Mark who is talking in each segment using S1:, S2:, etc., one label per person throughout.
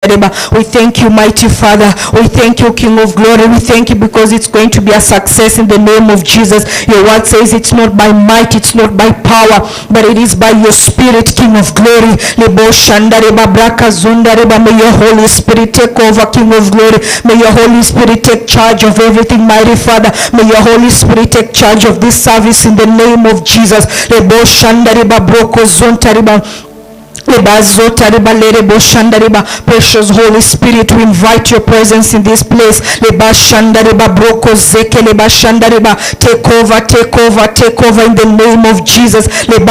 S1: We thank you, mighty Father. We thank you, King of glory. We thank you because it's going to be a success in the name of Jesus. Your word says it's not by might, it's not by power, but it is by your spirit, King of glory. May your Holy Spirit take over, King of glory. May your Holy Spirit take charge of everything, mighty Father. May your Holy Spirit take charge of this service in the name of Jesus. Precious Holy Spirit, we invite your presence in this place. Take over, take over, take over in the name of Jesus. Take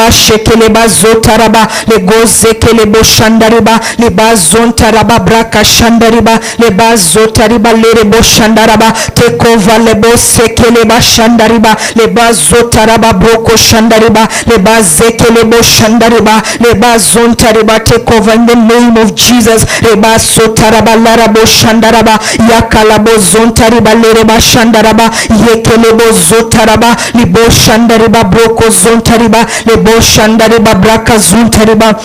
S1: take over in the name of Jesus. Reba sotaraba larabo shandaraba yakalabo zontariba lereba shandaraba yekelebo zotaraba libo shandariba broko zontariba lebo shandariba braka zontariba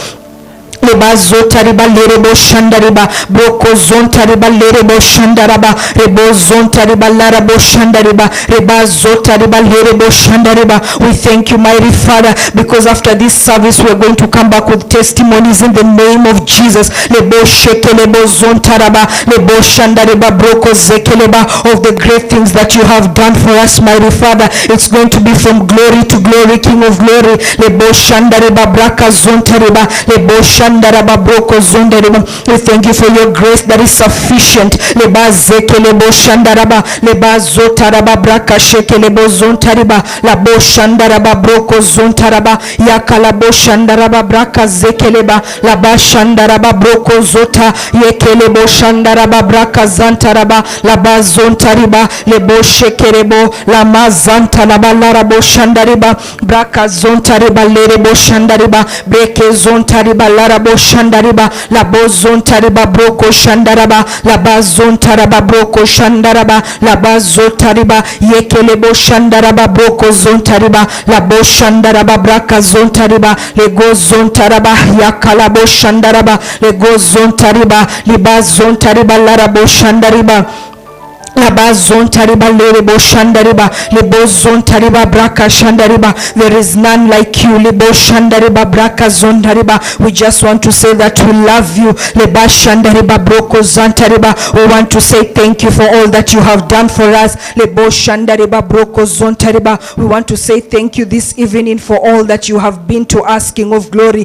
S1: leba zotariba lerebo shandariba broko zontariba lerebo shandaraba rebo zontariba larabo shandariba reba zotariba lerebo shandariba. We thank you, mighty Father, because after this service we're going to come back with testimonies in the name of Jesus. Lebo shekelebo zontaraba lebo shandariba broko zekeleba of the great things that you have done for us, mighty Father. It's going to be from glory to glory, King of glory. Lebo shandariba braka zontariba lebo shandariba. We thank you for your grace that is sufficient. Leba zekelebo shandaraba leba zotaraba braka shekelebo zontariba labo shandaraba broko zontaraba yakalabo shandaraba braka zekeleba laba shandaraba broko zota yekelebo shandaraba braka zantaraba laba zontariba lebo shekelebo lama zantaraba larabo shandariba braka zontariba lerebo shandariba breke zontariba larabo shandariba labo zontariba broko shandaraba laba zontaraba broko shandaraba laba zotariba yekelebo shandaraba broko zontariba labo shandaraba braka zontariba lego zontaraba yakalabo shandaraba lego zontariba liba zontariba larabo shandariba There is none like you. We just want to say that we love you. We want to say thank you for all that you have done for us. We want to say thank you this evening for all that you have been to us, King of glory.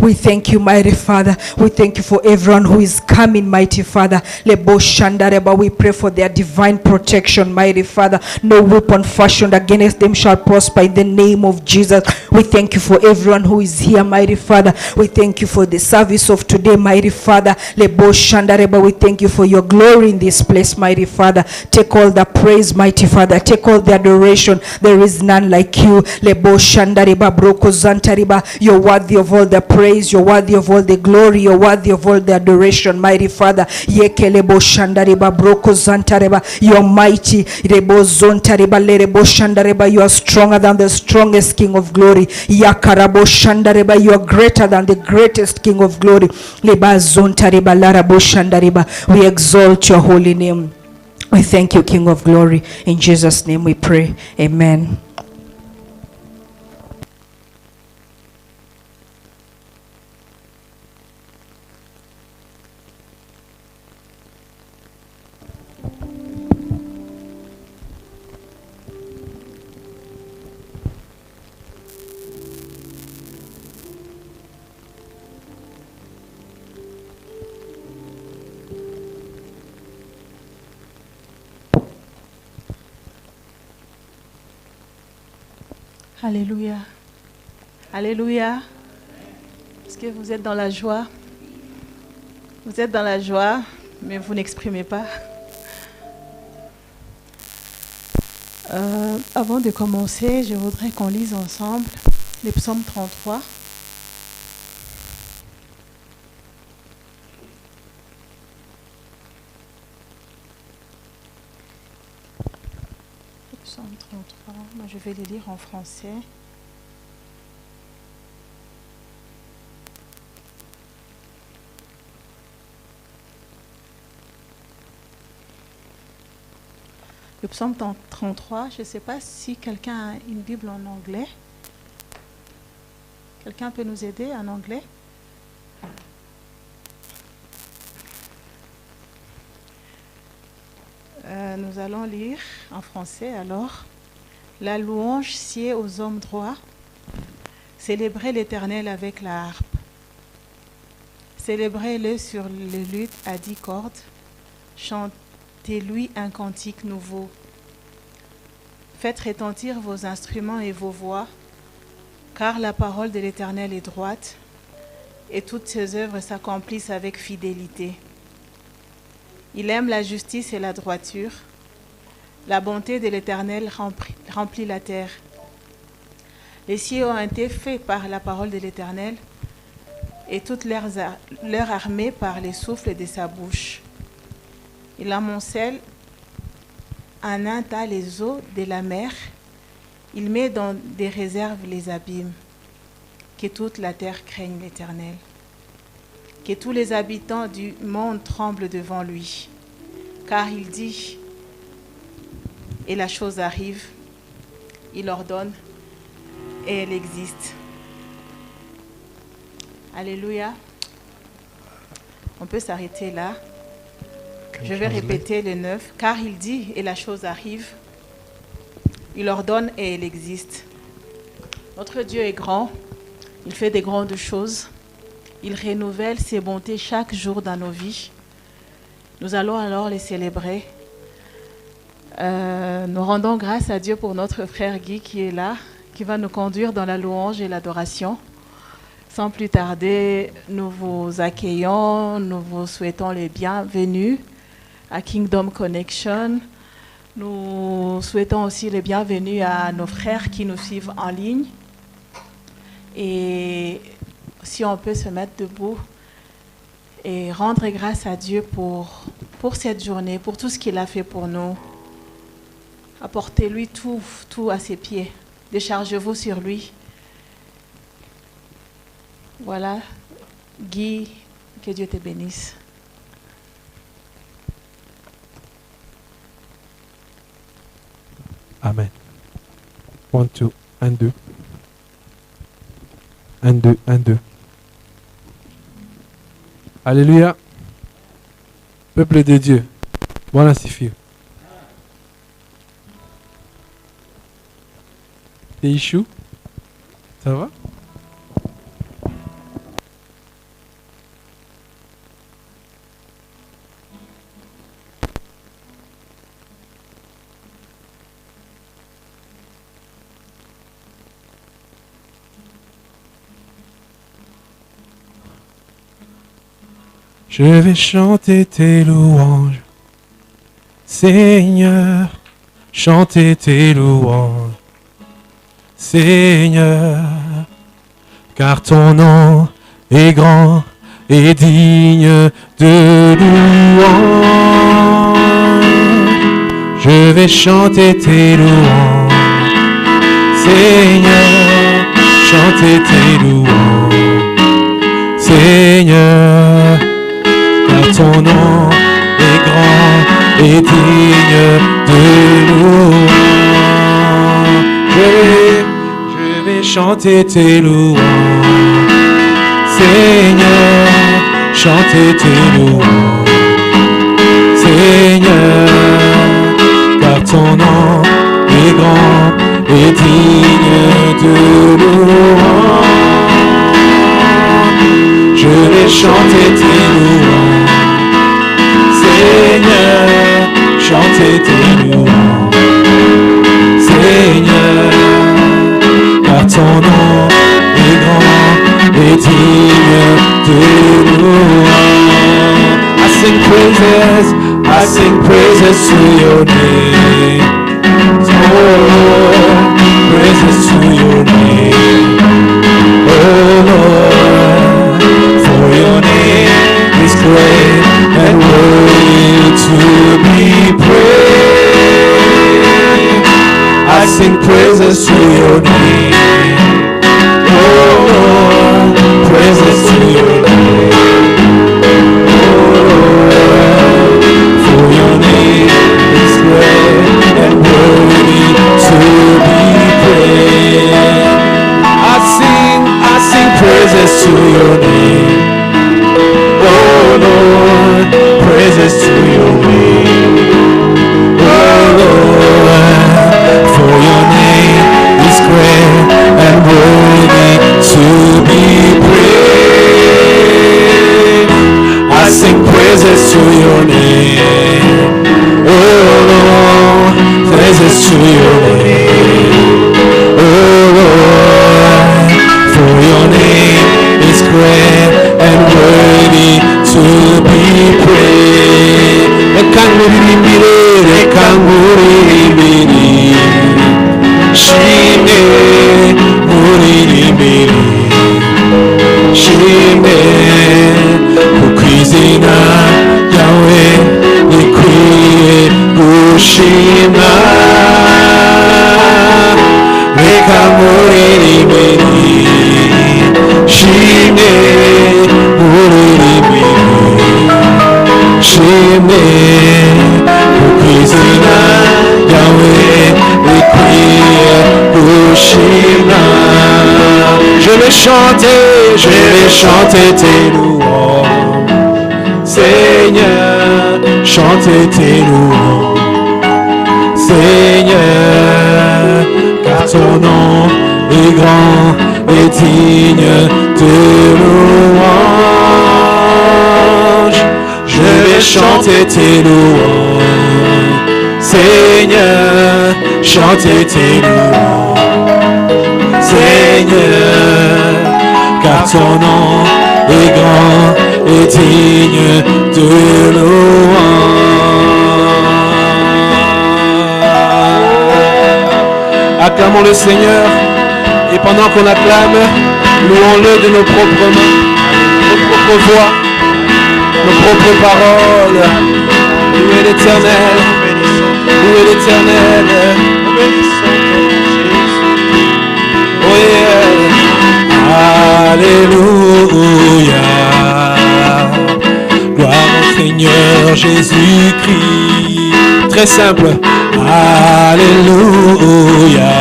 S1: We thank you, mighty Father. We thank you for everyone who is coming, mighty Father. We pray for their divine protection, mighty Father. No weapon fashioned against them shall prosper in the name of Jesus. We thank you for everyone who is here, mighty Father. We thank you for the service of today, mighty Father. We thank you for your glory in this place, mighty Father. Take all the praise, mighty Father. Take all the adoration. There is none like you. You're worthy of all the praise, you're worthy of all the glory, you're worthy of all the adoration, mighty Father. You're mighty. You are stronger than the strongest King of glory. You are greater than the greatest King of glory. We exalt your holy name. We thank you, King of glory. In Jesus' name we pray. Amen.
S2: Alléluia. Alléluia. Est-ce que vous êtes dans la joie? Vous êtes dans la joie, mais vous n'exprimez pas. Avant de commencer, je voudrais qu'on lise ensemble les psaumes 33. Psaume 33. Moi, je vais les lire en français. Le psaume 33, je ne sais pas si quelqu'un a une Bible en anglais. Quelqu'un peut nous aider en anglais? Nous allons lire en français alors. La louange sied aux hommes droits. Célébrez l'Éternel avec la harpe. Célébrez-le sur les luttes à 10 cordes. Chantez-lui un cantique nouveau. Faites retentir vos instruments et vos voix, car la parole de l'Éternel est droite, et toutes ses œuvres s'accomplissent avec fidélité. Il aime la justice et la droiture. La bonté de l'Éternel remplit la terre. Les cieux ont été faits par la parole de l'Éternel, et toute leur armée par les souffles de sa bouche. Il amoncelle en un tas les eaux de la mer. Il met dans des réserves les abîmes. Que toute la terre craigne l'Éternel. Que tous les habitants du monde tremblent devant lui. Car il dit, et la chose arrive. Il ordonne, et elle existe. Alléluia. On peut s'arrêter là. Je vais répéter le 9. Car il dit, et la chose arrive. Il ordonne, et elle existe. Notre Dieu est grand. Il fait des grandes choses. Il renouvelle ses bontés chaque jour dans nos vies. Nous allons alors les célébrer. Nous rendons grâce à Dieu pour notre frère Guy qui est là, qui va nous conduire dans la louange et l'adoration. Sans plus tarder, nous vous accueillons, nous vous souhaitons les bienvenus à Kingdom Connection. Nous souhaitons aussi les bienvenus à nos frères qui nous suivent en ligne. Et si on peut se mettre debout et rendre grâce à Dieu pour cette journée, pour tout ce qu'il a fait pour nous. Apportez-lui tout à ses pieds. Déchargez-vous sur lui. Voilà, Guy, que Dieu te bénisse.
S3: Amen. 1, 2, 1, 2. 1, 2, 1, 2. Alléluia. Peuple de Dieu. Voilà, suffit. T'es Ichou? Ça va? Je vais chanter tes louanges, Seigneur, chanter tes louanges, Seigneur, car ton nom est grand et digne de louange. Je vais chanter tes louanges, Seigneur, chanter tes louanges, Seigneur, car ton nom est grand et digne de louange. Je vais chanter tes louanges, Seigneur, chanter tes louanges, Seigneur, car ton nom est grand et digne de louange. Je vais chanter tes louanges, Seigneur, chanter tes louanges, Seigneur, car ton nom est grand et digne de louange. I sing praises to your name. Oh, praises to your name. Oh Lord, for your name is great and worthy to be praised. I sing praises praises to your name. Oh Lord, praises to your name. Oh Lord, for your name is great and worthy to be praised. I sing praises to your name. Oh Lord, praises to your name. Oh Lord, for your name is great and worthy to be praised. I sing praises to your name. Oh Lord, praises to your name. Oh Lord, for your name is great and worthy to be praised. Ekanguririmbiri, shime muririmbiri, shime kukwizina yawe nikwiye gushima. Ekanguririmbiri, shime muririmbiri, shime kukwizina yawe ikwiye gushima. Je vais chanter tes louanges, Seigneur, chanter tes louanges, Seigneur, car ton nom est grand et digne de louange. Je vais chanter tes louanges, Seigneur, chanter tes louanges, Seigneur, car ton nom est grand et digne de louange. Acclamons le Seigneur, et pendant qu'on acclame, louons-le de nos propres mains, nos propres voix, nos propres paroles. Louez l'Éternel, louez l'Éternel. Oh yeah. Alléluia. Gloire au Seigneur Jésus-Christ. Très simple. Alléluia.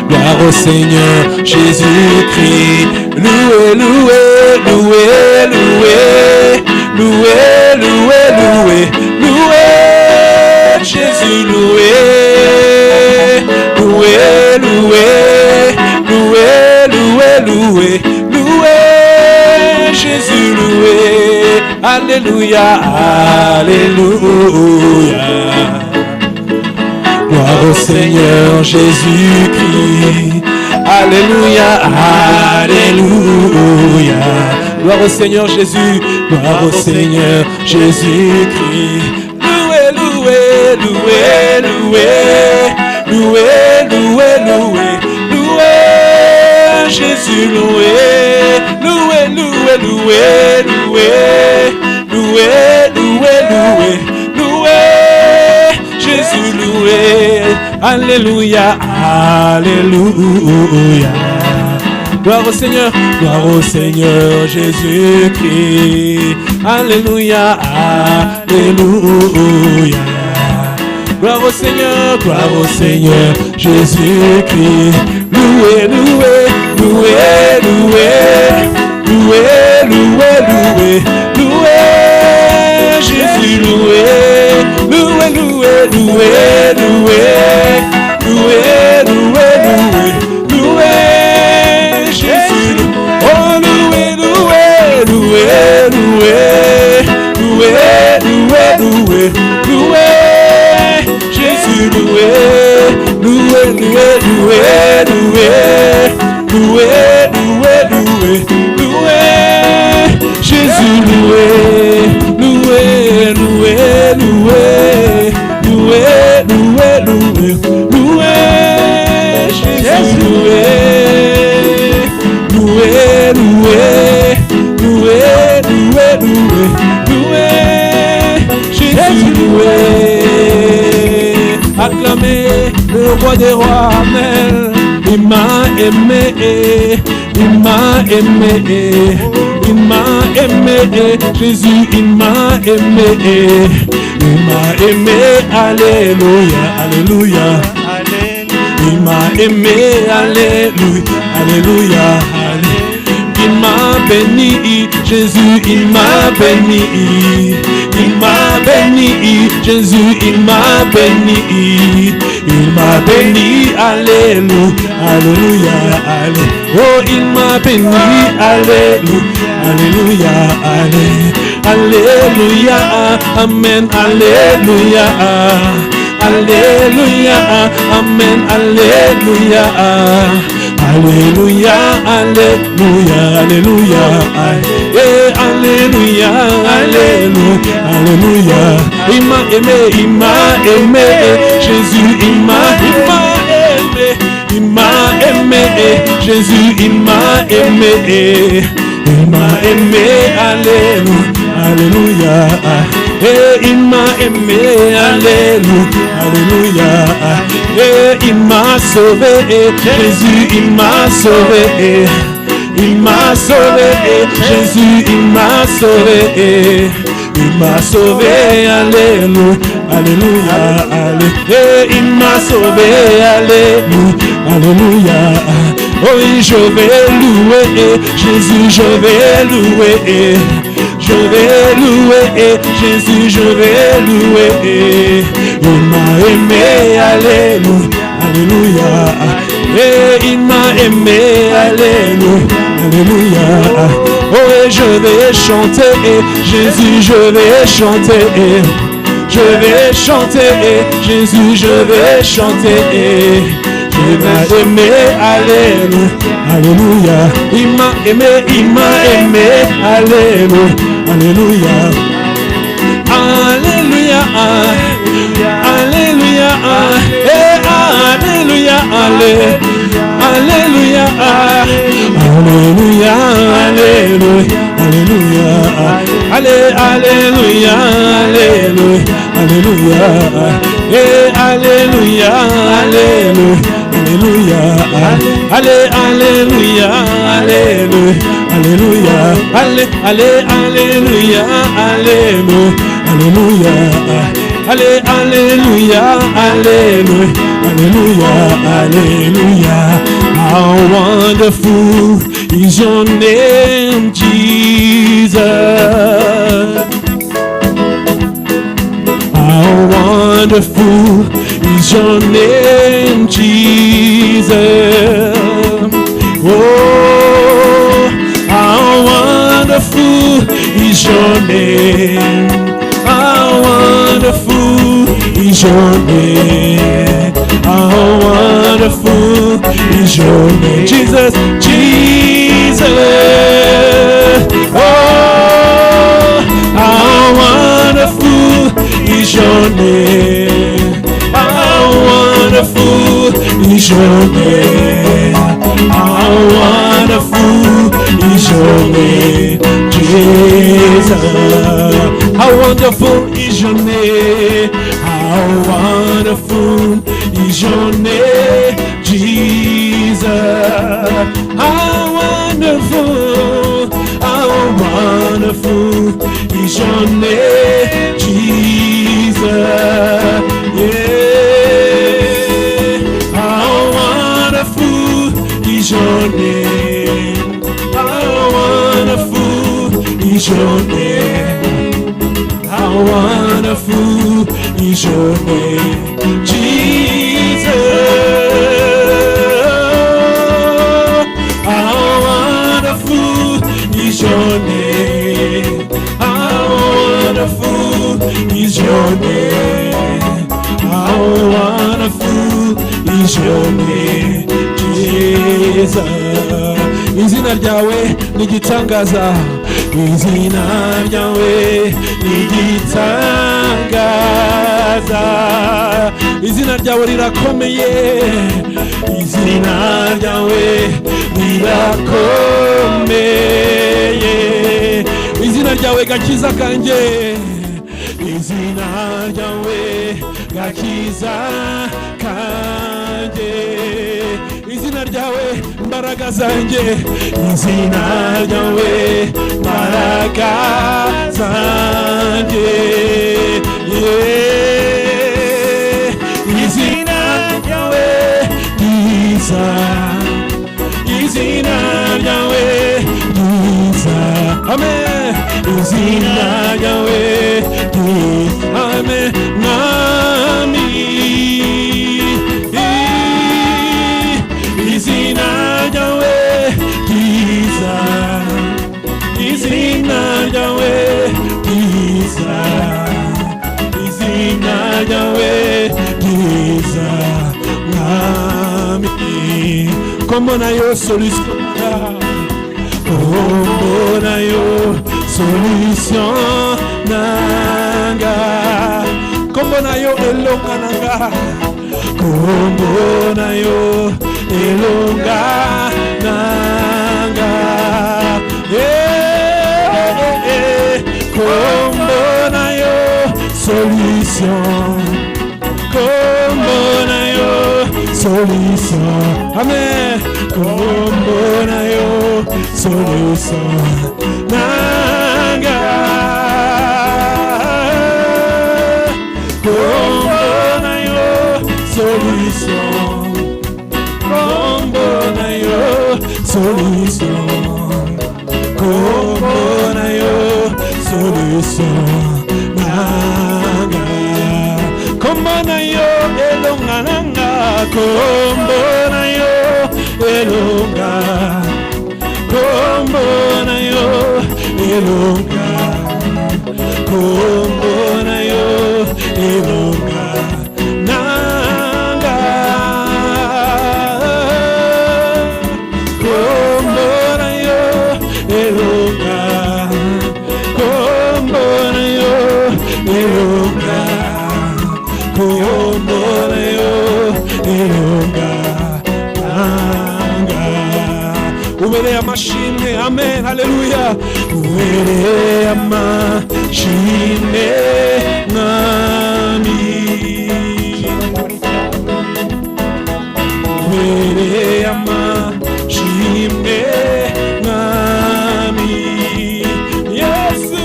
S3: Gloire au Seigneur Jésus-Christ. Louez, louez, louez, louez, louez, louez, louez, louez, Jésus, louez, louez, louez, louez, louez, louez, louez, Jésus, louez, alléluia, alléluia. Gloire au Seigneur Jésus-Christ. Alléluia, alléluia. Gloire au Seigneur Jésus. Gloire au Seigneur Jésus-Christ. Louez, louez, louez, louez, louez, louez, louez, louez, Jésus, louez, louez, louez, louez, louez, louez, louez, louez, louez, Jésus, louez, alléluia, alléluia. Gloire au Seigneur Jésus-Christ. Alléluia, alléluia. Gloire au Seigneur Jésus-Christ. Louez, louez, louez, louez, louez, louez, louez, louez, Jésus, louez, louez, louez, louez, louez, louez, louez, louez, louez, Jésus, oh louez, louez, louez, louez, louez, louez, louez, louez, Jésus, louez, louez, louez, louez, louez, louez, louez, louez, louez, Jésus, louez, louez, louez, louez, louez, louez, louez, louez, Jésus, louez, louez, louez, louez, louez, louez, louez, Jésus, louez. Acclamez le le roi des rois, Amen. Il m'a aimé, il m'a aimé, il m'a aimé, Jésus, il m'a aimé, il m'a aimé, alléluia, alléluia. Il m'a aimé, alléluia, alléluia, alléluia. Il m'a béni, Jésus, il m'a béni. Il m'a béni, Jésus, il m'a béni. Il m'a béni, alléluia, alléluia, alléluia. Oh, il m'a béni, alléluia, alléluia, alléluia, amen, alléluia. Alléluia, amen, alléluia, alléluia, alléluia, alléluia, alléluia, alléluia, alléluia. Il m'a aimé, Jésus, il m'a aimé, il m'a aimé, Jésus, il m'a aimé, il m'a aimé, alléluia, alléluia. Et il m'a aimé, alléluia, alléluia. Et il m'a sauvé, Jésus, il m'a sauvé. Il m'a sauvé, Jésus, il m'a sauvé. Il m'a sauvé, alléluia, alléluia, alléluia. Et il m'a sauvé, alléluia, alléluia. Oh oui, je vais louer, Jésus, je vais louer. Je vais louer, Jésus, je vais louer. Il m'a aimé, alléluia, alléluia. Et il m'a aimé, alléluia, alléluia. Oh, et je vais chanter, Jésus, je vais chanter. Je vais chanter, Jésus, je vais chanter. Il m'a aimé, alléluia, alléluia. Il m'a aimé, alléluia, alléluia. Alléluia, alléluia, alléluia, alléluia, alléluia, alléluia, alléluia, alléluia, alléluia, alléluia. Alléluia, alléluia, alléluia, alléluia, alléluia, alléluia, alléluia, alléluia. How wonderful is your name, Jesus. How wonderful is your name, Jesus. Oh, how wonderful is your name. How wonderful is your name. How wonderful is your name. Jesus, Jesus. Oh, how wonderful is your name. How wonderful is your name. How wonderful is your name, Jesus. How wonderful is your name. How wonderful is your name, Jesus. How wonderful is your name, Jesus. Yeah. How wonderful is your name. How wonderful is your name. How wonderful is your name, Jesus. How wonderful is your name. How wonderful is your name. How wonderful is your name, Jesus. Izina ryawe nigitangaza. Izina ryawe nigitangaza. Izina ryawe rirakomeye. Izina ryawe rirakomeye. Izina ryawe gakiza kanje. Izina ryawe gakiza kanje. izina ryawe mbaraga zanjye, izina ryawe mbaraga zanjye, izina ryawe ryiza, izina ryawe ryiza, amen, izina ryawe ryiza, amen, mwami, izina ryawe ryiza, izina ryawe ryiza, izina ryawe ryiza, mwami, kombona yo solution, kombona yo solution nanga, kombona yo elonga nanga, kombona yo elonga nanga, kombona yo solution, kombona yo solution, amen, kombona yo solution nanga, kombona yo solution, kombona yo solution, kombona yo solution nanga, kombona yo elonga nanga, kombona yo elonga, kombona yo elonga, kombona yo elonga nanga, kombona yo elonga, kombona yo elonga, kombona yo elonga nanga, ubere amashimwe, amen, haleluya, ubere amashimwe mwami, ubere amashimwe mwami, Yesu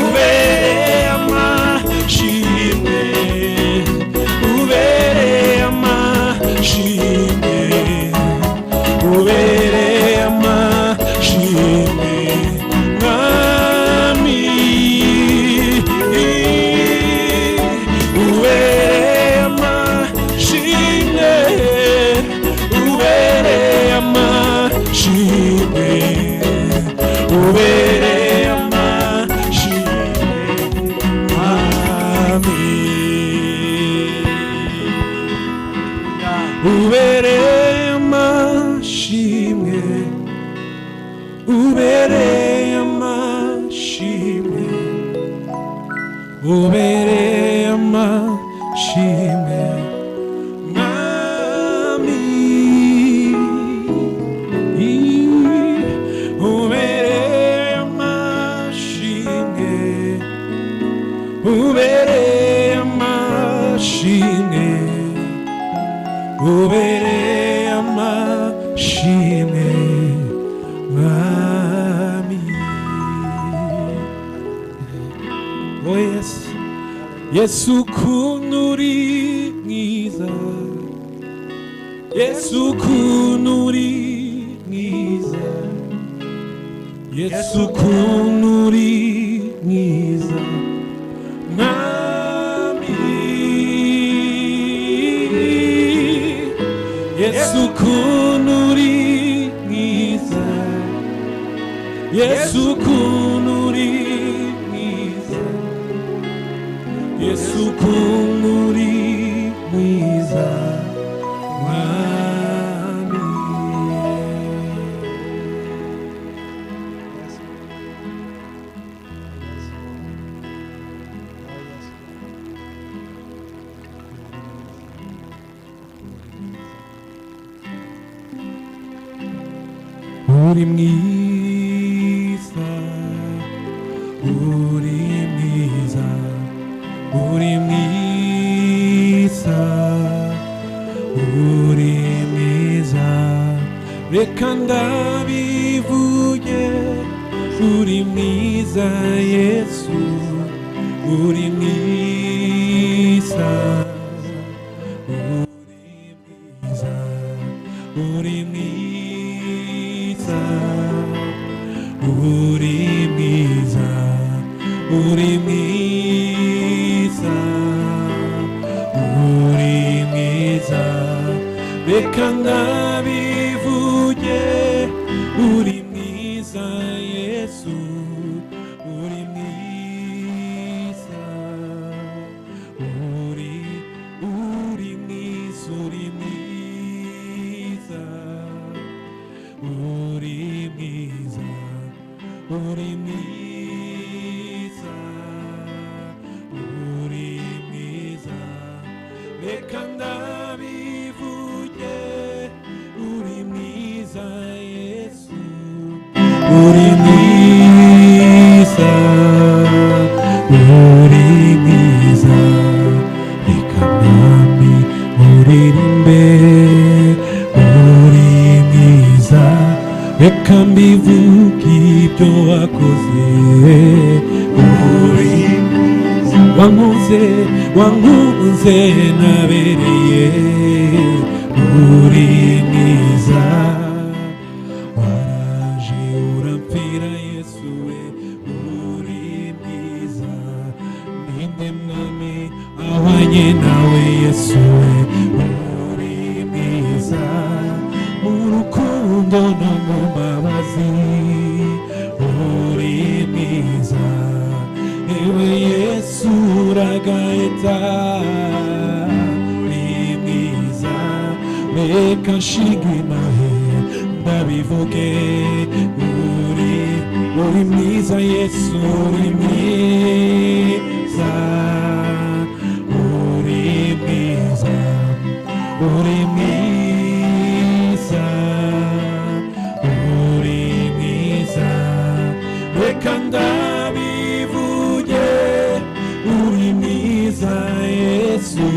S3: ubere amashimwe, ubere amashimwe, ubere amashimwe mwami, ubere amashimwe, ubere amashimwe, ubere amashimwe mwami, ubere amashimwe, ubere amashimwe, ubere amashimwe mwami, ubere amashimwe, ubere amashimwe, ubere amashimwe mwami. Oh yes, Yesu kunuri mwiza, Yesu kunuri mwiza, Yesu kunuri mwiza mwami, Yesu kunuri mwiza, Yesu kunuri mwiza, Yesu kunuri mwiza mwami. Uri mwiza, uri mwiza, uri mwiza, uri reka ndabivuge uri mwiza Yesu uri mwiza uri mwiza uri mwiza uri mwiza uri mwiza reka ndabivuge uri mwiza Yesu uri mwiza uri mwiza uri mwiza uri mwiza uri mwiza uri mwiza reka ndabivuge uri mwiza Yesu uri mwiza uri mwiza reka nami uririmbe uri mwiza reka mbivuge ibyo wakoze uri wankunze nabereye uri mwiza waraje urampfira Yesu we uri mwiza ninde mwami ahwanye nawe Yesu we uri mwiza mu rukundo no mu mbabazi uri mwiza ewe Yesu uragahita uri mwiza reka nshinge nawe ndabivuge uri mwiza Yesu uri mwiza uri mwiza uri mwiza uri mwiza reka ndabivuge uri mwiza Yesu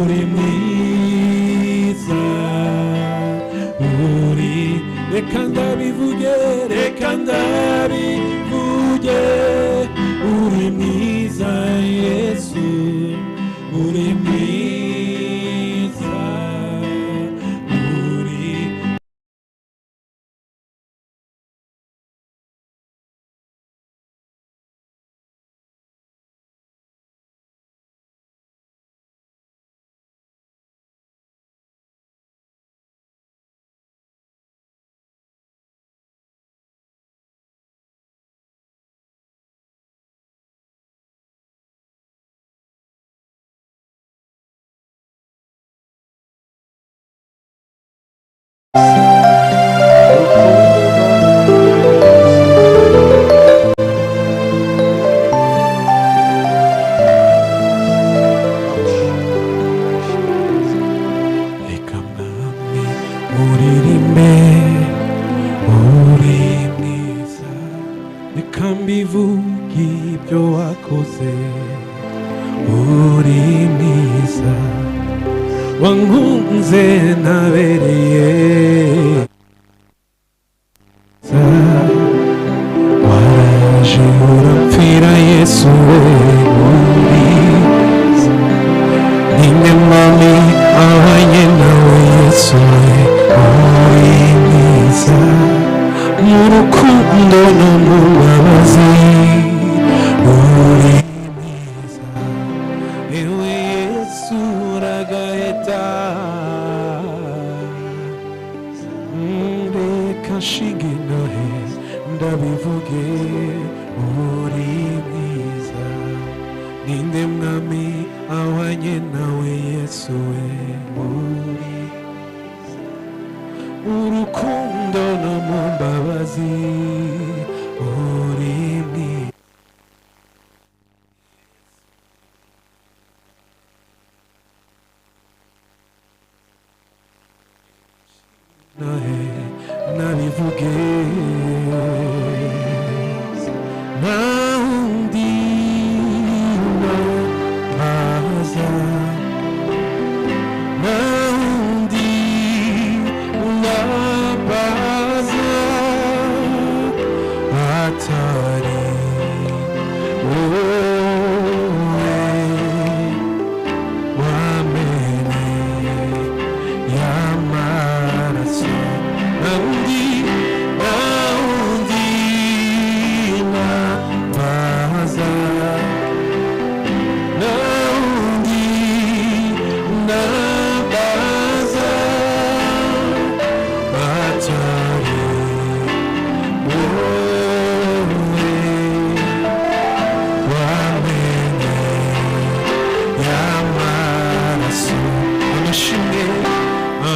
S3: uri mwiza uri reka ndabivuge uri mwiza Yesu uri mwiza uri mbivuge ibyo wakoze uri mwiza wankunze nabereye waraje urampfira Yesu we uri ninde mwami ahwanye nawe Yesu we uri mwiza mu rukundo no mu mbabazi uri mwiza ewe Yesu uragahita reka nshinge nawe ndabivuge uri mwiza ninde mwami ahwanye nawe Yesu we uri urukundo no mu mbabazi uri mwiza nabivuge naundi baza naundi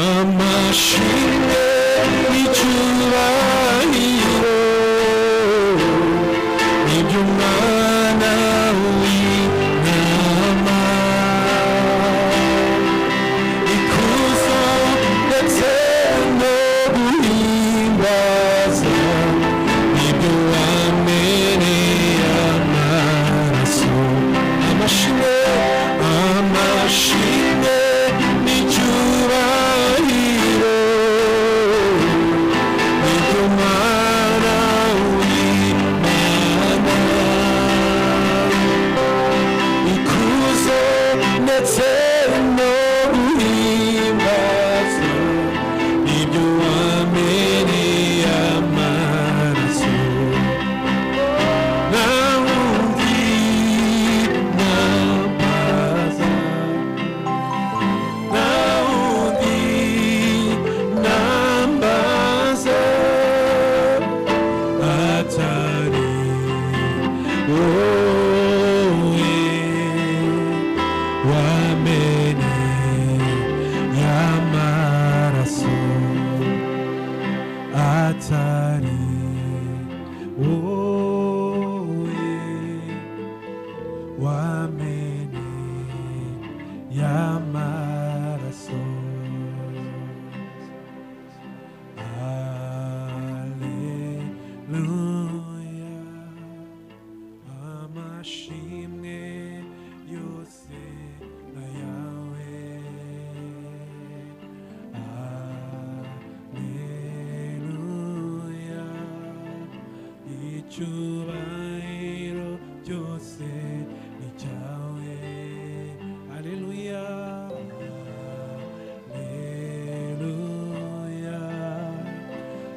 S3: amashimwe n'icyubahiro iby'umwana w'intama ikuzo ndetse no guhimbaza ibyo wameneye amaraso amashimwe n'icyubahiro iby'umwana w'Imana ikuzo ndetse no guhimbaza ibyo wameneye amaraso nta wundi nambaza nta wundi nambaza atari wowe wameneye amaraso atari wowe wameneye amaraso Alleluia amashimwe yose ayawe Alleluia icyubahiro cyose ni cyawe Alleluia Alleluia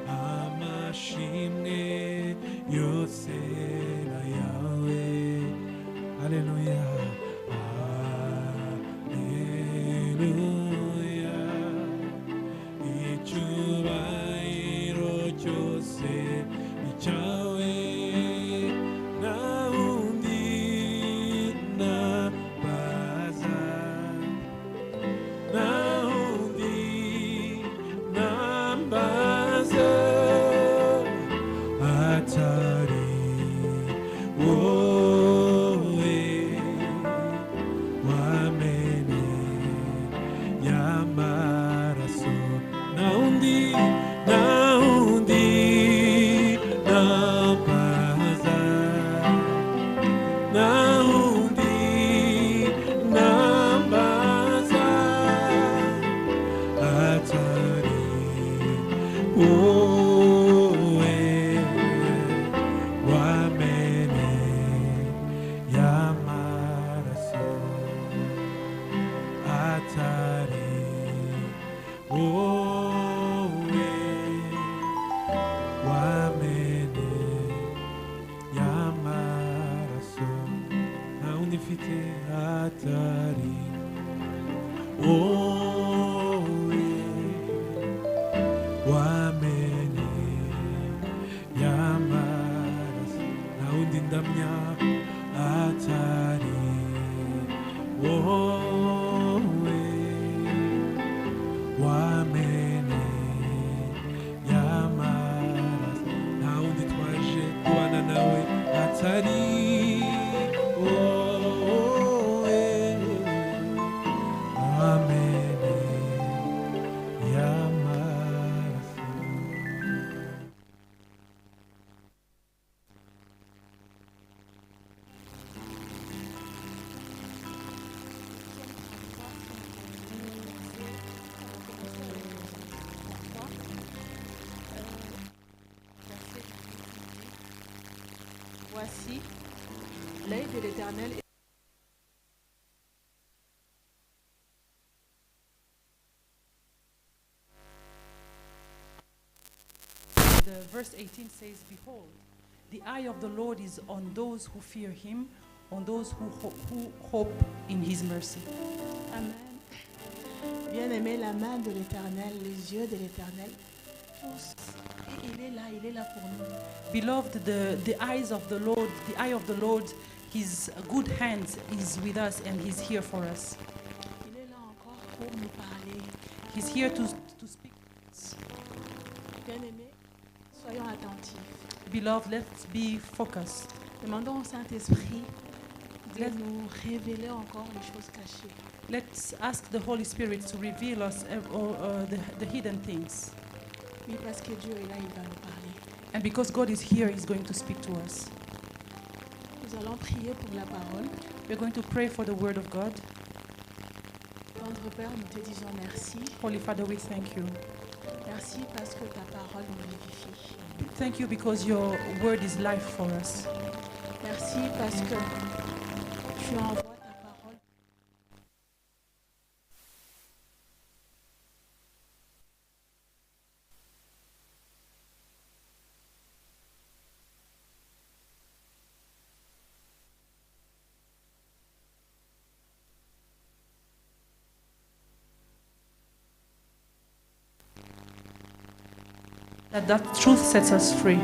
S3: amashimwe yose na yawe Alleluia Alleluia icyubahiro cyose ni cyawe nta wundi nambaza nta wundi nambaza atari wowe wameneye amaraso nta wundi nambaza nta wundi nambaza atari wowe wameneye amaraso atari wowe wameneye amaraso nta wundi mfite atari wowe wameneye amaraso nta wundi ndamya atari wowe wameneye amaraso nta wundi twaje kubana nawe atari wowe wameneye amaraso
S2: Voici, l'œil de l'Éternel est
S4: The verse 18 says, Behold, the eye of the Lord is on those who fear him, on those who hope in his mercy.
S2: Amen. Bien-aimé, la main de l'Éternel, les yeux de l'Éternel, tous. Et il est là pour nous.
S4: Beloved, the eyes of the Lord, the eye of the Lord, his good hands is with us and he's here for us.
S2: Il est là encore pour nous parler. parler.
S4: He's here to speak.
S2: Bien-aimés, soyons attentifs.
S4: Beloved, let's be focused.
S2: Demandons au Saint-Esprit de
S4: Let-
S2: nous révéler encore les choses cachées.
S4: Let's ask the Holy Spirit to reveal us the hidden things.
S2: Oui, parce que Dieu est là, il va nous parler.
S4: And because God is here, He's going to speak to us.
S2: Nous allons prier pour la parole.
S4: We're going to pray for the Word of God.
S2: Tendre Père, nous te disons merci.
S4: Holy Father, we thank you.
S2: Merci parce que ta parole nous vivifie.
S4: Thank you because your Word is life for us.
S2: Merci parce que tu envoies ta parole.
S4: That truth sets us free.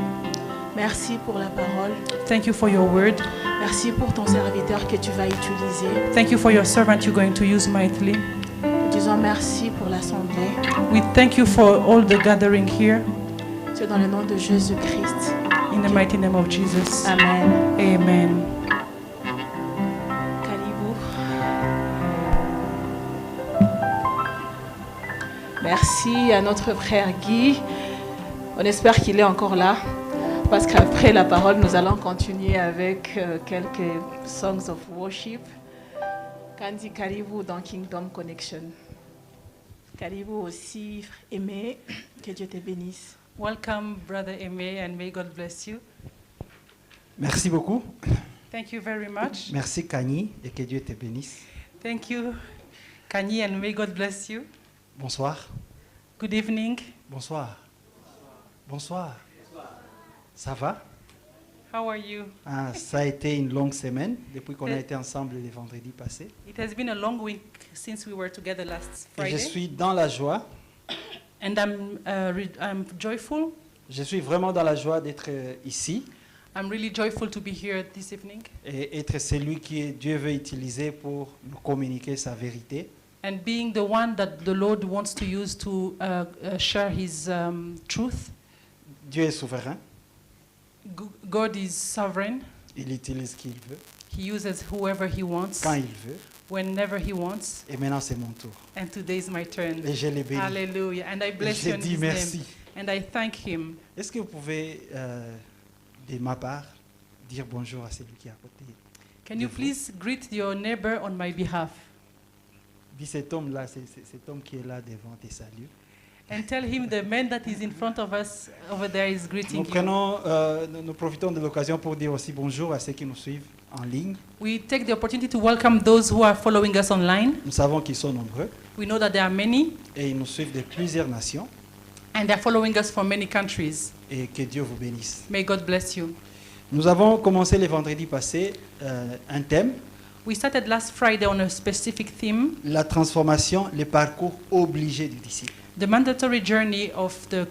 S2: Merci pour la parole.
S4: Thank you for your Word.
S2: Merci pour ton serviteur que tu vas utiliser.
S4: Thank you for your servant you're going to use mightily.
S2: Nous disons merci pour l'assemblée.
S4: We thank you for all the gathering here.
S2: C'est dans le nom de Jésus-Christ.
S4: In the mighty name of Jesus.
S2: Amen.
S4: Amen.
S2: Karibu. Merci à notre frère Guy. On espère qu'il est encore là. Parce qu'après la parole, nous allons continuer avec quelques songs of worship. Kandi Karibu dans Kingdom Connection. Karibu aussi, Aimé. Que Dieu te bénisse.
S4: Welcome, Brother Aimé, and may God bless you.
S5: Merci beaucoup.
S4: Thank you very much.
S5: Merci Kani et que Dieu te bénisse.
S4: Thank you, Kanye, and may God bless you.
S5: Bonsoir.
S4: Good evening.
S5: Bonsoir. Bonsoir. Ça va?
S4: How are you?
S5: Ah, ça a été une longue semaine depuis qu'on a été ensemble le vendredi passé.
S4: It has been a long week since we were together last
S5: Et je
S4: Friday,
S5: suis dans la joie.
S4: and I'm joyful.
S5: Je suis vraiment dans la joie d'être ici
S4: I'm really joyful to be here this evening
S5: et être celui que Dieu veut utiliser pour nous communiquer sa vérité.
S4: and being the one that the Lord wants to use to share His truth.
S5: Dieu est souverain.
S4: God is sovereign.
S5: Il utilise qui il veut,
S4: He uses whoever He wants,
S5: quand il veut.
S4: whenever He wants.
S5: Et maintenant, c'est mon tour.
S4: And today is my turn.
S5: Et je l'ai béni.
S4: Hallelujah. And I
S5: Et
S4: bless
S5: je
S4: you in
S5: dis
S4: His
S5: merci.
S4: name. And I thank Him.
S5: Est-ce que vous pouvez, de ma part, dire bonjour à celui qui est à côté?
S4: Can you please greet your neighbor on my behalf?
S5: Dis cet homme-là, c'est cet homme qui est là devant tes saluts.
S4: And tell him the man that is in front of us over there is greeting you.
S5: Nous profitons de l'occasion pour dire aussi bonjour à ceux qui nous suivent en ligne.
S4: We take the opportunity to welcome those who are following us online.
S5: Nous savons qu'ils sont nombreux
S4: We know that there are many,
S5: et ils nous suivent de plusieurs nations
S4: and they're following us from many countries.
S5: et que Dieu vous bénisse.
S4: May God bless you.
S5: Nous avons commencé le vendredi passé un thème,
S4: We started last Friday on a specific theme,
S5: la transformation, le parcours obligé du disciple.
S4: the mandatory journey of the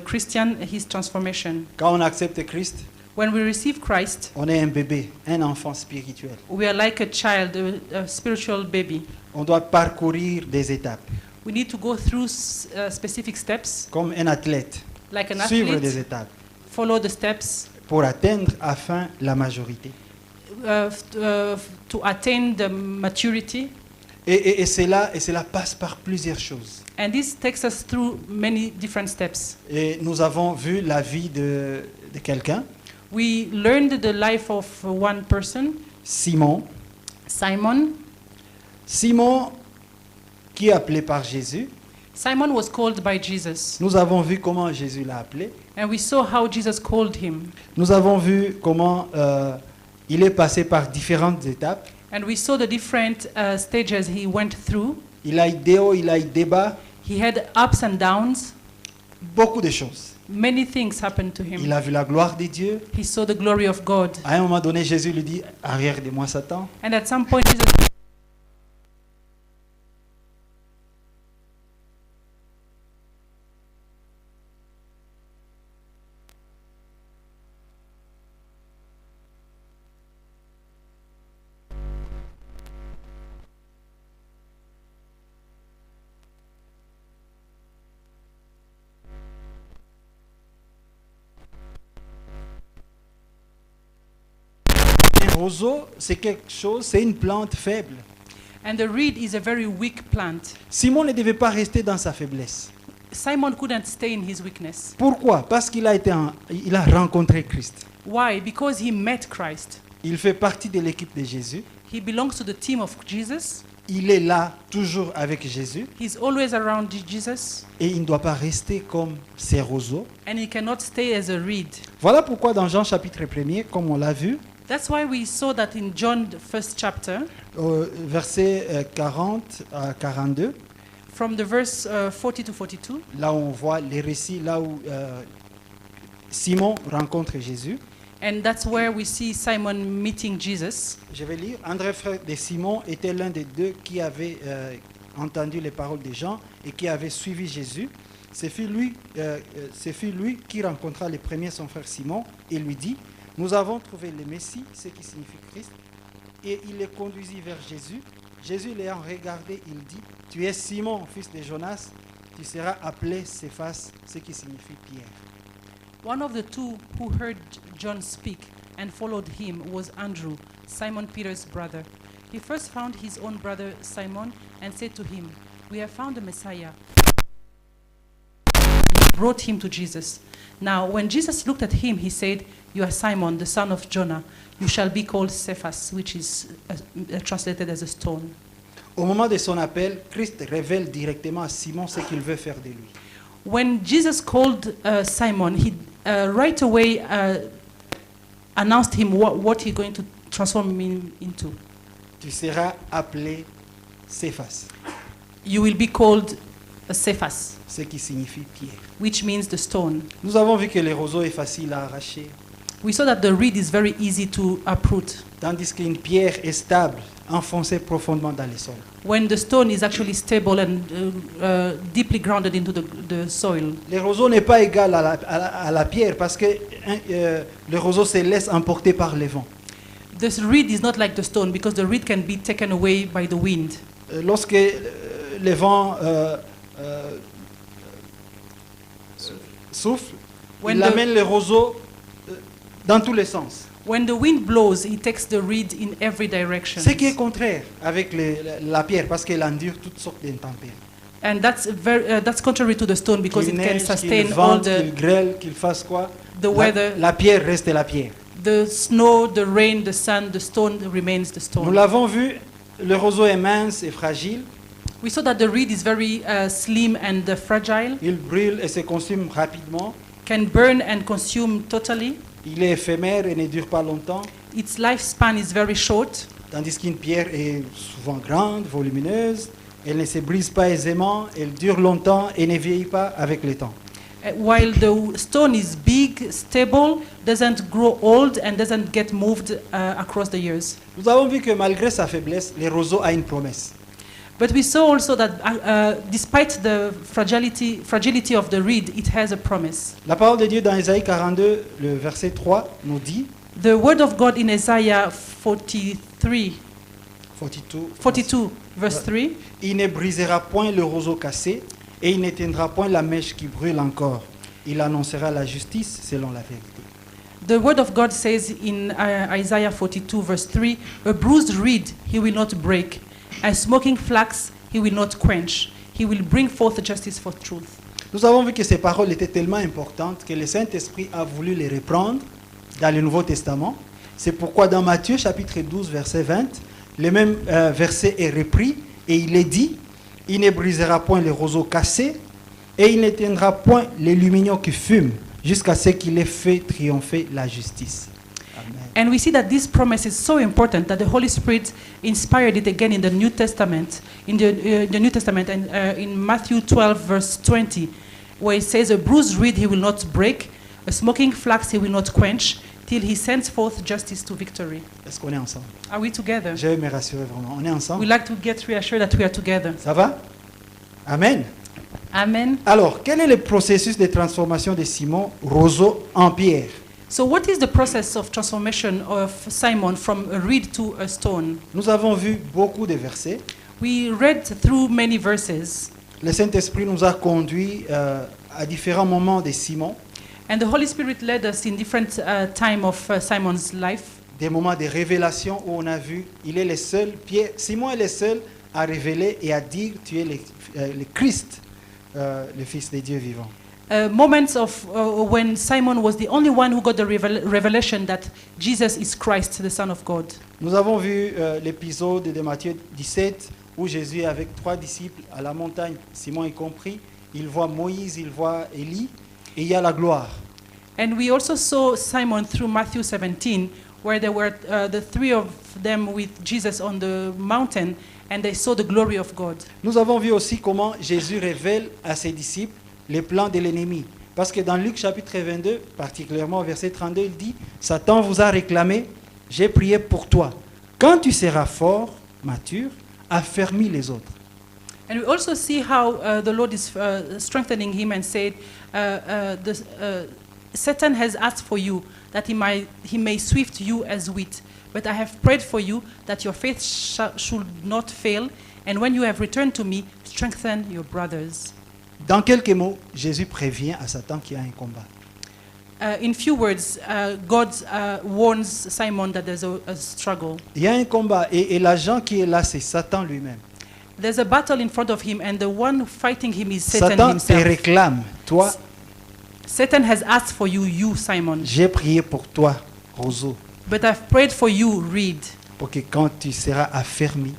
S4: Christian, his transformation.
S5: Quand on accepte Christ,
S4: When we receive Christ,
S5: on est un bébé, un enfant spirituel.
S4: we are like a child, a spiritual baby.
S5: On doit parcourir des étapes,
S4: We need to go through specific steps,
S5: comme un athlète,
S4: like an
S5: suivre des
S4: athlete,
S5: étapes
S4: follow the steps
S5: pour atteindre enfin la majorité.
S4: To attain the maturity.
S5: Et cela passe par plusieurs choses.
S4: And this takes us through many different steps.
S5: Et nous avons vu la vie de quelqu'un,
S4: We learned the life of one person,
S5: Simon.
S4: Simon.
S5: Simon, qui est appelé par Jésus.
S4: Simon was called by Jesus,
S5: Nous avons vu comment Jésus l'a appelé.
S4: and we saw how Jesus called him.
S5: Nous avons vu comment il est passé par différentes étapes.
S4: And we saw the different stages he went through.
S5: Il a eu des hauts, il a eu des bas,
S4: He had ups and downs.
S5: beaucoup de choses.
S4: Many things happened to
S5: Il
S4: him.
S5: a vu la gloire de Dieu.
S4: He saw the glory of God.
S5: À un moment donné, Jésus lui dit, arrière de moi, Satan.
S4: And at some point, Jesus
S5: roseau, c'est quelque chose, c'est une plante faible.
S4: And the reed is a very weak plant.
S5: Simon ne devait pas rester dans sa faiblesse.
S4: Simon couldn't stay in his weakness.
S5: Pourquoi? Parce qu'il il a rencontré Christ.
S4: Why? Because he met Christ.
S5: Il fait partie de l'équipe de Jésus.
S4: He belongs to the team of Jesus.
S5: Il est là, toujours avec Jésus.
S4: He's always around Jesus.
S5: Et il ne doit pas rester comme ces roseaux.
S4: And he cannot stay as a reed.
S5: Voilà pourquoi dans Jean chapitre 1er, comme on l'a vu,
S4: That's why we saw that in John, the first chapter,
S5: versets 40 à 42,
S4: from the verse 40 to 42,
S5: là où on voit les récits, là où Simon rencontre Jésus.
S4: and that's where we see Simon meeting Jesus.
S5: Je vais lire. André, frère de Simon, était l'un des deux qui avait entendu les paroles des gens et qui avait suivi Jésus. Ce fut lui qui rencontra le premier son frère Simon et lui dit: nous avons trouvé le Messie, ce qui signifie Christ. Et il le conduisit vers Jésus. Jésus l'ayant regardé, il dit: tu es Simon, fils de Jonas, tu seras appelé Céphas, ce qui signifie Pierre.
S4: One of the two who heard John speak and followed him was Andrew, Simon Peter's brother. He first found his own brother Simon and said to him, "We have found the Messiah." He brought him to Jesus. Now, when Jesus looked at him, he said, "You are Simon, the son of Jonah. You shall be called Cephas," which is translated as a stone.
S5: Au moment de son appel, Christ révèle directement à Simon ce qu'il veut faire de lui.
S4: When Jesus called Simon, he right away announced him what he's going to transform him into.
S5: Tu seras appelé Céphas,
S4: You will be called Cephas,
S5: ce qui signifie pierre.
S4: which means the stone.
S5: Nous avons vu que le roseau est facile à arracher,
S4: We saw that the reed is very easy to uproot,
S5: tandis qu'une pierre est stable, enfoncée profondément dans le sol.
S4: when the stone is actually stable and deeply grounded into the soil.
S5: Le roseau n'est pas égal à la pierre parce que le roseau se laisse emporter par le vent.
S4: This reed is not like the stone because the reed can be taken away by the wind.
S5: Lorsque le vent souffle,
S4: When
S5: il
S4: the-
S5: amène le roseau dans tous les sens.
S4: When the wind blows, it takes the reed in every direction.
S5: Ce qui est contraire avec la pierre parce qu'elle endure toutes sortes d'intempéries.
S4: And that's contrary to the stone because
S5: Qu'il
S4: it can
S5: neige, qu'il
S4: sustain all
S5: vente, qu'il
S4: the
S5: grêle, qu'il fasse quoi.
S4: the weather.
S5: La pierre reste la pierre.
S4: The snow, the rain, the sun, the stone remains the
S5: Nous
S4: stone.
S5: l'avons vu, le roseau est mince et fragile.
S4: We saw that the reed is very slim and fragile,
S5: Il brûle et se consume rapidement.
S4: can burn and consume totally.
S5: Il est éphémère et ne dure pas longtemps.
S4: Its lifespan is very short,
S5: Tandis qu'une pierre est souvent grande, volumineuse. Elle ne se brise pas aisément. Elle dure longtemps et ne vieillit pas avec le temps.
S4: while the stone is big, stable, doesn't grow old, and doesn't get moved across the years.
S5: Nous avons vu que malgré sa faiblesse, le roseau a une promesse.
S4: But we saw also that despite the fragility of the reed, it has a promise.
S5: La parole de Dieu dans Ésaïe 42, le verset 3, nous dit,
S4: The word of God in Isaiah 43,
S5: 42,
S4: verse 3,
S5: il ne brisera point le roseau cassé et il n'éteindra point la mèche qui brûle encore. Il annoncera la justice selon la vérité.
S4: the word of God says in Isaiah 42, verse 3, "A bruised reed he will not break, a smoking flax he will not quench. He will bring forth justice for truth."
S5: Nous avons vu que ces paroles étaient tellement importantes que le Saint-Esprit a voulu les reprendre dans le Nouveau Testament. C'est pourquoi dans Matthieu chapitre 12, verset 20, le même verset est repris et il est dit: il ne brisera point le roseau cassé et il n'éteindra point les lumignons qui fument jusqu'à ce qu'il ait fait triompher la justice. Amen.
S4: And we see that this promise is so important that the Holy Spirit inspired it again in the New Testament, the New Testament, and in Matthew 12, verse 20, where it says, "A bruised reed he will not break, a smoking flax he will not quench, till he sends forth justice to victory."
S5: Est-ce qu'on est ensemble?
S4: Are we together?
S5: Je vais me rassurer vraiment. On est
S4: We
S5: ensemble?
S4: like to get reassured that we are together.
S5: Ça va? Amen.
S4: Amen.
S5: Alors, quel est le processus de transformation de Simon roseau en pierre?
S4: So what is the process of transformation of Simon from a reed to a stone?
S5: Nous avons vu beaucoup de versets.
S4: We read through many verses,
S5: Le Saint-Esprit nous a conduits à différents moments de Simon.
S4: and the Holy Spirit led us in different time of Simon's life.
S5: des moments de révélation où on a vu, il est le seul, Simon est le seul à révéler et à dire, tu es le Christ, le Fils de Dieu vivant.
S4: Moments of when Simon was the only one who got the revelation that Jesus is Christ, the Son of God.
S5: Nous avons vu l'épisode de Matthieu 17 où Jésus est avec 3 disciples à la montagne, Simon y compris. Il voit Moïse, il voit Élie et il y a la gloire.
S4: And we also saw Simon through Matthew 17, where there were the 3 of them with Jesus on the mountain, and they saw the glory of God.
S5: Nous avons vu aussi comment Jésus révèle à ses disciples les plans de l'ennemi. Parce que dans Luc chapitre 22, particulièrement au verset 32, il dit « Satan vous a réclamé, j'ai prié pour toi. Quand tu seras fort, mature, affermis les autres. »
S4: And we also see how the Lord is strengthening him and said, Satan has asked for you that he may swift you as wheat, but I have prayed for you that your faith should not fail, and when you have returned to me, strengthen your brothers.
S5: Dans quelques mots, Jésus prévient à Satan qu'il y a un combat.
S4: In few words, God warns Simon that there's a struggle.
S5: Il y a un combat et l'agent qui est là, c'est Satan lui-même.
S4: There's a battle in front of him, and the one fighting him is Satan
S5: Satan te
S4: himself.
S5: réclame, toi,
S4: Satan has asked for you, Simon.
S5: j'ai prié pour toi, Roseau,
S4: But I've prayed for you, Reed,
S5: pour que quand tu seras affermi,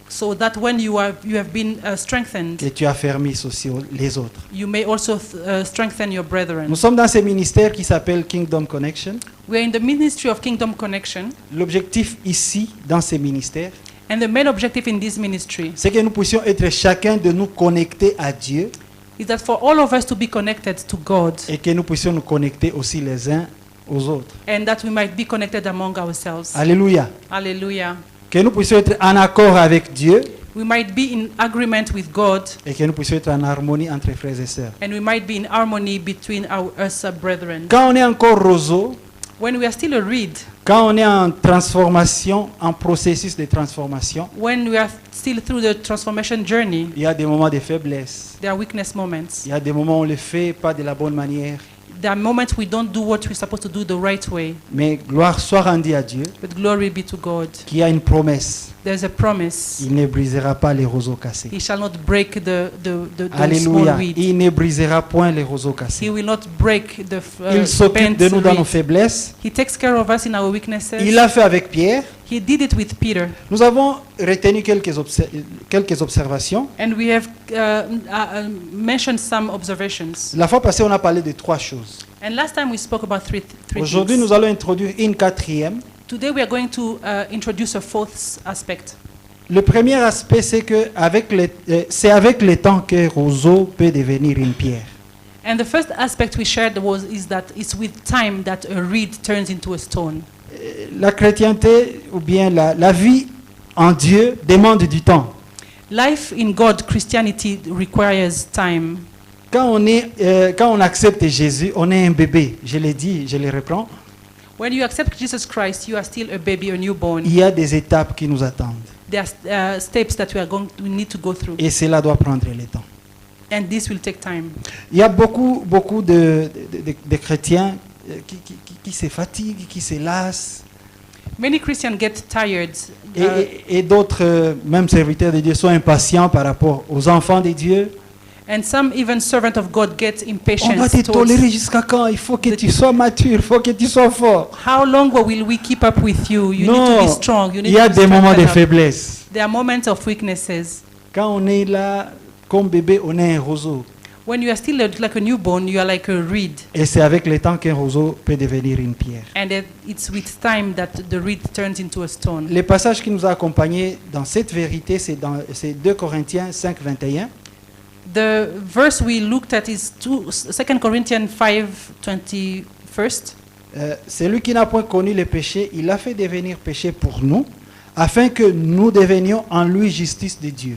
S4: so that when you have been strengthened,
S5: que tu affermisses aussi les autres.
S4: you may also strengthen your brethren.
S5: Nous sommes dans ce ministère qui s'appelle Kingdom Connection.
S4: We are in the ministry of Kingdom Connection,
S5: L'objectif ici, dans ces ministères,
S4: and the main objective in this ministry
S5: c'est que nous puissions être chacun de nous connecter à Dieu
S4: is that for all of us to be connected to God,
S5: et que nous puissions nous connecter aussi les uns aux autres.
S4: and that we might be connected among ourselves.
S5: Alléluia.
S4: Hallelujah.
S5: Que nous puissions être en accord avec Dieu
S4: We might be in agreement with God,
S5: et que nous puissions être en harmonie entre frères et sœurs.
S4: and we might be in harmony between us brethren.
S5: Quand on est encore roseau,
S4: When we are still a reed,
S5: quand on est en transformation, en processus de transformation,
S4: when we are still through the transformation journey,
S5: il y a des moments de faiblesse.
S4: there are weakness moments.
S5: Il y a des moments où on ne le fait pas de la bonne manière.
S4: There are moments we don't do what we're supposed to do the right way,
S5: Mais gloire soit rendue à Dieu,
S4: but glory be to God.
S5: qui a une promesse.
S4: There's a promise.
S5: Il ne brisera pas les roseaux cassés.
S4: He shall not break the small
S5: Alléluia.
S4: reed.
S5: Il ne brisera point les roseaux
S4: He
S5: cassés.
S4: will not break the
S5: Il s'occupe
S4: bent
S5: de nous dans nos
S4: reed.
S5: faiblesses.
S4: He takes care of us in our weaknesses.
S5: Il l'a fait avec Pierre.
S4: He did it with Peter.
S5: Nous avons retenu quelques observations.
S4: And we have mentioned some observations.
S5: La fois passée, on a parlé de 3 choses.
S4: And last time we spoke about three
S5: Aujourd'hui,
S4: things.
S5: nous allons introduire une 4e.
S4: Today we are going to introduce a fourth aspect.
S5: Le premier aspect, c'est que c'est avec le temps que roseau peut devenir une pierre.
S4: And the first aspect we shared is that it's with time that a reed turns into a stone.
S5: La chrétienté ou bien la vie en Dieu demande du temps.
S4: Life in God, Christianity requires time.
S5: Quand on accepte Jésus, on est un bébé. Je l'ai dit, je le reprends.
S4: When you accept Jesus Christ, you are still a baby, a newborn.
S5: Il y a des étapes qui nous attendent.
S4: There are steps that we need to go through,
S5: Et cela doit prendre le temps.
S4: and this will take time.
S5: Il y a beaucoup de chrétiens qui se fatiguent, qui se lassent.
S4: Many Christians get tired,
S5: Et d'autres, même serviteurs de Dieu, sont impatients par rapport aux enfants de Dieu.
S4: and some even servant of God get
S5: On
S4: impatient.
S5: va te
S4: towards,
S5: tolérer jusqu'à quand? Il faut que tu sois mature, il faut que tu sois fort.
S4: how long will we keep up with you? You need to
S5: Non,
S4: be strong. You
S5: il
S4: need
S5: y a
S4: to be
S5: des moments de
S4: strengthened up.
S5: faiblesse.
S4: There are moments of weaknesses.
S5: Quand on est là, comme bébé, on est un roseau.
S4: When you are still like a newborn, you are like a reed,
S5: Et c'est avec le temps qu'un roseau peut devenir une pierre.
S4: and it's with time that the reed turns into a stone.
S5: Le passage qui nous a accompagnés dans cette vérité, c'est 2 Corinthiens 5, 21.
S4: The verse we looked at is 2 Corinthians 5:21.
S5: Celui qui n'a point connu le péché, il l'a fait devenir péché pour nous, afin que nous devenions en lui justice de Dieu.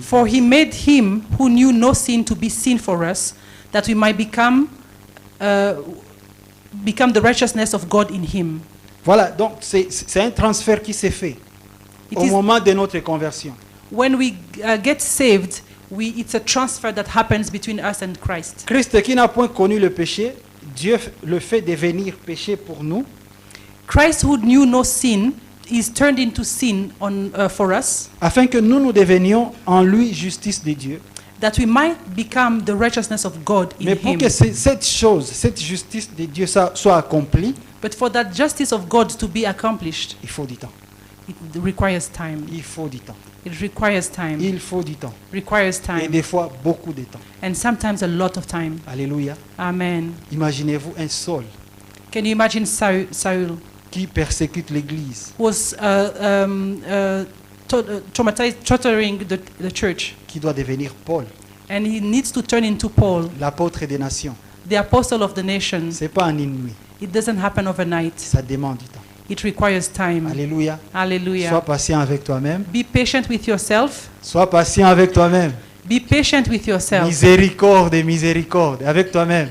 S4: For he made him who knew no sin to be sin for us, that we might become the righteousness of God in him.
S5: Voilà, donc c'est un transfert qui s'est fait
S4: It
S5: au
S4: is
S5: moment de notre conversion.
S4: when we get saved, it's a transfer that happens between us and Christ.
S5: Christ qui n'a point connu le péché, Dieu le fait devenir péché pour nous,
S4: Christ who knew no sin is turned into sin for us,
S5: afin que nous devenions en lui justice de Dieu.
S4: that we might become the righteousness of God in
S5: Mais pour
S4: him.
S5: que cette chose, cette justice de Dieu soit accomplie,
S4: But for that justice of God to be accomplished,
S5: il faut du temps.
S4: it requires time.
S5: Il faut du temps.
S4: It requires time.
S5: Il faut du temps.
S4: Requires
S5: Et
S4: time.
S5: des fois, beaucoup de temps.
S4: And sometimes a lot of time.
S5: Alléluia.
S4: Amen.
S5: Imaginez-vous un Saul
S4: Can you imagine Saul
S5: qui persécute l'Église,
S4: was traumatized, torturing the church,
S5: qui doit devenir Paul,
S4: and he needs to turn into Paul,
S5: l'apôtre des nations.
S4: the apostle of the nations.
S5: Ce n'est pas en une nuit.
S4: It doesn't happen overnight.
S5: Ça demande du temps.
S4: It requires time.
S5: Alléluia. Sois
S4: Hallelujah.
S5: patient avec toi-même.
S4: Be patient with yourself.
S5: Sois patient avec toi-même.
S4: Be patient with yourself.
S5: Miséricorde, miséricorde. Avec toi-même.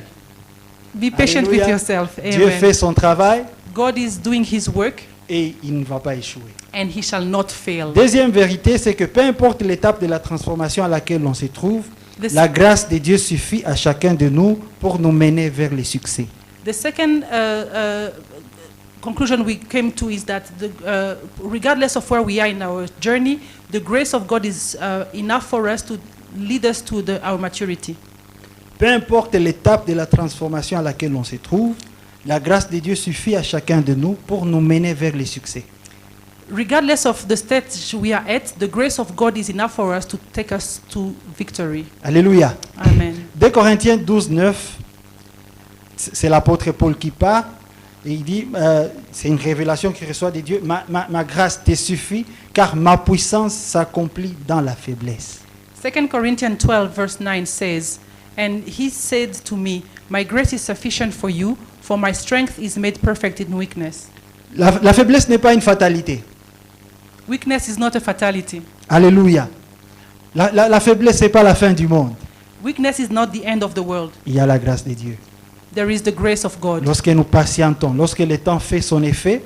S4: Be patient with
S5: Alléluia.
S4: yourself.
S5: Dieu fait
S4: Amen.
S5: son travail
S4: God is doing his work
S5: et il ne va pas échouer.
S4: and he shall not fail.
S5: Deuxième vérité, c'est que peu importe l'étape de la transformation à laquelle on se trouve,
S4: The,
S5: la grâce de Dieu suffit à chacun de nous pour nous mener vers le succès.
S4: the second conclusion we came to is that regardless of where we are in our journey, the grace of God is enough for us to lead us to our maturity.
S5: Peu importe l'étape de la transformation à laquelle on se trouve, la grâce de Dieu suffit à chacun de nous pour nous mener vers le succès.
S4: Regardless of the stage we are at, the grace of God is enough for us to take us to victory.
S5: Alléluia.
S4: Amen.
S5: 2 Corinthiens 12, 9, c'est l'apôtre Paul qui parle, et il dit, c'est une révélation qu'il reçoit de Dieu, ma grâce te suffit, car ma puissance s'accomplit dans la faiblesse.
S4: 2 Corinthians 12 verse 9 says, "And he said to me, my grace is sufficient for you, for my strength is made perfect in weakness."
S5: La faiblesse n'est pas une fatalité.
S4: Weakness is not a fatality.
S5: Alléluia. La faiblesse, ce n'est pas la fin du monde.
S4: Weakness is not the end of the world.
S5: Il y a la grâce de Dieu.
S4: There is the grace of God.
S5: Lorsque nous patientons, lorsque le temps fait son effet,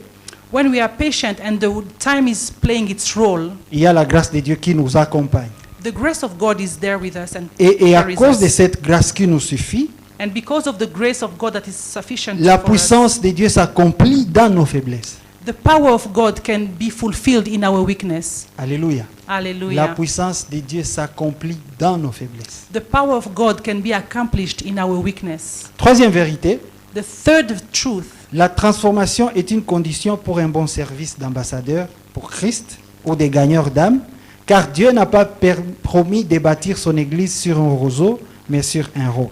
S4: When we are patient and the time is playing its role,
S5: il y a la grâce de Dieu qui nous accompagne.
S4: the grace of God is there with us and
S5: Et à
S4: carries
S5: cause de
S4: us.
S5: cette grâce qui nous suffit,
S4: And because of the grace of God that is sufficient
S5: la
S4: for us,
S5: puissance de Dieu s'accomplit dans nos faiblesses.
S4: the power of God can be fulfilled in our weakness.
S5: Alléluia. La
S4: Hallelujah.
S5: puissance de Dieu s'accomplit dans nos faiblesses.
S4: The power of God can be accomplished in our weakness.
S5: Troisième vérité,
S4: The third truth,
S5: la transformation est une condition pour un bon service d'ambassadeur pour Christ ou des gagneurs d'âme, car Dieu n'a pas promis de bâtir son église sur un roseau, mais sur un roc.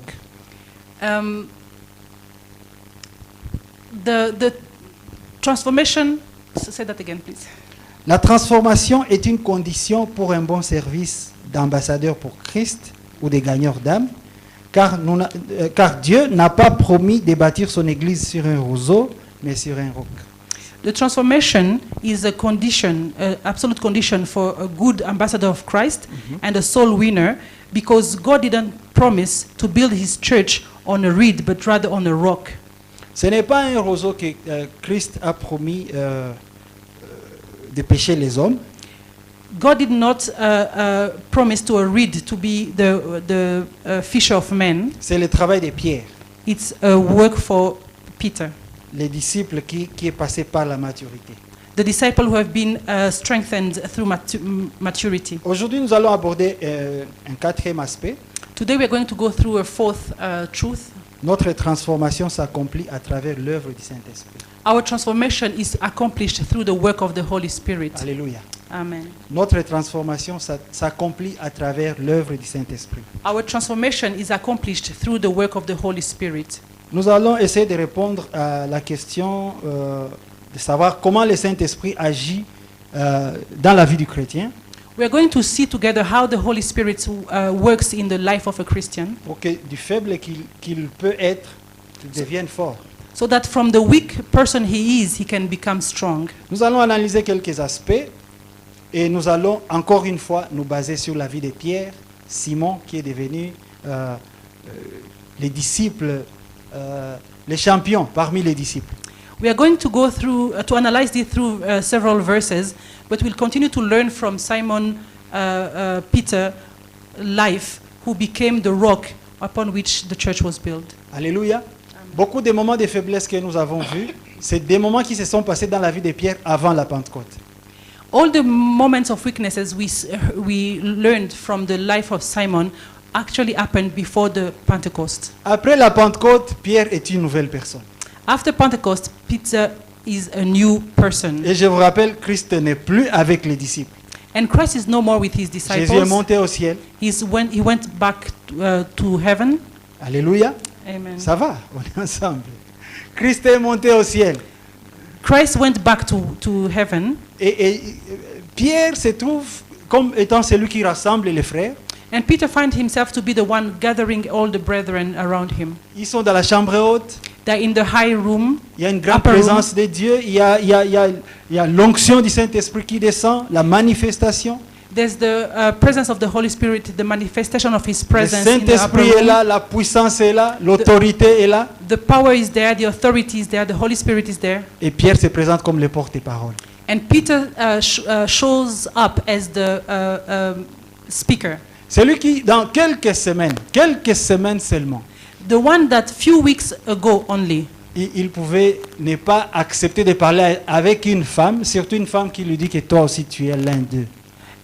S4: the transformation, say that again please.
S5: La transformation est une condition pour un bon service d'ambassadeur pour Christ ou des gagneurs d'âme, car Dieu n'a pas promis de bâtir son église sur un roseau, mais sur un roc.
S4: The transformation is a condition, absolute condition for a good ambassador of Christ and a soul winner, because God didn't promise to build his church on a reed, but rather on a rock.
S5: Ce n'est pas un roseau que Christ a promis de pêcher les hommes.
S4: God did not promise to a reed to be the fisher of men.
S5: C'est le travail de Pierre,
S4: It's a work for Peter,
S5: les disciples qui est passé par la maturité.
S4: the disciple who have been strengthened through maturity.
S5: Aujourd'hui, nous allons aborder un quatrième aspect.
S4: Today we are going to go through a fourth truth.
S5: Notre transformation s'accomplit à travers l'œuvre du Saint-Esprit.
S4: Our transformation is accomplished through the work of the Holy Spirit.
S5: Alléluia.
S4: Amen.
S5: Notre transformation s'accomplit à travers l'œuvre du Saint-Esprit.
S4: Our transformation is accomplished through the work of the Holy Spirit.
S5: Nous allons essayer de répondre à la question de savoir comment le Saint-Esprit agit dans la vie du chrétien
S4: We are going to see together how the Holy Spirit works in the life of a Christian,
S5: pour que du faible qu'il peut être, qu'il devienne fort.
S4: so that from the weak person he can become strong.
S5: Nous allons analyser quelques aspects et nous allons encore une fois nous baser sur la vie de Pierre, Simon qui est devenu les disciples, les champions parmi les disciples.
S4: We are going to go through, to analyze this through several verses, but we'll continue to learn from Simon Peter life, who became the rock upon which the church was built.
S5: Alléluia. Beaucoup de moments de faiblesse que nous avons vus C'est des moments qui se sont passés dans la vie de Pierre avant la Pentecôte.
S4: All the moments of weaknesses we learned from the life of Simon actually happened before the Pentecost.
S5: Après la Pentecôte, Pierre est une nouvelle personne.
S4: After Pentecost, Peter is a new person.
S5: Et je vous rappelle, Christ n'est plus avec les disciples.
S4: And Christ is no more with his
S5: Jésus est
S4: disciples.
S5: monté au ciel.
S4: He went back to heaven.
S5: Alléluia.
S4: Amen.
S5: Ça va, on est ensemble. Christ est monté au ciel.
S4: Christ went back to heaven.
S5: Et Pierre se trouve comme étant celui qui rassemble les frères.
S4: And Peter finds himself to be the one gathering all the brethren around him.
S5: Ils sont dans la chambre haute.
S4: They're in the high room.
S5: Il y a une grande
S4: Upper
S5: présence de Dieu. Il y a l'onction du Saint-Esprit qui descend, la manifestation.
S4: There's the presence of the Holy Spirit, the manifestation of His
S5: Le
S4: presence in the upper
S5: Saint-Esprit est
S4: room.
S5: là, la puissance est là, l'autorité est là.
S4: The power is there, the authority is there, the Holy Spirit is there.
S5: Et Pierre se présente comme le porte-parole.
S4: And Peter shows up as the speaker.
S5: Celui qui, dans quelques semaines seulement,
S4: The one that few weeks ago only,
S5: il pouvait ne pas accepter de parler avec une femme, surtout une femme qui lui dit que toi aussi tu es l'un d'eux.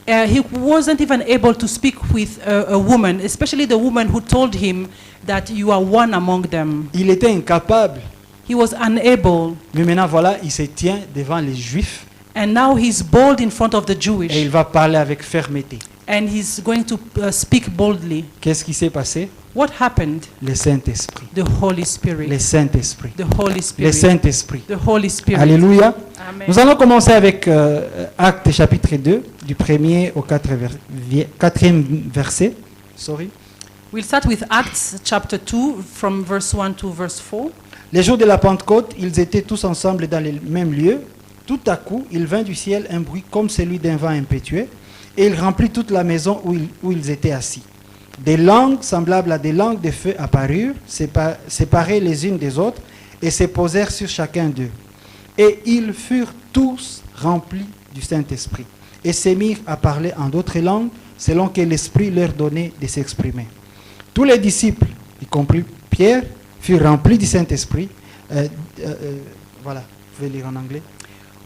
S4: he wasn't even able to speak with a woman, especially the woman who told him that you are one among them.
S5: Il était incapable.
S4: He was unable,
S5: Mais maintenant, voilà, il se tient devant les Juifs
S4: and now he's bold in front of the
S5: et il
S4: Jewish,
S5: va parler avec fermeté.
S4: and he's going to speak boldly.
S5: Qu'est-ce qui s'est passé?
S4: What happened?
S5: Le Saint-Esprit.
S4: The Holy Spirit.
S5: Le Saint-Esprit.
S4: The Holy
S5: Le
S4: Spirit.
S5: Saint-Esprit.
S4: The Holy Spirit.
S5: Alléluia.
S4: Amen.
S5: Nous allons commencer avec Actes chapitre 2, du 1er au 4e verset. Sorry.
S4: We'll start with Acts chapter 2 from verse 1 to verse 4.
S5: Les jours de la Pentecôte, ils étaient tous ensemble dans le même lieu. Tout à coup, il vint du ciel un bruit comme celui d'un vent impétueux, et il remplit toute la maison où ils étaient assis. Des langues semblables à des langues de feu apparurent, séparées les unes des autres, et se posèrent sur chacun d'eux. Et ils furent tous remplis du Saint-Esprit, et se mirent à parler en d'autres langues, selon que l'Esprit leur donnait de s'exprimer. Tous les disciples, y compris Pierre, furent remplis du Saint-Esprit. Voilà, vous pouvez lire en anglais.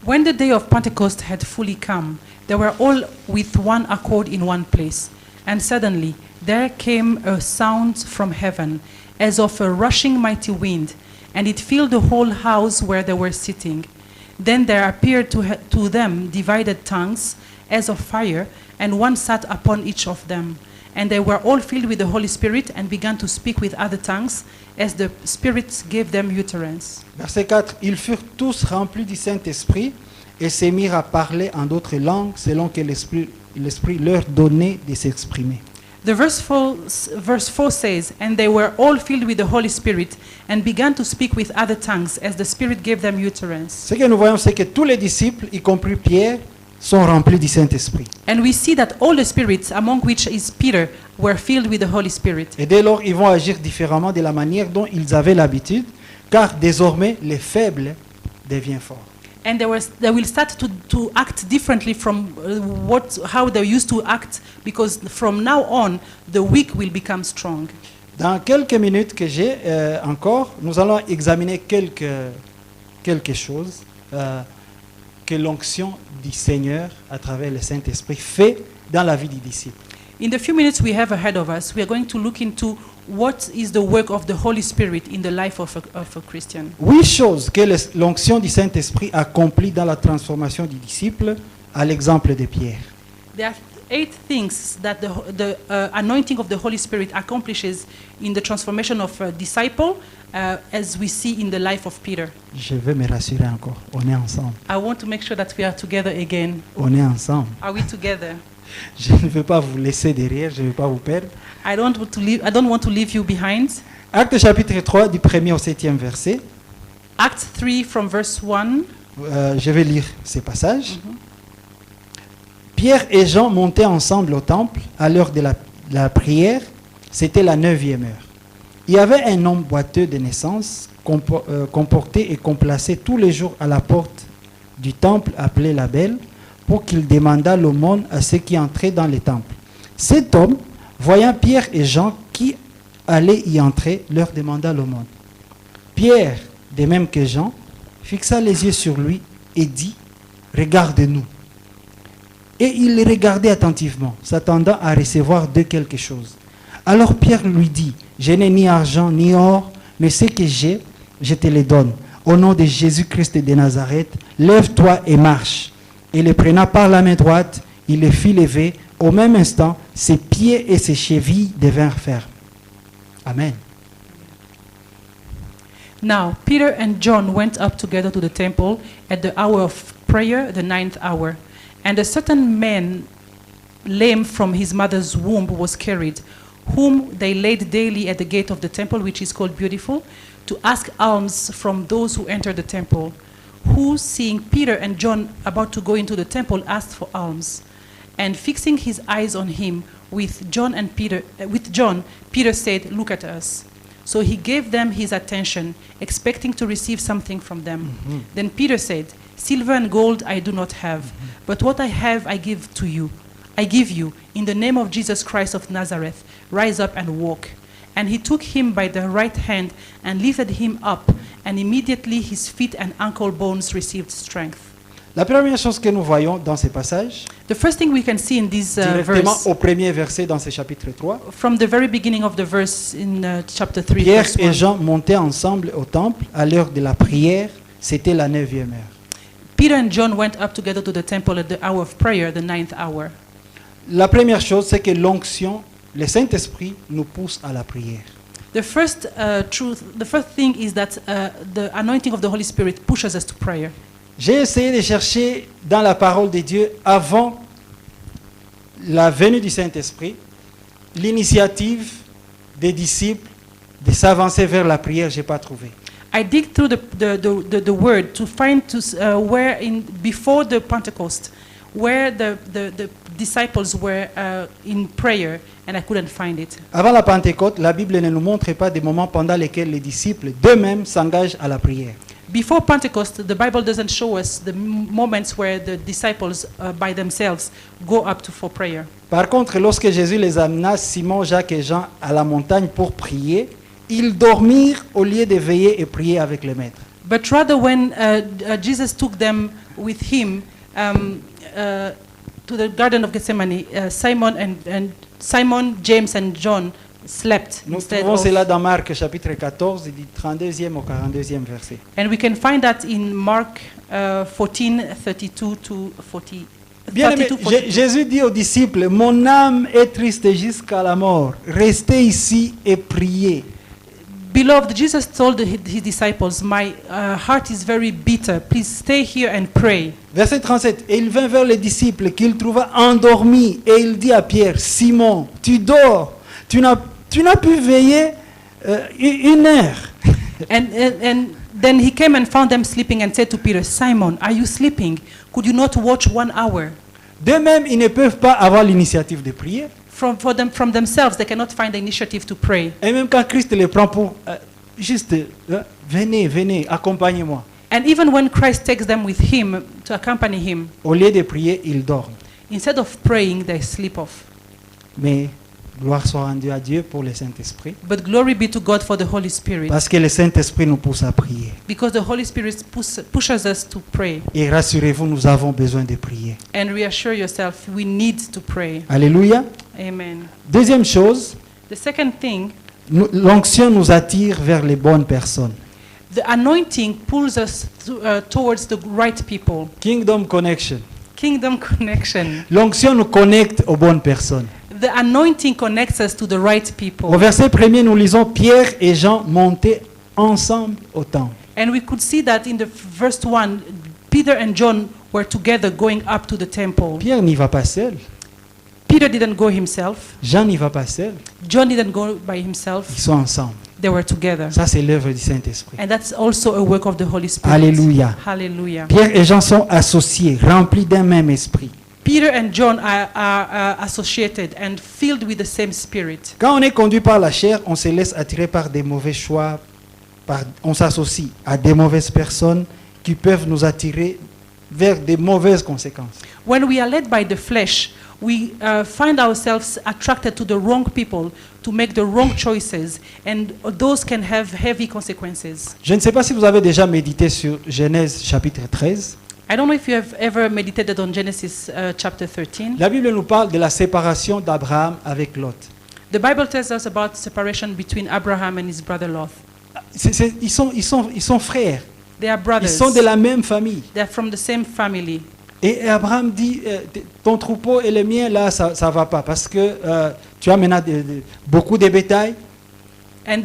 S4: When the day of Pentecost had fully come, they were all with one accord in one place. And suddenly there came a sound from heaven, as of a rushing mighty wind, and it filled the whole house where they were sitting. Then there appeared to them divided tongues, as of fire, and one sat upon each of them. And they were all filled with the Holy Spirit and began to speak with other tongues, as the Spirit gave them utterance.
S5: Verset 4. Ils furent tous remplis du Saint-Esprit et se mirent à parler en d'autres langues selon que l'Esprit leur donnait de s'exprimer.
S4: The verse 4 says, and they were all filled with the Holy Spirit and began to speak with other tongues as the Spirit gave them utterance.
S5: Ce que nous voyons, c'est que tous les disciples, y compris Pierre, sont remplis du Saint-Esprit.
S4: And we see that all the spirits, among which is Peter, were filled with the Holy Spirit.
S5: Et dès lors, ils vont agir différemment de la manière dont ils avaient l'habitude, car désormais, les faibles deviennent forts.
S4: And they will start to act differently from how they used to act, because from now on, the weak will become strong.
S5: Dans quelques minutes que j'ai encore, nous allons examiner quelque chose que l'onction du Seigneur à travers le Saint-Esprit fait dans la vie des disciples.
S4: In the few minutes we have ahead of us, we are going to look into what is the work of the Holy Spirit in the life of a Christian.
S5: 8 choses que l'onction du Saint-Esprit accomplit dans la transformation du disciple, à l'exemple de Pierre.
S4: There are 8 things that the anointing of the Holy Spirit accomplishes in the transformation of a disciple, as we see in the life of Peter.
S5: Je veux me rassurer encore. On est ensemble.
S4: I want to make sure that we are together again.
S5: On est ensemble.
S4: Are we together?
S5: Je ne veux pas vous laisser derrière, je ne veux pas vous perdre.
S4: I don't want to leave you behind.
S5: Acte chapitre 3, du 1er au 7e verset.
S4: Acts 3 from verse 1.
S5: Je vais lire ces passages. Pierre et Jean montaient ensemble au temple à l'heure de la prière. C'était la 9e heure. Il y avait un homme boiteux de naissance, comporté et complacé tous les jours à la porte du temple appelé la Belle, pour qu'il demandât l'aumône à ceux qui entraient dans les temples. Cet homme, voyant Pierre et Jean qui allaient y entrer, leur demanda l'aumône. Pierre, de même que Jean, fixa les yeux sur lui et dit, « Regarde-nous. » Et il les regardait attentivement, s'attendant à recevoir de quelque chose. Alors Pierre lui dit, « Je n'ai ni argent ni or, mais ce que j'ai, je te le donne. Au nom de Jésus-Christ de Nazareth, lève-toi et marche. » Et le prenant par la main droite, il le fit lever. Au même instant, ses pieds et ses chevilles devinrent fermes. Amen.
S4: Now, Peter and John went up together to the temple at the hour of prayer, the 9th hour. And a certain man, lame from his mother's womb, was carried, whom they laid daily at the gate of the temple, which is called Beautiful, to ask alms from those who entered the temple, who, seeing Peter and John about to go into the temple, asked for alms. And fixing his eyes on him with John, Peter said, "Look at us." So he gave them his attention, expecting to receive something from them. Then Peter said, "Silver and gold I do not have, but what I have I give to you. I give you, in the name of Jesus Christ of Nazareth, rise up and walk." And he took him by the right hand and lifted him up, and immediately his feet and ankle bones received strength.
S5: La première chose que nous voyons dans ces passages,
S4: The first thing we can see in this
S5: directement
S4: verse,
S5: au premier verset dans ce chapitre 3,
S4: from the very beginning of the verse in chapter 3,
S5: Pierre
S4: verse
S5: et
S4: 1,
S5: Jean montaient ensemble au temple à l'heure de la prière. C'était la 9e heure.
S4: Peter and John went up together to the temple at the hour of prayer, the 9th hour.
S5: La première chose, c'est que l'onction, le Saint-Esprit nous pousse à la prière.
S4: The first thing is that the anointing of the Holy Spirit pushes us to prayer.
S5: J'ai essayé de chercher dans la parole de Dieu, avant la venue du Saint-Esprit, l'initiative des disciples de s'avancer vers la prière. Je n'ai pas trouvé.
S4: I dig through the word to find where in before the Pentecost, where the disciples were in prayer, and I couldn't find it.
S5: Avant la Pentecôte, la Bible ne nous montre pas des moments pendant lesquels les disciples d'eux-mêmes s'engagent à la prière.
S4: Before Pentecost, the Bible doesn't show us the moments where the disciples by themselves go up for prayer.
S5: Par contre, lorsque Jésus les amena, Simon, Jacques et Jean, à la montagne pour prier, ils dormirent au lieu de veiller et prier avec le Maître.
S4: But rather, when Jesus took them with him to the Garden of Gethsemane, Simon, James, and John slept
S5: Nous
S4: instead
S5: trouvons
S4: of.
S5: cela dans Marc chapitre 14, du 32e au 42e verset.
S4: And we can find that in Mark 14:32 to 40.
S5: Bien aimé,
S4: 32, 42.
S5: Jésus dit aux disciples, « Mon âme est triste jusqu'à la mort. Restez ici et priez. »
S4: Beloved, Jesus told his disciples, "My heart is very bitter. Please stay here and pray."
S5: Verset 37. Et il vint vers les disciples qu'il trouva endormis et il dit à Pierre, Simon, tu dors, tu n'as pu veiller 1 heure.
S4: And then he came and found them sleeping and said to Peter, "Simon, are you sleeping? Could you not watch 1 hour?"
S5: D'eux-mêmes, ils ne peuvent pas avoir l'initiative de prier.
S4: From themselves, they cannot find the initiative to pray.
S5: Et même quand Christ les prend pour juste, venez, accompagnez-moi.
S4: And even when Christ takes them with him to accompany him,
S5: Au lieu de prier, ils dorment.
S4: instead of praying, they sleep off.
S5: Mais gloire soit rendue à Dieu pour le Saint-Esprit.
S4: But glory be to God for the Holy Spirit,
S5: Parce que le Saint-Esprit nous pousse à prier.
S4: because the Holy Spirit pushes us to pray.
S5: Et rassurez-vous, nous avons besoin de prier.
S4: And reassure yourself, we need to pray.
S5: Alléluia.
S4: Amen.
S5: Deuxième chose,
S4: The second thing,
S5: l'onction nous attire vers les bonnes personnes.
S4: the anointing pulls us towards the right people.
S5: Kingdom connection.
S4: Kingdom connection.
S5: L'onction nous connecte aux bonnes personnes.
S4: The anointing connects us to the right people.
S5: Au verset 1er, nous lisons Pierre et Jean montaient ensemble au temple.
S4: And we could see that in the verse 1, Peter and John were together going up to the temple.
S5: Pierre n'y va pas seul.
S4: Peter didn't go himself.
S5: Jean n'y va pas seul.
S4: John didn't go by
S5: Ils
S4: himself.
S5: sont ensemble.
S4: They were together.
S5: Ça, c'est l'œuvre du Saint-Esprit.
S4: And that's also a work of the Holy Spirit.
S5: Alléluia.
S4: Hallelujah.
S5: Pierre et Jean sont associés, remplis d'un même esprit.
S4: Peter and John are associated and filled with the same spirit.
S5: Quand on est conduit par la chair, on se laisse attirer par des mauvais choix. On s'associe à des mauvaises personnes qui peuvent nous attirer vers des mauvaises conséquences.
S4: When we are led by the flesh, we find ourselves attracted to the wrong people to make the wrong choices, and those can have heavy consequences.
S5: Je ne sais pas si vous avez déjà médité sur Genèse chapitre 13.
S4: I don't know if you have ever meditated on Genesis chapter 13.
S5: La Bible nous parle de la séparation d'Abraham avec Lot.
S4: The Bible tells us about separation between Abraham and his brother Lot.
S5: Ils sont frères.
S4: They are
S5: Ils
S4: brothers.
S5: sont de la même famille.
S4: They are from the same family.
S5: Et Abraham dit, ton troupeau et le mien, là, ça ne va pas. Parce que tu as maintenant beaucoup de bétail.
S4: And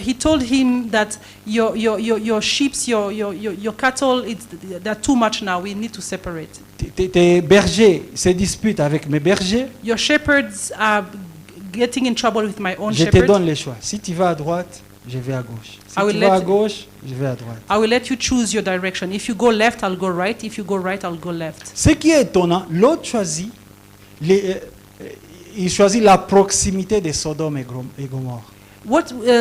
S4: he told him that your sheep, your cattle, they're too much now. We need to separate.
S5: Tes bergers se disputent avec mes bergers.
S4: Your shepherds are getting in trouble with my own
S5: Je te
S4: shepherds.
S5: donne le choix. Si tu vas à droite, je vais à gauche. Si
S4: I will
S5: tu vas à
S4: let-
S5: gauche, je vais à droite.
S4: I will let you choose your direction. If you go left, I'll go right. If you go right, I'll go left.
S5: Ce qui est étonnant, l'autre choisit, il choisit la proximité de Sodome et Gomorrhe.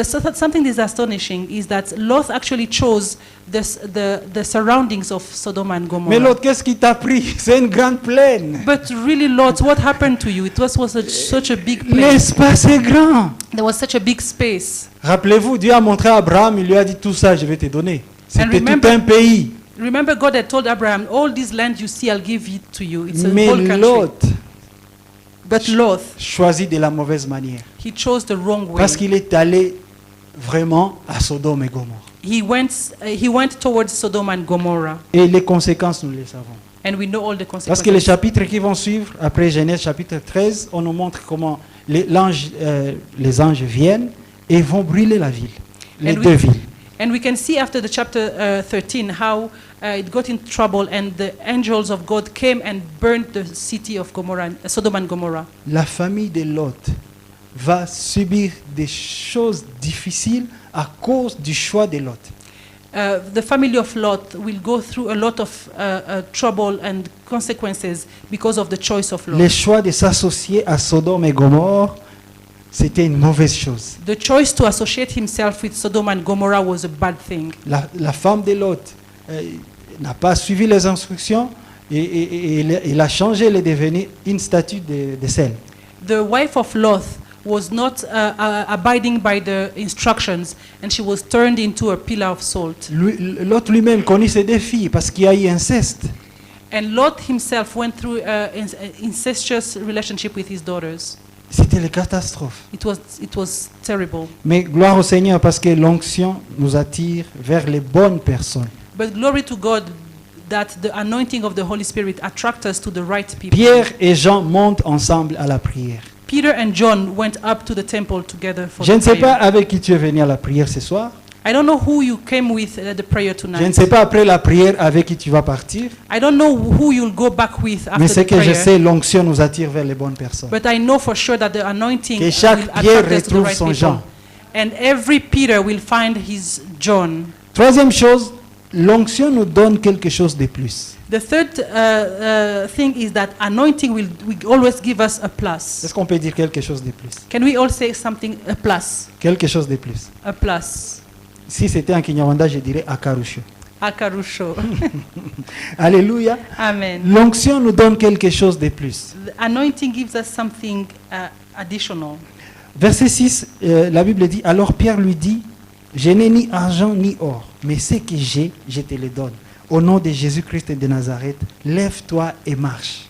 S4: Something that is astonishing is that Lot actually chose the surroundings of Sodom and
S5: Mais
S4: Gomorrah.
S5: l'autre, qu'est-ce qui t'a pris? C'est une grande plaine.
S4: But really, Lot, what happened to you? It was such a big place.
S5: L'espace est grand.
S4: There was such a big space.
S5: Rappelez-vous, Dieu a montré à Abraham, il lui a dit tout ça, je vais te donner. C'était tout
S4: remember-
S5: un pays.
S4: Remember, God had told Abraham, all this land you see, I'll give it to you. It's a
S5: Mais
S4: whole country.
S5: l'autre
S4: But Lot,
S5: choisit de la mauvaise manière.
S4: he chose the wrong way.
S5: Parce qu'il est allé vraiment à Sodome et Gomorre.
S4: He went towards Sodom and Gomorrah.
S5: Et les conséquences, nous les savons.
S4: And we know all the
S5: Parce que les
S4: consequences.
S5: chapitres qui vont suivre, après Genèse chapitre 13, on nous montre comment les anges viennent et vont brûler la ville, les
S4: And
S5: deux villes.
S4: And we can see after the chapter 13 how it got in trouble and the angels of God came and burned the city of Sodom and Gomorrah.
S5: La famille de Lot va subir des choses difficiles à cause du choix de Lot.
S4: The family of Lot will go through a lot of trouble and consequences because of the choice of
S5: Le
S4: Lot.
S5: choix de s'associer à Sodome et Gomorre, c'était une mauvaise chose.
S4: The choice to associate himself with Sodom and Gomorrah was a bad thing.
S5: La femme de Lot n'a pas suivi les instructions et il a changé, elle est devenue une statue de sel.
S4: The wife of Lot was not abiding by the instructions, and she was turned into a pillar of salt.
S5: Lot lui-même connaît ses défis parce qu'il y a eu inceste.
S4: And Lot himself went through an incestuous relationship with his daughters.
S5: C'était la catastrophe.
S4: It was terrible.
S5: Mais gloire au Seigneur parce que l'onction nous attire vers les bonnes personnes.
S4: But glory to God that the anointing of the Holy Spirit attracts us to the right people.
S5: Pierre et Jean montent ensemble à la prière.
S4: Peter and John went up to the temple together for
S5: Je ne
S4: the
S5: sais pas
S4: prayer.
S5: avec qui tu es venu à la prière ce soir.
S4: I don't know who you came with at the prayer
S5: Je ne
S4: tonight.
S5: sais pas après la prière avec qui tu vas partir.
S4: I don't know who you'll go back with
S5: Mais
S4: after
S5: ce
S4: the
S5: que je
S4: prayer.
S5: sais, l'onction nous attire vers les bonnes personnes.
S4: But I know for sure that the anointing
S5: Que
S4: will
S5: chaque Pierre
S4: attract us to the
S5: retrouve
S4: right
S5: son
S4: people.
S5: Jean.
S4: And every Peter will find his John.
S5: Troisième chose, l'onction nous donne quelque chose de plus.
S4: The third thing is that anointing will always give us a plus.
S5: Est-ce qu'on peut dire quelque chose de plus?
S4: Can we all say something, a plus?
S5: Quelque chose de plus.
S4: A plus.
S5: Si c'était en Kinyarwanda, je dirais akarusho.
S4: Akarusho.
S5: Alléluia.
S4: Amen.
S5: L'onction nous donne quelque chose de plus.
S4: The anointing gives us something additional.
S5: Verset 6, la Bible dit, alors Pierre lui dit, je n'ai ni argent ni or, mais ce que j'ai, je te le donne. Au nom de Jésus-Christ de Nazareth, lève-toi et marche.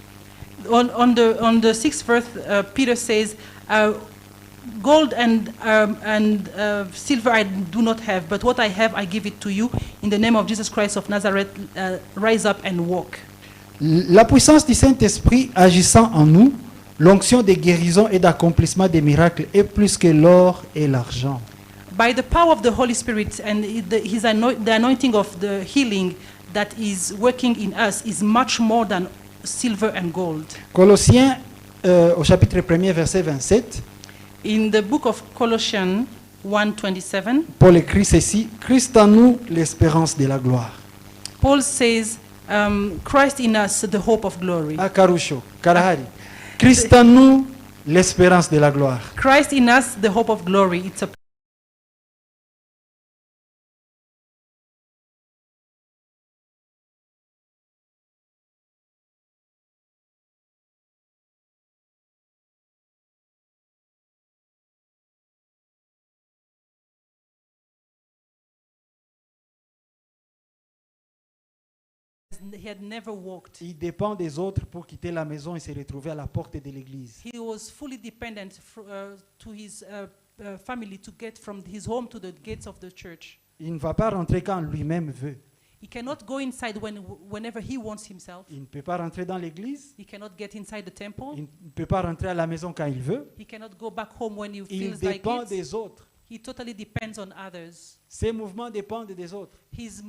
S4: On the sixth verse, Peter says, gold and silver I do not have, but what I have I give it to you. In the name of Jesus Christ of Nazareth, rise up and walk.
S5: La puissance du Saint-Esprit agissant en nous, l'onction de guérison et d'accomplissement des miracles est plus que l'or et l'argent.
S4: By the power of the Holy Spirit and the anointing of the healing that is working in us is much more than silver and gold.
S5: Colossiens au chapitre 1er verset 27,
S4: In the book of Colossians 1:27,
S5: Paul écrit ceci, Christ en nous l'espérance de la gloire.
S4: Paul says, Christ in us, the hope of glory.
S5: Akarusho, Karahari. Christ en nous l'espérance de la gloire.
S4: Christ in us, the hope of glory. It's a he had never walked.
S5: Il dépend des autres pour quitter la maison et se retrouver à la porte de l'église.
S4: He was fully dependent to his family to get from his home to the gates of the church.
S5: Il ne va pas rentrer quand lui-même veut.
S4: He cannot go inside whenever he wants himself.
S5: Il ne peut pas rentrer dans l'église.
S4: He cannot get inside the temple.
S5: Il ne peut pas rentrer à la maison quand il veut.
S4: He cannot go back home when he
S5: Il
S4: feels like
S5: dépend
S4: it.
S5: des autres.
S4: He totally depends on others.
S5: Ses mouvements dépendent des autres.
S4: His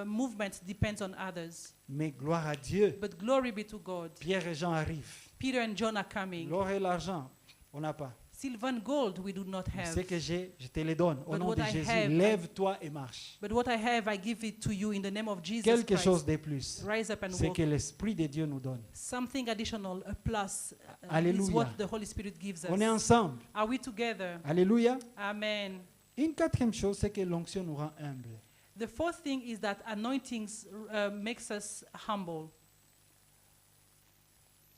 S4: movement depends on others.
S5: Mais gloire à Dieu,
S4: But glory be to God.
S5: Pierre et Jean arrivent.
S4: Peter and John are coming.
S5: L'or et l'argent, on n'a pas.
S4: Silver and gold we do not
S5: Ce
S4: have.
S5: que j'ai, je te les donne. Au
S4: But
S5: nom
S4: what
S5: de
S4: I
S5: Jésus,
S4: have,
S5: lève-toi et marche.
S4: But what I have, I give it to you in the name of Jesus
S5: Quelque
S4: Christ.
S5: chose de plus,
S4: Rise up and
S5: c'est
S4: walk.
S5: que l'Esprit de Dieu nous donne.
S4: Something additional, a plus, is
S5: Alléluia.
S4: what the Holy Spirit gives us.
S5: On est ensemble.
S4: Are we together?
S5: Alléluia.
S4: Amen.
S5: Une quatrième chose, c'est que l'onction nous rend humbles.
S4: The fourth thing is that anointings makes us humble.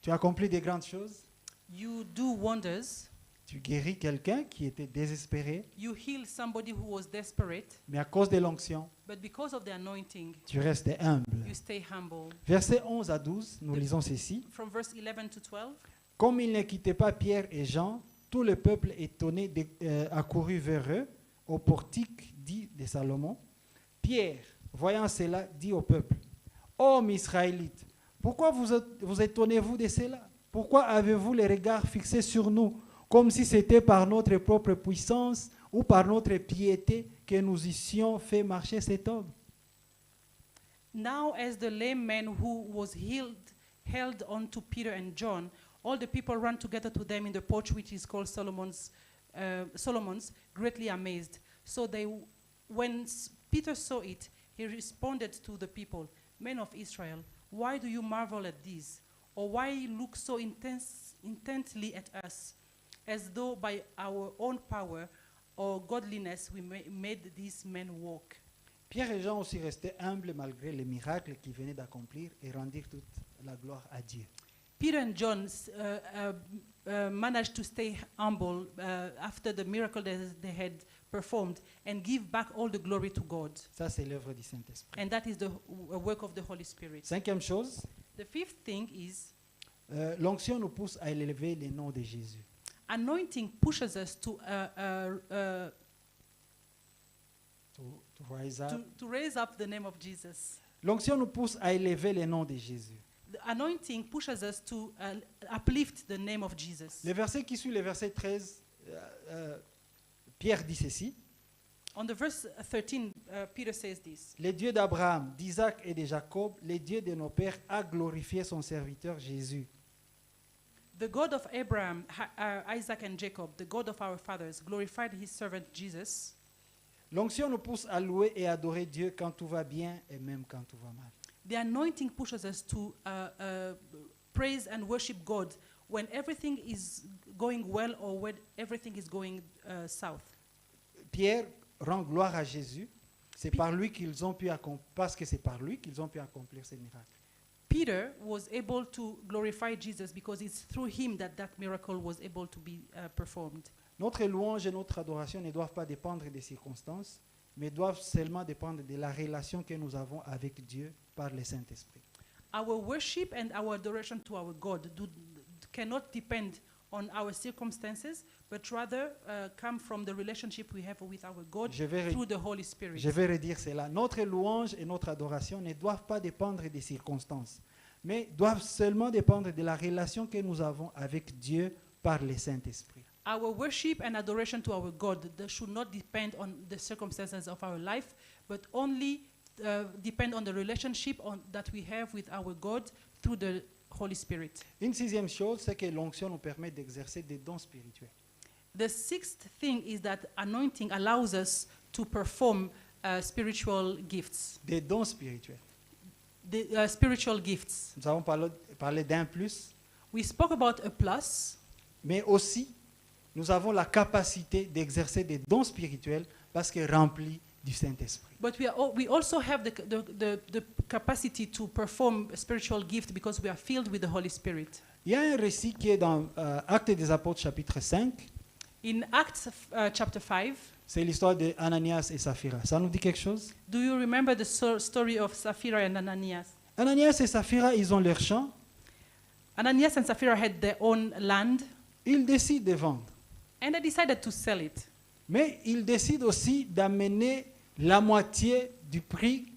S5: Tu accomplis des grandes choses.
S4: You do wonders.
S5: Tu guéris quelqu'un qui était désespéré,
S4: You heal somebody who was desperate.
S5: mais à cause de l'onction,
S4: But because of the anointing,
S5: tu restes humble.
S4: you stay humble.
S5: Versets 11 à 12, nous lisons ceci.
S4: From verse 11 to 12.
S5: Comme ils ne quittaient pas Pierre et Jean, tout le peuple étonné accourut vers eux au portique dit de Salomon. Pierre, voyant cela, dit au peuple, « Hommes israélites, pourquoi vous étonnez-vous de cela? Pourquoi avez-vous les regards fixés sur nous, comme si c'était par notre propre puissance ou par notre piété que nous eussions fait marcher cet homme? »
S4: Now as the lame man who was healed held on to Peter and John, all the people ran together to them in the porch which is called Solomon's, greatly amazed. So when Peter saw it, he responded to the people, "Men of Israel, why do you marvel at this? Or why look so intently at us, as though by our own power or godliness we made these men walk?"
S5: Pierre et Jean aussi restaient humbles malgré les miracles qu'ils venaient d'accomplir et rendirent toute la gloire à Dieu.
S4: Peter and John managed to stay humble after the miracle that they had performed and give back all the glory to God.
S5: Ça, c'est l'œuvre du Saint-Esprit.
S4: And that is the work of the Holy Spirit.
S5: Cinquième chose,
S4: The fifth thing is
S5: l'onction nous pousse à élever le nom de Jésus.
S4: anointing pushes us to
S5: To rise up.
S4: to raise up the name of Jesus.
S5: L'onction nous pousse à élever le nom de Jésus.
S4: The anointing pushes us to uplift the name of Jesus.
S5: Le verset qui suit, le verset 13, Pierre dit ceci.
S4: On the verse 13, Peter says this.
S5: Le Dieu d'Abraham, d'Isaac et de Jacob, le Dieu de nos pères, a glorifié son serviteur Jésus.
S4: The God of Abraham, Isaac and Jacob, the God of our fathers, glorified his servant Jesus.
S5: L'onction nous pousse à louer et adorer Dieu quand tout va bien et même quand tout va mal.
S4: The anointing pushes us to praise and worship God when everything is going well or when everything is going south.
S5: Pierre rend gloire à Jésus. C'est par lui qu'ils ont pu parce que c'est par lui qu'ils ont pu accomplir ces miracles.
S4: Peter was able to glorify Jesus because it's through him that miracle was able to be performed.
S5: Notre louange et notre adoration ne doivent pas dépendre des circonstances, mais doivent seulement dépendre de la relation que nous avons avec Dieu par le Saint-Esprit.
S4: Our worship and our adoration to our God cannot depend on our circumstances, but rather come from the relationship we have with our God through the Holy Spirit.
S5: Je vais redire cela. Notre louange et notre adoration ne doivent pas dépendre des circonstances, mais doivent seulement dépendre de la relation que nous avons avec Dieu par le Saint-Esprit.
S4: Our worship and adoration to our God should not depend on the circumstances of our life, but only depend on the relationship that we have with our God through the Holy Spirit.
S5: Une sixième chose, c'est que l'onction nous permet d'exercer des dons spirituels.
S4: The sixth thing is that anointing allows us to perform spiritual gifts.
S5: Des dons spirituels.
S4: The spiritual gifts.
S5: Nous avons parlé d'un plus,
S4: We spoke about a plus,
S5: mais aussi nous avons la capacité d'exercer des dons spirituels parce que remplis du Saint-Esprit.
S4: but we also have the capacity to perform a spiritual gift because we are filled with the Holy Spirit.
S5: Il y a un récit qui est dans Actes des Apôtres chapitre 5.
S4: In Acts chapter 5,
S5: C'est l'histoire de Ananias et Saphira. Ça nous dit quelque chose?
S4: do you remember the story of Sapphira and Ananias?
S5: Ananias et Saphira, ils ont leur champ.
S4: Ananias and Sapphira had their own land,
S5: Ils décident de vendre.
S4: and they decided to sell it.
S5: Mais ils décident aussi d'amener la moitié du prix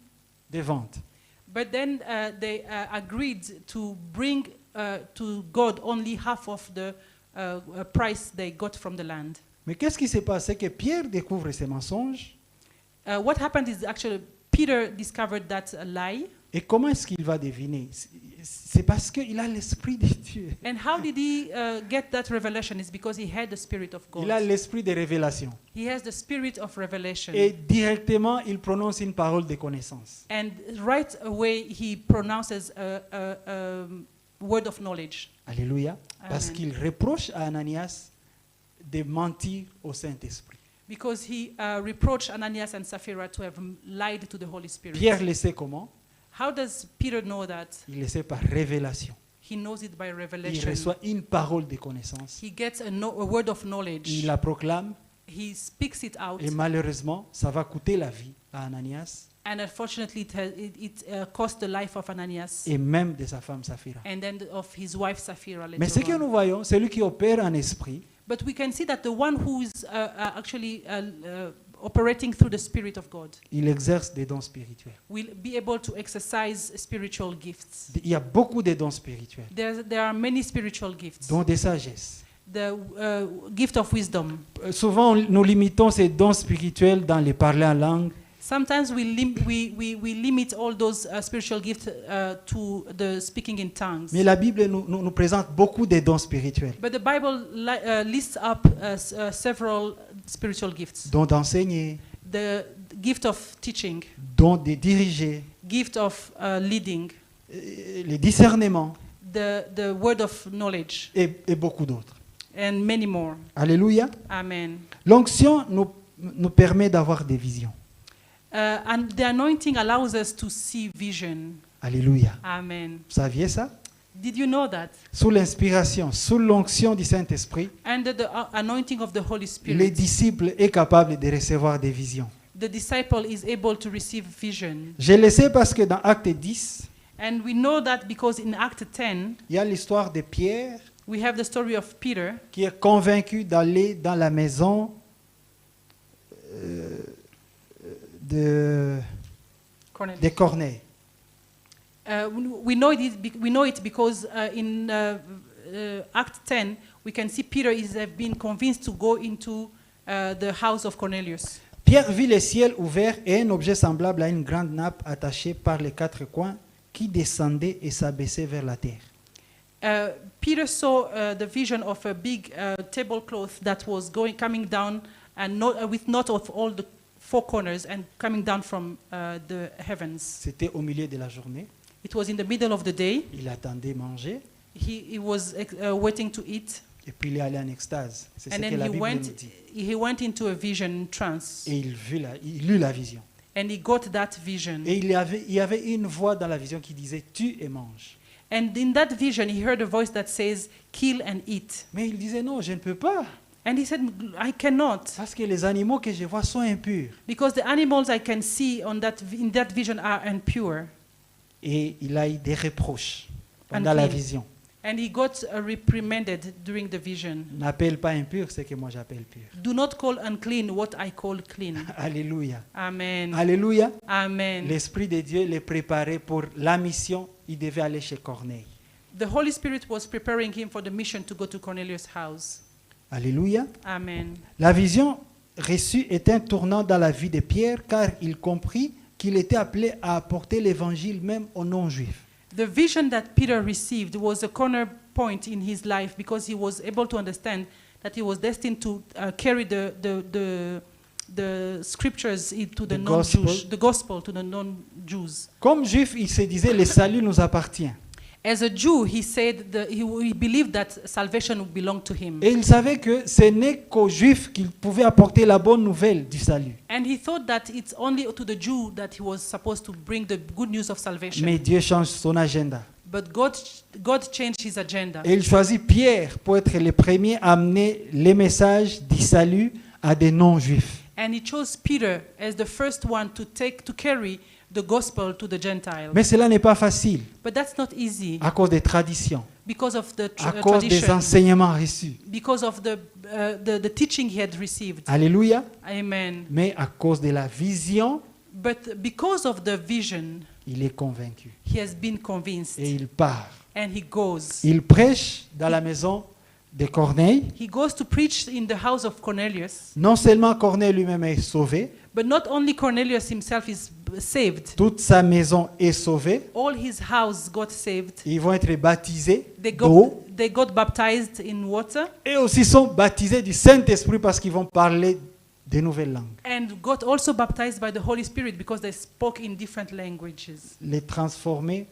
S5: de vente.
S4: But then they agreed to bring to God only half of the price they got from the land.
S5: Mais qu'est-ce qui s'est passé? Que Pierre découvre ces mensonges.
S4: What happened is actually Peter discovered that lie.
S5: Et comment est-ce qu'il va deviner? C'est parce qu'il a l'esprit de Dieu.
S4: And how did he get that revelation? It's because he had the Spirit of God.
S5: Il a l'esprit de révélation.
S4: He has the Spirit of revelation.
S5: Et directement, il prononce une parole de connaissance.
S4: And right away he pronounces a word of knowledge.
S5: Alléluia. Parce
S4: Amen.
S5: qu'il reproche à Ananias de mentir au Saint-Esprit.
S4: Because he reproached Ananias and Sapphira to have lied to the Holy Spirit.
S5: Pierre le sait comment?
S4: How does Peter know that?
S5: Il le sait par révélation.
S4: He knows it by
S5: Il
S4: revelation.
S5: reçoit une parole de connaissance.
S4: He gets a word of knowledge.
S5: Il la proclame
S4: He speaks it out.
S5: et malheureusement, ça va coûter la vie à Ananias
S4: And unfortunately, it cost the life of Ananias
S5: et même de sa femme Saphira.
S4: and then of his wife Sapphira
S5: Mais ce que
S4: later on.
S5: nous voyons, celui qui opère en esprit,
S4: But we can see that the one who is actually operating through the Spirit of God
S5: il exerce des dons spirituels.
S4: will be able to exercise spiritual gifts.
S5: Il y a beaucoup de dons spirituels,
S4: There are many spiritual gifts.
S5: dons de sagesse.
S4: The gift of wisdom.
S5: Souvent, nous limitons ces dons spirituels dans les parler en langue.
S4: Sometimes we limit all those spiritual gifts to the speaking in tongues.
S5: Mais la Bible nous présente beaucoup de dons spirituels.
S4: But the Bible lists up several spiritual gifts.
S5: Dons d'enseigner,
S4: The gift of teaching,
S5: dons de diriger,
S4: gift of leading,
S5: les discernements
S4: the word of knowledge,
S5: et beaucoup d'autres.
S4: and many more.
S5: Alléluia.
S4: Amen.
S5: L'onction nous permet d'avoir des visions.
S4: And the anointing allows us to see vision.
S5: Alléluia.
S4: Amen.
S5: Vous saviez ça?
S4: Did you know that?
S5: Sous l'inspiration, sous l'onction du Saint-Esprit,
S4: Under the anointing of the Holy
S5: le
S4: Spirit,
S5: disciple est capable de recevoir des visions.
S4: the disciple is able to receive vision.
S5: Je le sais parce que dans Acte 10,
S4: And we know that because in Act 10,
S5: il y a l'histoire de Pierre
S4: we have the story of Peter
S5: qui est convaincu d'aller dans la maison de Corneille.
S4: We know it because in Act 10 we can see Peter have been convinced to go into the house of Cornelius.
S5: Pierre vit le ciel ouvert et un objet semblable à une grande nappe attachée par les quatre coins qui descendait et s'abaissait vers la terre.
S4: Peter saw the vision of a big tablecloth that was coming down and with knot of all the four corners and coming down from the heavens.
S5: C'était au milieu de la journée.
S4: It was in the middle of the day.
S5: Il attendait manger
S4: He was waiting to eat,
S5: et puis il est allé en extase. C'est ce
S4: and
S5: que
S4: then
S5: la Bible nous dit.
S4: he went into a vision trance,
S5: Et il eut la vision.
S4: and he got that vision.
S5: Et il y avait une voix dans la vision qui disait « Tue et mange ».
S4: And in that vision, he heard a voice that says, "Kill and eat."
S5: Mais il disait « Non, je ne peux pas,
S4: And he said, "I cannot,
S5: parce que les animaux que je vois sont impurs.
S4: because the animals I can see in that vision are impure." »
S5: Et il a eu des reproches pendant la
S4: Unclean.
S5: vision.
S4: And he got reprimanded during the vision.
S5: N'appelle pas impur ce que moi j'appelle pur.
S4: Do not call unclean what I call clean.
S5: Alléluia.
S4: Amen.
S5: Alléluia.
S4: Amen.
S5: L'Esprit de Dieu les préparait pour la mission. Il devait aller chez Corneille.
S4: The Holy Spirit was preparing him for the mission to go to Cornelius' house.
S5: Alléluia.
S4: Amen.
S5: La vision reçue est un tournant dans la vie de Pierre car il comprit qu'il était appelé à apporter l'évangile même aux non-juifs.
S4: The vision that Peter received was a corner point in his life because he was able to understand that he was destined to carry the scriptures to the non-Jews, the gospel to the non-Jews.
S5: Comme juif, il se disait le salut nous appartient.
S4: As a Jew, he said he believed that salvation would belong to him.
S5: Et il savait que ce n'est qu'aux juifs qu'il pouvait apporter la bonne nouvelle du salut.
S4: And he thought that it's only to the Jew that he was supposed to bring the good news of salvation.
S5: Mais Dieu change son agenda.
S4: But God changed his agenda.
S5: Et il choisit Pierre pour être le premier à amener les messages du salut à des non-juifs.
S4: And he chose Peter as the first one to carry the gospel to the Gentiles.
S5: Mais cela n'est pas facile
S4: But that's not easy
S5: à cause des traditions,
S4: because of the
S5: à cause des
S4: tradition,
S5: enseignements reçus.
S4: because of the teaching he had received.
S5: Alléluia.
S4: Amen.
S5: Mais à cause de la vision,
S4: But because of the vision,
S5: il est convaincu
S4: he has been convinced
S5: et il part.
S4: and he goes.
S5: Il prêche dans la maison de Corneille.
S4: He goes to preach in the house of Cornelius.
S5: Non seulement Corneille lui-même est sauvé,
S4: But not only Cornelius himself is saved,
S5: toute sa maison est sauvée.
S4: all his house got saved.
S5: Ils vont être baptisés
S4: They
S5: d'eau
S4: got baptized in water
S5: et aussi sont baptisés du Saint-Esprit parce qu'ils vont parler de nouvelles langues.
S4: and got also baptized by the Holy Spirit because they spoke in different languages.
S5: Les transformés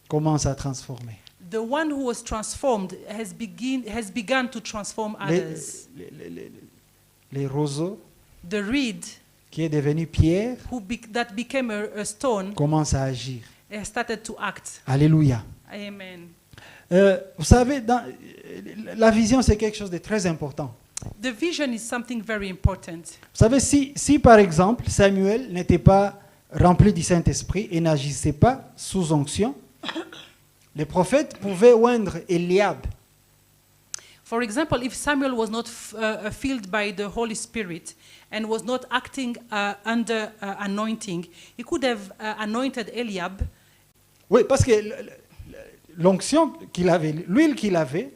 S5: commencent à transformer.
S4: The one who was transformed has begun to transform
S5: Les,
S4: others.
S5: les roseaux
S4: The reed
S5: qui est devenu pierre
S4: that became a stone
S5: commencent à agir.
S4: started to act.
S5: Alléluia.
S4: Amen.
S5: Vous savez, la vision, c'est quelque chose de très important.
S4: The vision is something very important.
S5: Vous savez, si par exemple Samuel n'était pas rempli du Saint-Esprit et n'agissait pas sous onction, les prophètes pouvaient oindre Eliab.
S4: For example, if Samuel was not filled by the Holy Spirit and was not acting under anointing, he could have anointed Eliab.
S5: Oui, parce que l'onction qu'il avait, l'huile qu'il avait,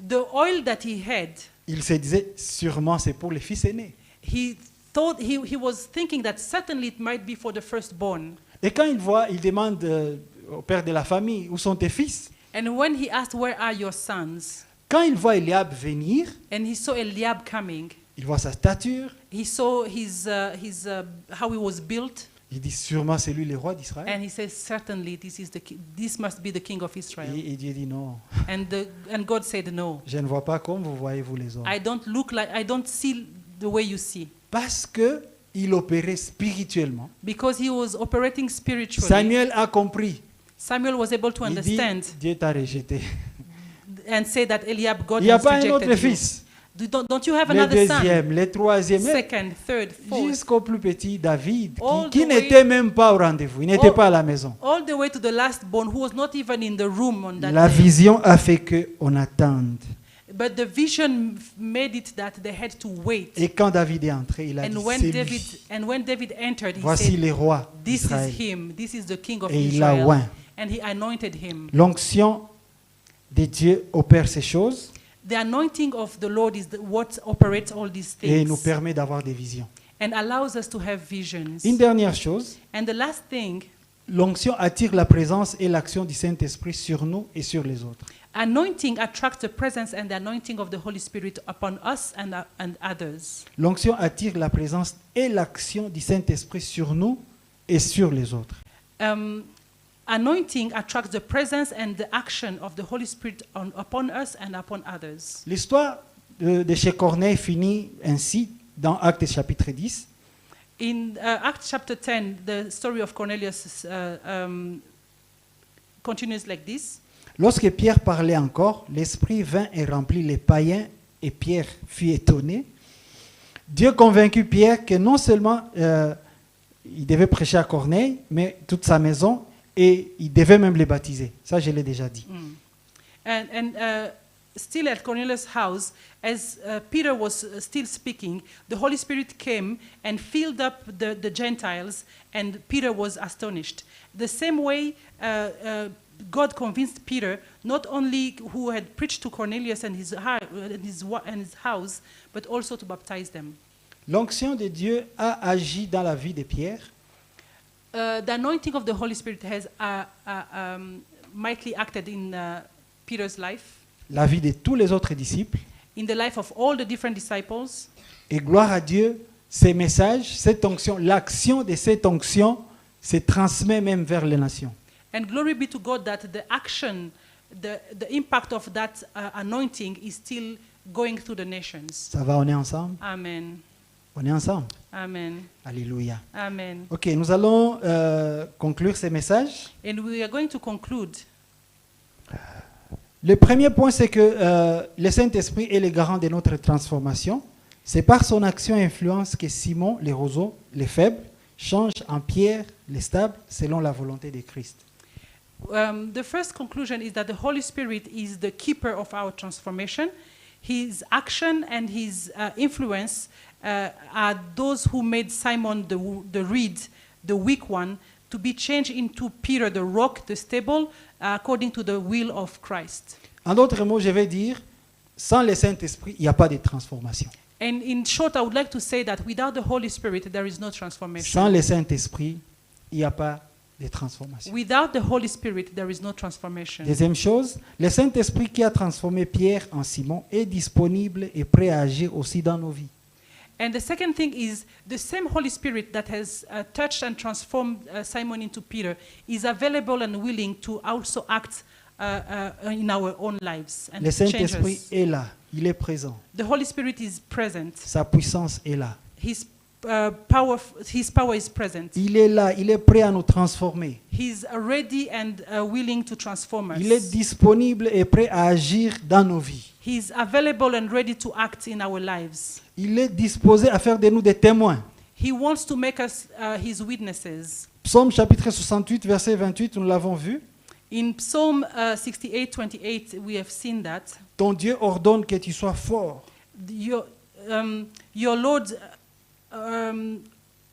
S4: The oil that he had,
S5: il se disait sûrement c'est pour les fils aînés.
S4: he thought he was thinking that certainly it might be for the firstborn.
S5: Et quand il demande au père de la famille où sont tes fils,
S4: And when he asked, "Where are your sons?"
S5: quand il voit Eliab venir,
S4: and he saw Eliab coming,
S5: il voit sa stature,
S4: he saw how he was built,
S5: il dit sûrement c'est lui le roi d'Israël.
S4: and he says, "Certainly this must be the king of Israel."
S5: Et Dieu dit non,
S4: And God said, "No,
S5: je ne vois pas comme vous voyez vous les hommes.
S4: I don't see the way you see."
S5: Parce que il opérait spirituellement.
S4: Because he was operating spiritually.
S5: Samuel a compris.
S4: Samuel was able to
S5: Il dit
S4: understand
S5: Dieu t'a rejeté.
S4: and say that Eliab, God
S5: Il n'y a
S4: has
S5: pas un
S4: rejected
S5: autre
S4: you.
S5: fils.
S4: Don't you have
S5: Le
S4: another son?
S5: deuxième, le troisième,
S4: Second, third, fourth,
S5: jusqu'au plus petit David,
S4: All
S5: qui
S4: the way-
S5: n'était même pas au rendez-vous, il n'était
S4: All-
S5: pas à la maison.
S4: all the way to the last born, who was not even in the room on that
S5: La
S4: day.
S5: vision a fait qu'on attende.
S4: But the vision made it that they had to wait.
S5: Et quand David est entré, il a dit,
S4: And
S5: c'est
S4: when
S5: lui.
S4: David entered, he
S5: Voici
S4: said,
S5: le roi
S4: "This is
S5: d'Israël.
S4: him. This is the king of
S5: Et il l'a
S4: Israel."
S5: oint.
S4: And he anointed him.
S5: L'onction de Dieu opère ces choses
S4: The anointing of the Lord is what operates all these
S5: et nous
S4: things
S5: permet d'avoir des visions.
S4: and allows us to have visions.
S5: Une dernière chose,
S4: And the last thing,
S5: l'onction attire la présence et l'action du Saint-Esprit sur nous et sur les autres.
S4: anointing attracts the presence and the anointing of the Holy Spirit upon us and others.
S5: L'onction attire la présence et l'action du Saint-Esprit sur nous et sur les autres.
S4: Anointing attracts the presence and the action of the Holy Spirit upon us and upon others.
S5: L'histoire de chez Corneille finit ainsi dans Actes chapitre 10.
S4: In Acts chapter 10, the story of Cornelius continues like this.
S5: Lorsque Pierre parlait encore, l'Esprit vint et remplit les païens et Pierre fut étonné. Dieu convaincut Pierre que non seulement il devait prêcher à Corneille, mais toute sa maison, et il devait même les baptiser. Ça, je l'ai déjà dit.
S4: Still at Cornelius' house, as Peter was still speaking, the Holy Spirit came and filled up the Gentiles, and Peter was astonished. The same way God convinced Peter, not only who had preached to Cornelius and his house, but also to baptize them.
S5: L'onction de Dieu a agi dans la vie de Pierre.
S4: The anointing of the Holy Spirit has mightily acted in Peter's life,
S5: La vie de tous les autres disciples.
S4: in the life of all the different disciples.
S5: Et gloire à Dieu, ces messages, cette onction, l'action de cette onction se transmet même vers les nations.
S4: And glory be to God that the action, the impact of that anointing is still going through the nations.
S5: Ça va, on est ensemble?
S4: Amen.
S5: On est ensemble?
S4: Amen.
S5: Alléluia.
S4: Amen.
S5: Ok, nous allons conclure ces messages.
S4: And we are going to conclude
S5: Le premier point, c'est que le Saint-Esprit est le garant de notre transformation. C'est par son action et influence que Simon, les roseaux, les faibles, change en pierre les stables selon la volonté de Christ.
S4: The first conclusion is that the Holy Spirit is the keeper of our transformation. His action and his influence are those who made Simon the reed, the weak one, to be changed into Peter, the rock, the stable, according to the will of Christ.
S5: En d'autres mots, je vais dire, sans le Saint-Esprit, il n'y a pas de transformation.
S4: And in short, I would like to say that without the Holy Spirit, there is no transformation.
S5: Sans le Saint-Esprit, il n'y a pas de transformation.
S4: Without the Holy Spirit, there is no transformation.
S5: Deuxième chose, le Saint-Esprit qui a transformé Pierre en Simon est disponible et prêt à agir aussi dans nos vies.
S4: And the second thing is the same Holy Spirit that has touched and transformed Simon into Peter is available and willing to also act in our own lives and
S5: Le
S4: change
S5: Saint-Esprit
S4: us.
S5: est là, il est présent.
S4: The Holy Spirit is present.
S5: Sa puissance est là.
S4: His power is present.
S5: Il est là, il est prêt à nous transformer.
S4: He's ready and willing to transform us.
S5: Il est disponible et prêt à agir dans nos vies.
S4: He's available and ready to act in our lives.
S5: Il est disposé à faire de nous des témoins.
S4: He wants to make us his witnesses.
S5: Psaume chapitre 68, verset 28, nous l'avons vu.
S4: In Psalm 68:28, we have seen that.
S5: Ton Dieu ordonne que tu sois fort.
S4: Your Lord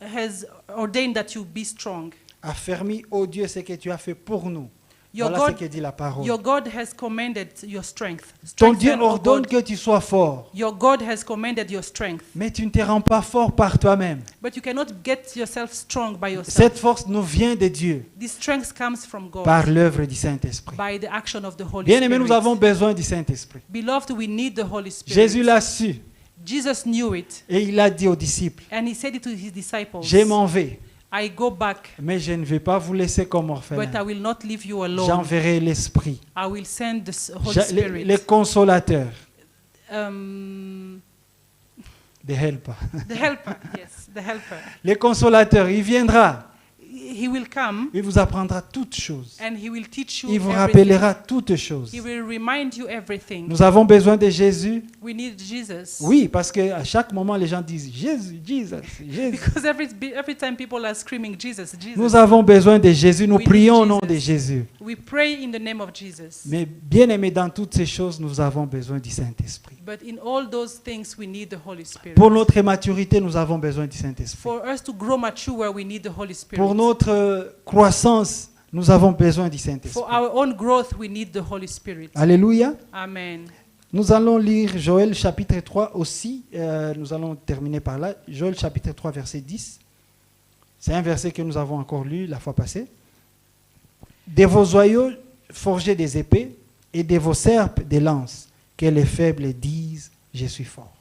S4: has ordained that you be strong.
S5: Affermis, ô Dieu, ce que tu as fait pour nous.
S4: Your
S5: Voilà
S4: God,
S5: ce que dit la parole.
S4: your God has commanded your strength.
S5: Ton Dieu
S4: Strengthen, O
S5: ordonne
S4: God.
S5: que tu sois fort.
S4: Your God has commanded your strength.
S5: Mais tu ne te rends pas fort par toi-même.
S4: But you cannot get yourself strong by yourself.
S5: Cette force nous vient de Dieu
S4: This strength comes from God
S5: par l'œuvre du Saint-Esprit.
S4: by the action of the Holy
S5: Bien-aimés,
S4: Spirit.
S5: nous avons besoin du Saint-Esprit.
S4: Beloved, we need the Holy Spirit.
S5: Jésus l'a su
S4: Jesus knew it,
S5: et il a dit aux disciples,
S4: and he said it to his disciples.
S5: je m'en vais,
S4: I go back,
S5: mais je ne vais pas vous laisser comme
S4: but I
S5: orphelins.
S4: will not leave you alone.
S5: J'enverrai l'Esprit,
S4: I will send the Holy Spirit.
S5: le consolateur,
S4: Um,
S5: the helper.
S4: the helper, yes, the helper.
S5: Le consolateur, il viendra,
S4: He will come
S5: il vous apprendra toutes choses.
S4: and he will teach you
S5: Il vous
S4: everything.
S5: rappellera toutes choses.
S4: He will remind you everything.
S5: Nous avons besoin de Jésus.
S4: We need Jesus.
S5: Oui, parce qu'à chaque moment, les gens disent Jésus, Jésus, Jésus.
S4: Because every time people are screaming Jesus, Jesus.
S5: Nous avons besoin de Jésus. Nous
S4: We need
S5: prions au nom
S4: Jesus.
S5: de Jésus.
S4: We pray in the name of Jesus.
S5: Mais bien aimé, dans toutes ces choses, nous avons besoin du Saint-Esprit.
S4: But in all those things, we need the Holy Spirit.
S5: Pour notre maturité, nous avons besoin du Saint-Esprit.
S4: For us to grow mature, we need the Holy Spirit.
S5: Pour notre croissance, nous avons besoin du Saint-Esprit.
S4: For our own growth, we need the Holy Spirit.
S5: Alléluia.
S4: Amen.
S5: Nous allons lire Joël chapitre 3 aussi. Nous allons terminer par là. Joël chapitre 3, verset 10. C'est un verset que nous avons encore lu la fois passée. De vos joyaux forgez des épées et de vos serpes des lances. Que les faibles disent, je suis fort.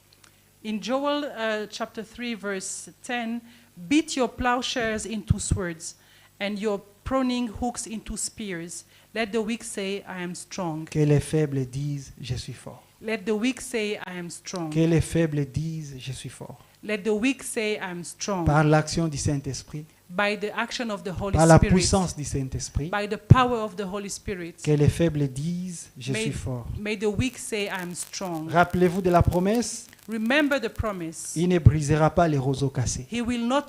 S4: In Joel chapter 3, verse 10, beat your plowshares into swords and your pruning hooks into spears. Let the weak say, I am strong.
S5: Que les faibles disent, je suis fort.
S4: Let the weak say, I am strong.
S5: Que les faibles disent, je suis fort.
S4: Let the weak say, I am strong.
S5: Par l'action du Saint-Esprit,
S4: By the action of the Holy
S5: par la
S4: Spirit.
S5: puissance du Saint-Esprit,
S4: By the power of the Holy Spirit.
S5: que les faibles disent, je suis fort.
S4: May the weak say, I am strong.
S5: Rappelez-vous de la promesse,
S4: Remember the promise.
S5: il ne brisera pas les roseaux cassés.
S4: He will not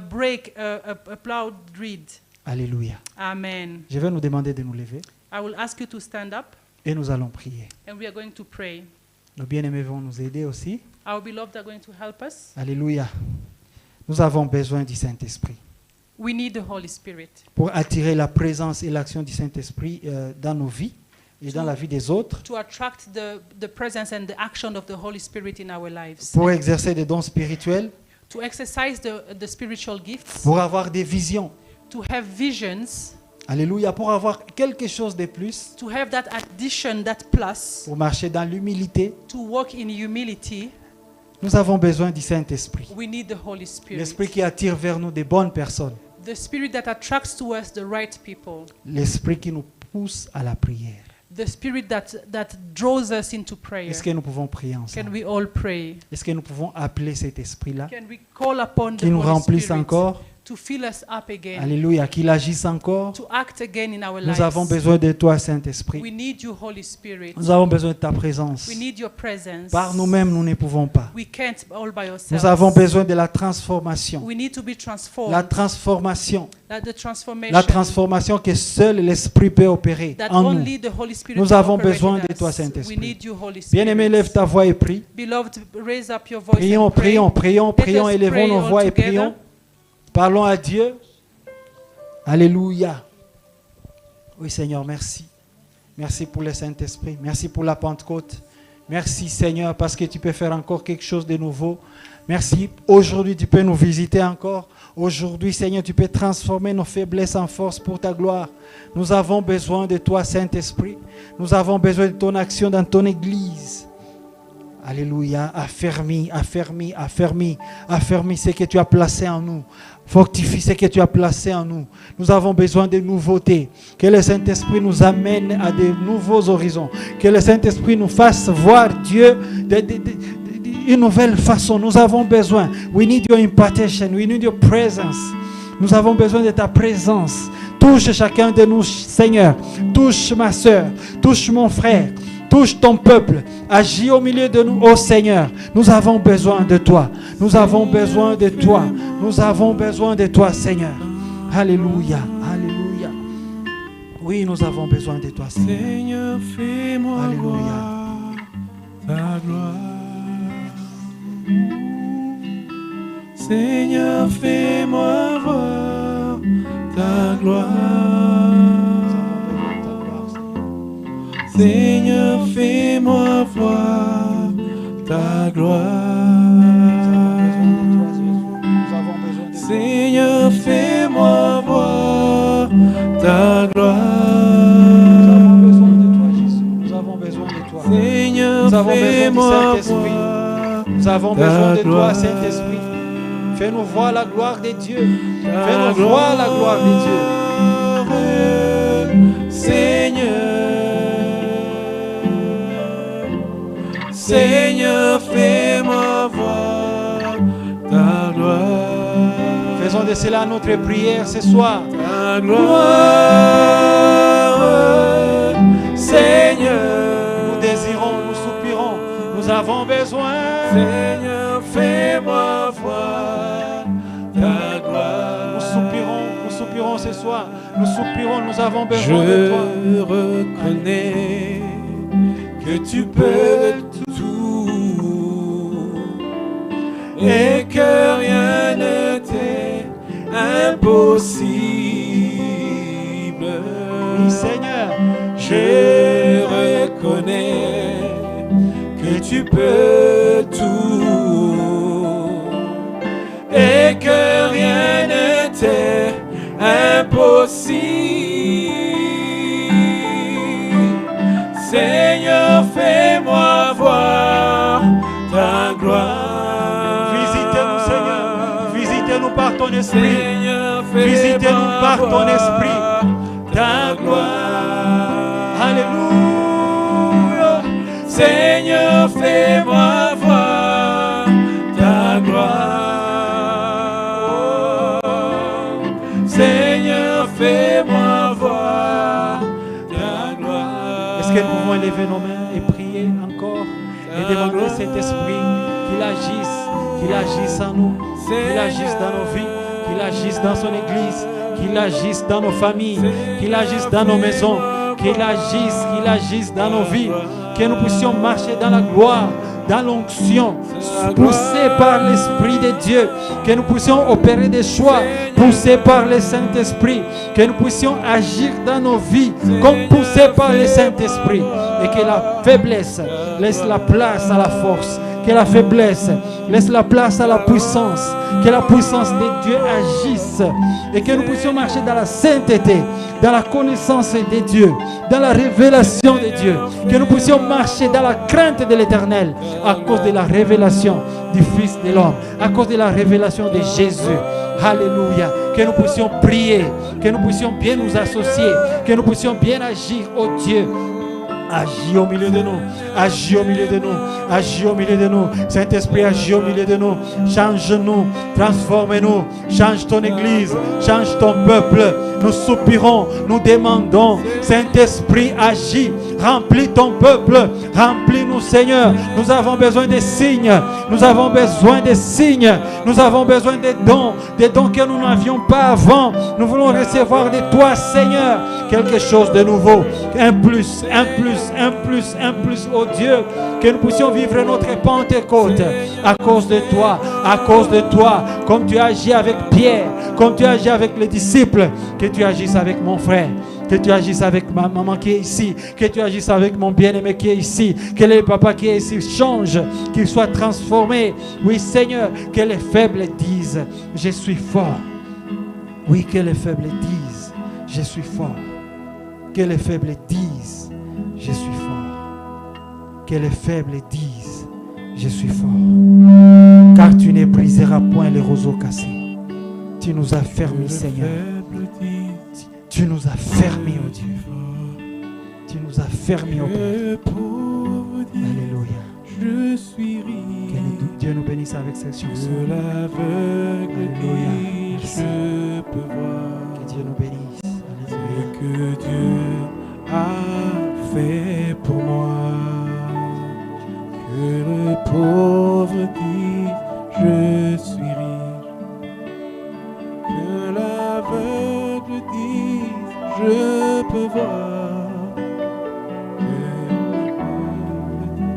S4: break a plowed reed.
S5: Alléluia.
S4: Amen.
S5: Je vais nous demander de nous lever
S4: I will ask you to stand up
S5: et nous allons prier.
S4: and we are going to pray.
S5: Nos bien-aimés vont nous aider aussi.
S4: Our beloved are going to help us.
S5: Alléluia. Nous avons besoin du Saint-Esprit
S4: We need the Holy Spirit
S5: pour attirer la présence et l'action du Saint-Esprit dans nos vies et dans la vie des autres,
S4: to attract the presence and the action of the Holy Spirit in our lives.
S5: pour exercer des dons spirituels,
S4: To exercise the spiritual gifts,
S5: pour avoir des visions.
S4: to have visions,
S5: Alléluia. Pour avoir quelque chose de plus,
S4: to have that addition, that plus,
S5: pour marcher dans l'humilité.
S4: to walk in humility.
S5: Nous avons besoin du Saint-Esprit.
S4: We need the Holy Spirit.
S5: L'Esprit qui attire vers nous des bonnes personnes.
S4: The Spirit that attracts to us the right people.
S5: L'Esprit qui nous pousse à la prière.
S4: The Spirit that draws us into prayer.
S5: Est-ce que nous pouvons prier
S4: Can
S5: ensemble?
S4: we all pray?
S5: Est-ce que nous pouvons appeler cet Esprit-là
S4: Can we call upon the
S5: qui nous
S4: Holy
S5: remplisse
S4: Spirit
S5: encore
S4: to fill us up again,
S5: Alléluia, qu'il agisse encore.
S4: to act again in our
S5: Nous avons
S4: lives.
S5: besoin de toi, Saint-Esprit.
S4: We need you, Holy Spirit.
S5: Nous avons besoin de ta présence.
S4: We need your presence.
S5: Par nous-mêmes, nous ne pouvons pas.
S4: We can't all by ourselves.
S5: Nous avons besoin de la transformation.
S4: We need to be transformed.
S5: La transformation.
S4: The transformation
S5: La transformation que seul l'Esprit peut opérer
S4: that
S5: en nous.
S4: only the Holy Spirit
S5: Nous
S4: can
S5: avons
S4: operate
S5: besoin
S4: in
S5: de toi,
S4: us.
S5: Saint-Esprit.
S4: We need you, Holy Spirit.
S5: Bien-aimé, lève ta voix et prie.
S4: Beloved, raise up your voice
S5: Prions,
S4: and pray.
S5: prions, prions,
S4: Let
S5: prions,
S4: us
S5: élevons
S4: pray
S5: nos
S4: all
S5: voix et
S4: together.
S5: prions. Parlons à Dieu. Alléluia. Oui, Seigneur, merci. Merci pour le Saint-Esprit. Merci pour la Pentecôte. Merci, Seigneur, parce que tu peux faire encore quelque chose de nouveau. Merci. Aujourd'hui, tu peux nous visiter encore. Aujourd'hui, Seigneur, tu peux transformer nos faiblesses en force pour ta gloire. Nous avons besoin de toi, Saint-Esprit. Nous avons besoin de ton action dans ton Église. Alléluia. Affermis, affermis, affermis, affermis ce que tu as placé en nous. Fortifie ce que tu as placé en nous. Nous avons besoin de nouveautés. Que le Saint-Esprit nous amène à de nouveaux horizons. Que le Saint-Esprit nous fasse voir Dieu une nouvelle façon. Nous avons besoin. We need your impartation. We need your presence. Nous avons besoin de ta présence. Touche chacun de nous, Seigneur. Touche ma soeur. Touche mon frère. Touche ton peuple. Agis au milieu de nous, ô Seigneur. Nous avons besoin de toi. Nous avons besoin de toi. Nous avons besoin de toi, Seigneur. Alléluia. Alléluia. Oui, nous avons besoin de toi, Seigneur.
S3: Seigneur, fais-moi
S5: Alléluia.
S3: voir ta gloire. Seigneur, fais-moi voir ta gloire. Seigneur, fais-moi voir ta gloire. Seigneur, fais-moi voir ta gloire.
S5: Nous avons besoin de toi.
S3: Seigneur,
S5: Nous avons besoin du
S3: fais-moi
S5: Saint-Esprit.
S3: voir
S5: Nous avons
S3: ta
S5: besoin de toi,
S3: gloire.
S5: Saint-Esprit. Fais-nous voir la gloire de Dieu.
S3: Ta
S5: Fais-nous voir la gloire de Dieu.
S3: Seigneur, Seigneur, fais-moi voir ta gloire.
S5: Faisons de cela notre prière ce soir.
S3: Ta gloire, Seigneur.
S5: Nous désirons, nous soupirons. Nous avons besoin.
S3: Seigneur, fais-moi voir ta gloire.
S5: Nous soupirons ce soir. Nous soupirons, nous avons besoin de toi.
S3: Je reconnais que tu peux tout et que rien ne t'est impossible.
S5: Oui, Seigneur.
S3: Je reconnais que tu peux tout et que rien ne t'est impossible. Seigneur, fais-moi voir ta gloire.
S5: Visitez-nous, Seigneur. Visitez-nous par ton esprit.
S3: Seigneur,
S5: Visitez-nous par ton
S3: voir
S5: esprit. Ta gloire. Alléluia.
S3: Seigneur, fais-moi voir ta gloire. Seigneur, fais-moi voir ta gloire.
S5: Est-ce que nous pouvons élever nos mains et prier encore et demander cet esprit qu'il agisse en nous, qu'il agisse dans nos vies, qu'il agisse dans son église, qu'il agisse dans nos familles, qu'il agisse dans nos maisons, qu'il agisse dans nos vies, que nous puissions marcher dans la gloire, dans l'onction, poussés par l'Esprit de Dieu, que nous puissions opérer des choix, poussés par le Saint-Esprit, que nous puissions agir dans nos vies, comme poussés par le Saint-Esprit, et que la faiblesse laisse la place à la force, que la faiblesse laisse la place à la puissance, que la puissance de Dieu agisse, et que nous puissions marcher dans la sainteté, dans la connaissance de Dieu, dans la révélation de Dieu, que nous puissions marcher dans la crainte de l'Éternel à cause de la révélation du Fils de l'homme, à cause de la révélation de Jésus. Alléluia. Que nous puissions prier, que nous puissions bien nous associer, que nous puissions bien agir, oh Dieu. Agis au milieu de nous, agis au milieu de nous, agis au milieu de nous. Saint-Esprit, agis au milieu de nous. Change-nous, transforme-nous, change ton Église, change ton peuple. Nous soupirons, nous demandons. Saint-Esprit, agis, remplis ton peuple, remplis-nous, Seigneur. Nous avons besoin des signes, nous avons besoin des signes, nous avons besoin des dons que nous n'avions pas avant. Nous voulons recevoir de toi, Seigneur, quelque chose de nouveau, un plus, oh Dieu, que nous puissions vivre notre Pentecôte à cause de toi, comme tu agis avec Pierre, comme tu agis avec les disciples, que tu agisses avec mon frère, que tu agisses avec ma maman qui est ici, que tu agisses avec mon bien-aimé qui est ici, que le papa qui est ici change, qu'il soit transformé. Oui, Seigneur, que les faibles disent, je suis fort. Oui, que les faibles disent, je suis fort. Que les faibles disent, je suis fort. Que les faibles disent, je suis fort. Car tu ne briseras point les roseaux cassés. Tu nous as fermés, Seigneur. Tu nous as fermés, oh Dieu. Tu nous as fermés, oh Père. Alléluia.
S6: Je suis riche.
S5: Que Dieu nous bénisse avec cette chanson.
S6: De l'aveugle
S5: Alléluia.
S6: je peux voir.
S5: Que Dieu nous bénisse.
S6: Ce
S5: Alléluia.
S6: que Dieu a fait pour moi. Que le pauvre dit je suis riche. Que l'aveugle dit je peux voir. Que le pauvre dit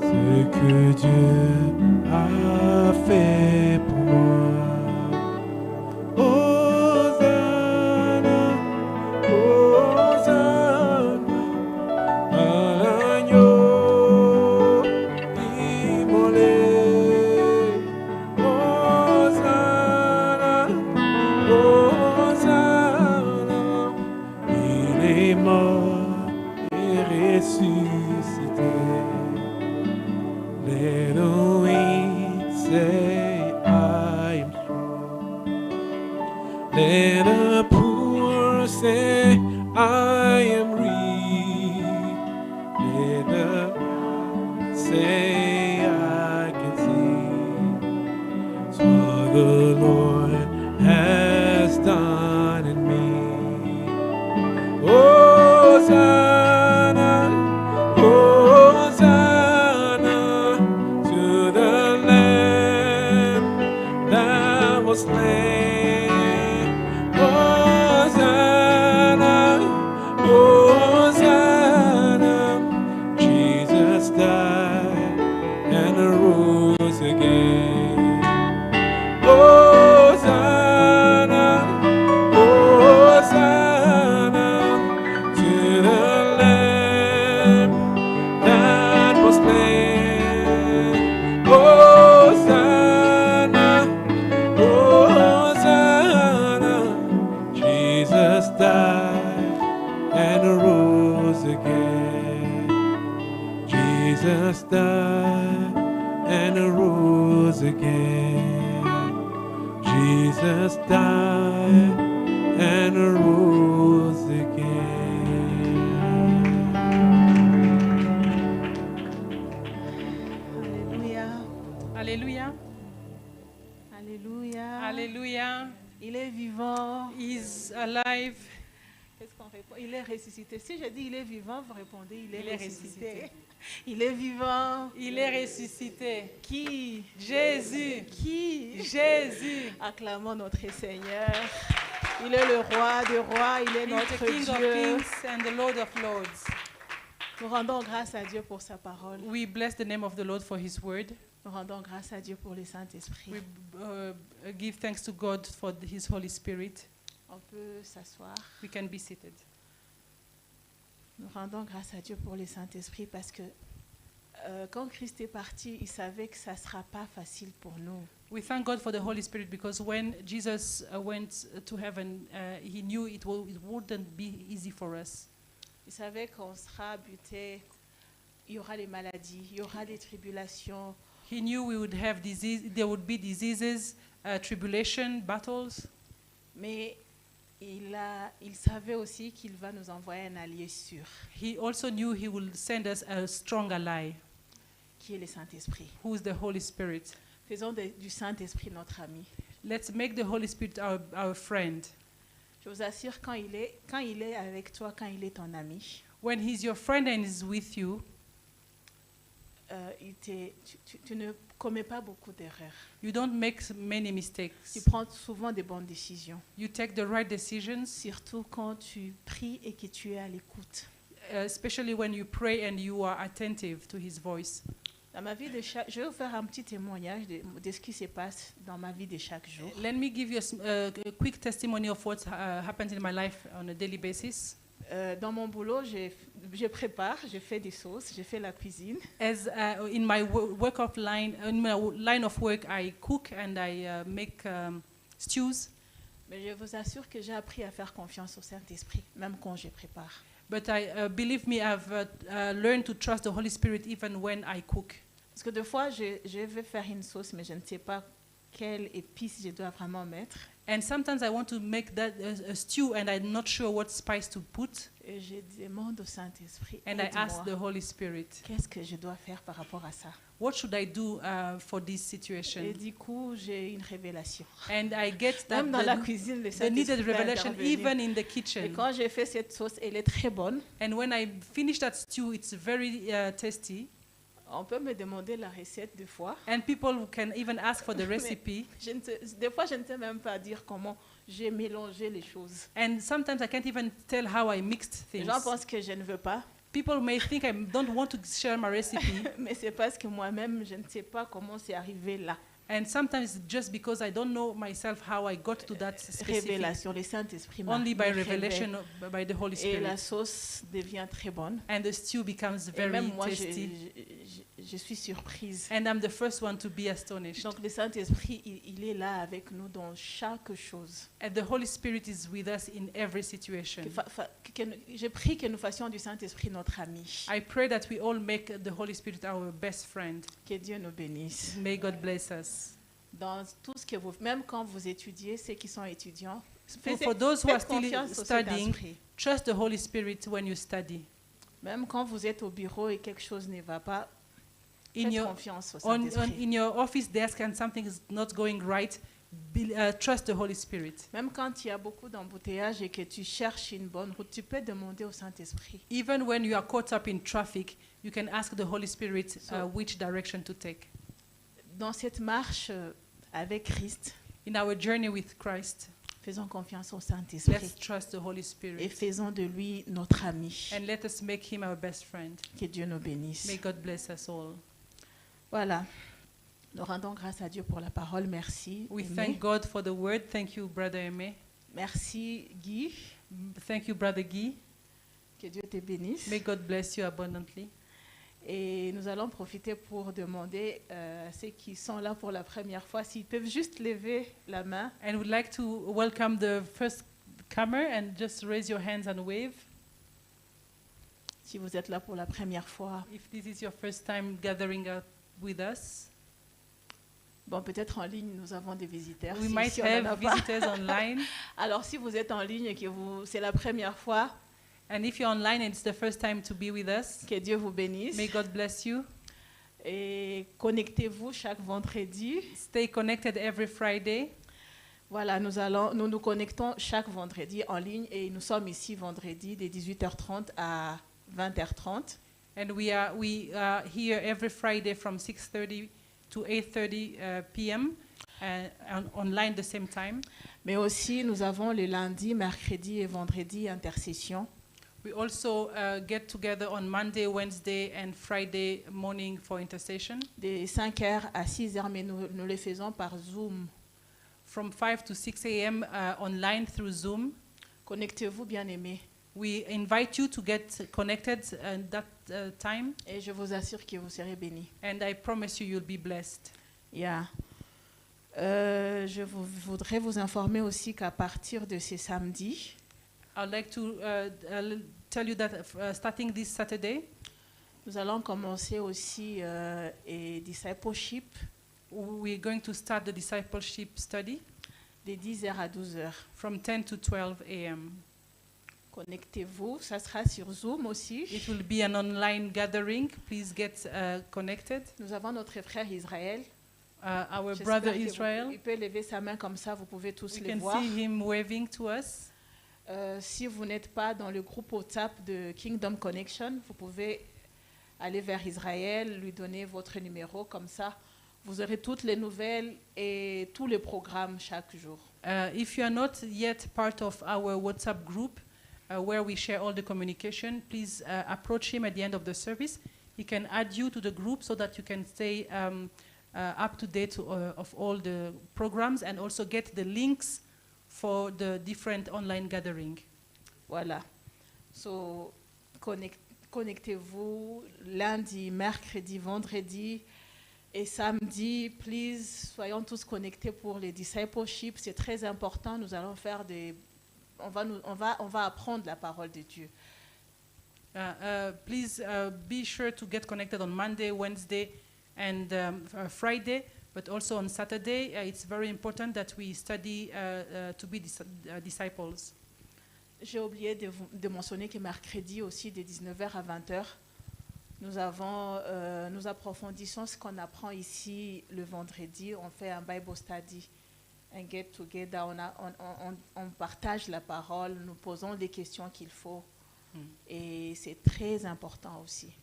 S6: ce que Dieu a fait pour moi. Let the poor say, I am rich. Let the say, I can see. So the Lord has done in me. Hosanna, Hosanna to the Lamb that was slain. Jesus died and arose again. Jesus died and arose again.
S2: Alléluia.
S4: Alléluia.
S2: Alléluia.
S4: Alléluia.
S2: Il est vivant.
S4: He's alive.
S2: Qu'est-ce qu'on répond? Il est ressuscité. Si je dis il est vivant, vous répondez il est ressuscité.
S4: ressuscité.
S2: Il est vivant.
S4: Il est ressuscité.
S2: Qui?
S4: Jésus.
S2: Qui?
S4: Jésus.
S2: Acclamons notre Seigneur. Il est le roi des rois. Il est
S4: He's
S2: notre
S4: the King of
S2: Dieu.
S4: kings and the Lord of lords.
S2: Nous rendons grâce à Dieu pour sa parole.
S4: We bless the name of the Lord for his word.
S2: Nous rendons grâce à Dieu pour le Saint-Esprit.
S4: We give thanks to God for his Holy Spirit.
S2: On peut s'asseoir.
S4: We can be seated.
S2: Nous rendons grâce à Dieu pour le Saint-Esprit parce que quand Christ est parti, il savait que ça ne sera pas facile pour nous.
S4: We thank God for the Holy Spirit because when Jesus went to heaven, he knew it wouldn't be easy for us.
S2: Il savait qu'on sera buté, il y aura des maladies, il y aura des tribulations.
S4: He knew we would have disease, there would be diseases, tribulation, battles.
S2: Mais il savait aussi qu'il va nous envoyer un allié sûr,
S4: He also knew he will send us a strong ally,
S2: qui est le Saint-Esprit.
S4: who is the Holy Spirit.
S2: Faisons du Saint-Esprit notre ami.
S4: Let's make the Holy Spirit our friend.
S2: Je vous assure, quand il est avec toi, quand il est ton ami,
S4: When he's your friend and is with you,
S2: tu ne commets pas beaucoup d'erreurs.
S4: you don't make many
S2: Tu
S4: mistakes.
S2: prends souvent des bonnes décisions,
S4: You take the right decisions,
S2: surtout quand tu pries et que tu es à l'écoute.
S4: especially when you pray and you are attentive to his voice.
S2: Dans ma vie je vais vous faire un petit témoignage de ce qui se passe dans ma vie de chaque jour.
S4: Let me give you a quick testimony of what happens in my life on a daily basis.
S2: Dans mon boulot, je prépare, je fais des sauces, je fais la cuisine.
S4: As in my in my line of work, I cook and I make stews.
S2: Mais je vous assure que j'ai appris à faire confiance au Saint-Esprit, même quand je prépare.
S4: But believe me, I've learned to trust the Holy Spirit even when I cook.
S2: Parce que des fois, je vais faire une sauce, mais je ne sais pas quelle épice je dois vraiment mettre.
S4: And sometimes I want to make that a stew and I'm not sure what spice to put.
S2: Et je demande au Saint-Esprit,
S4: And I ask the
S2: aide-moi,
S4: Holy Spirit,
S2: qu'est-ce que je dois faire par rapport à ça?
S4: what should I do for this
S2: Et
S4: situation?
S2: du coup, j'ai une révélation.
S4: And I get that
S2: Même dans la cuisine, le
S4: the
S2: Saint-Esprit
S4: needed
S2: va
S4: revelation
S2: intervenir.
S4: even in the
S2: Et
S4: kitchen.
S2: quand j'ai fait cette sauce, elle est très bonne.
S4: And when I finish that stew, it's very tasty.
S2: On peut me demander la recette des fois.
S4: And people can even ask for the recipe.
S2: Des fois, je ne sais même pas dire comment j'ai mélangé les choses.
S4: And sometimes I can't even tell how I mixed
S2: Les
S4: things.
S2: gens pensent que je ne veux pas,
S4: People may think I don't want to share my recipe.
S2: mais c'est parce que moi-même, je ne sais pas comment c'est arrivé là.
S4: And sometimes it's just because I don't know myself how I got to that specific.
S2: Révélation, le Saint-Esprit m'a
S4: Only by
S2: révélé.
S4: revelation by the Holy
S2: Et la
S4: Spirit.
S2: sauce devient très bonne.
S4: And the stew becomes
S2: Et
S4: very
S2: même moi,
S4: tasty.
S2: je suis surprise.
S4: And I'm the first one to be astonished.
S2: Donc le Saint-Esprit, il est là avec nous dans chaque chose.
S4: And the Holy Spirit is with us in every situation.
S2: Je prie que nous fassions du Saint-Esprit notre ami.
S4: I pray that we all make the Holy Spirit our best friend.
S2: Que Dieu nous bénisse.
S4: May God bless us.
S2: Dans tout ce que vous, même quand vous étudiez, ceux qui sont étudiants,
S4: For those who are
S2: faites
S4: still
S2: confiance au
S4: studying,
S2: Saint-Esprit.
S4: trust the Holy Spirit when you study.
S2: Même quand vous êtes au bureau et quelque chose ne va pas,
S4: In
S2: faites
S4: your,
S2: confiance au
S4: in
S2: Saint-Esprit.
S4: your office desk and something is not going right, trust the Holy Spirit.
S2: Même quand il y a beaucoup d'embouteillages et que tu cherches une bonne route, tu peux demander au Saint-Esprit.
S4: Even when you are caught up in traffic, you can ask the Holy Spirit
S2: So-
S4: which direction to take.
S2: Dans cette marche avec Christ,
S4: In our journey with Christ,
S2: faisons confiance au Saint-Esprit
S4: let's trust the Holy
S2: et
S4: Spirit
S2: faisons de lui notre ami.
S4: and let us make him our best friend.
S2: Que Dieu nous bénisse.
S4: May God bless us all.
S2: Voilà. Nous rendons grâce à Dieu pour la parole. Merci.
S4: We
S2: Aimé.
S4: thank God for the word. Thank you, Brother Aimé.
S2: Merci Guy.
S4: Thank you, Brother Guy.
S2: Que Dieu te bénisse.
S4: May God bless you abundantly.
S2: Et nous allons profiter pour demander à ceux qui sont là pour la première fois s'ils peuvent juste lever la main.
S4: And would like to welcome the first comer and just raise your hands and wave.
S2: Si vous êtes là pour la première fois,
S4: If this is your first time gathering up with us,
S2: bon, peut-être en ligne, nous avons des visiteurs.
S4: we
S2: si-
S4: might
S2: si on en a
S4: have
S2: pas.
S4: visitors online.
S2: Alors, si vous êtes en ligne et que c'est la première fois,
S4: And if you're online and it's the first time to be with us,
S2: que Dieu vous bénisse.
S4: may God bless you.
S2: Et connectez-vous chaque vendredi.
S4: Stay connected every Friday.
S2: Voilà, nous nous connectons chaque vendredi en ligne et nous sommes ici vendredi de 18h30 à 20h30.
S4: And we are here every Friday from 6:30 to 8:30 p.m. Online the same time.
S2: Mais aussi, nous avons le lundi, mercredi et vendredi intercession.
S4: We also get together on Monday, Wednesday, and Friday morning for intercession
S2: De 5h à 6h, mais nous le faisons par Zoom.
S4: from 5 to 6 a.m. Online through Zoom.
S2: Connectez-vous, bien-aimés.
S4: We invite you to get connected at that time,
S2: Et je vous assure que vous serez bénis.
S4: and I promise you, you'll be blessed.
S2: Yeah. Voudrais vous informer aussi qu'à partir de ce samedi,
S4: I'd like to tell you that starting this Saturday,
S2: nous allons commencer aussi et discipleship.
S4: we're going to start the discipleship study.
S2: de 10h à 12h.
S4: from 10 to 12 a.m.
S2: Connectez-vous, ça sera sur Zoom aussi.
S4: It will be an online gathering. Please get connected.
S2: Nous avons notre frère Israël.
S4: Our
S2: J'espère
S4: brother
S2: que vous-
S4: Israel,
S2: il peut lever sa main comme ça, vous pouvez tous
S4: we
S2: les
S4: can
S2: voir.
S4: see him waving to us.
S2: Si vous n'êtes pas dans le groupe WhatsApp de Kingdom Connection, vous pouvez aller vers Israël, lui donner votre numéro, comme ça vous aurez toutes les nouvelles et tous les programmes chaque jour.
S4: If you are not yet part of our WhatsApp group, where we share all the communication, please approach him at the end of the service. He can add you to the group so that you can stay up to date of all the programs and also get the links for the different online gathering.
S2: Voilà. So, connectez-vous lundi, mercredi, vendredi et samedi. Please, soyons tous connectés pour les discipleship. C'est très important. Nous allons faire des... On va apprendre la parole de Dieu.
S4: Please be sure to get connected on Monday, Wednesday, and Friday, but also on Saturday. It's very important that we study to be disciples.
S2: J'ai oublié de mentionner que mercredi aussi, de 19h à 20h, nous approfondissons ce qu'on apprend ici le vendredi. On fait un Bible study, un get together, on partage la parole, nous posons les questions qu'il faut. Et c'est très important aussi.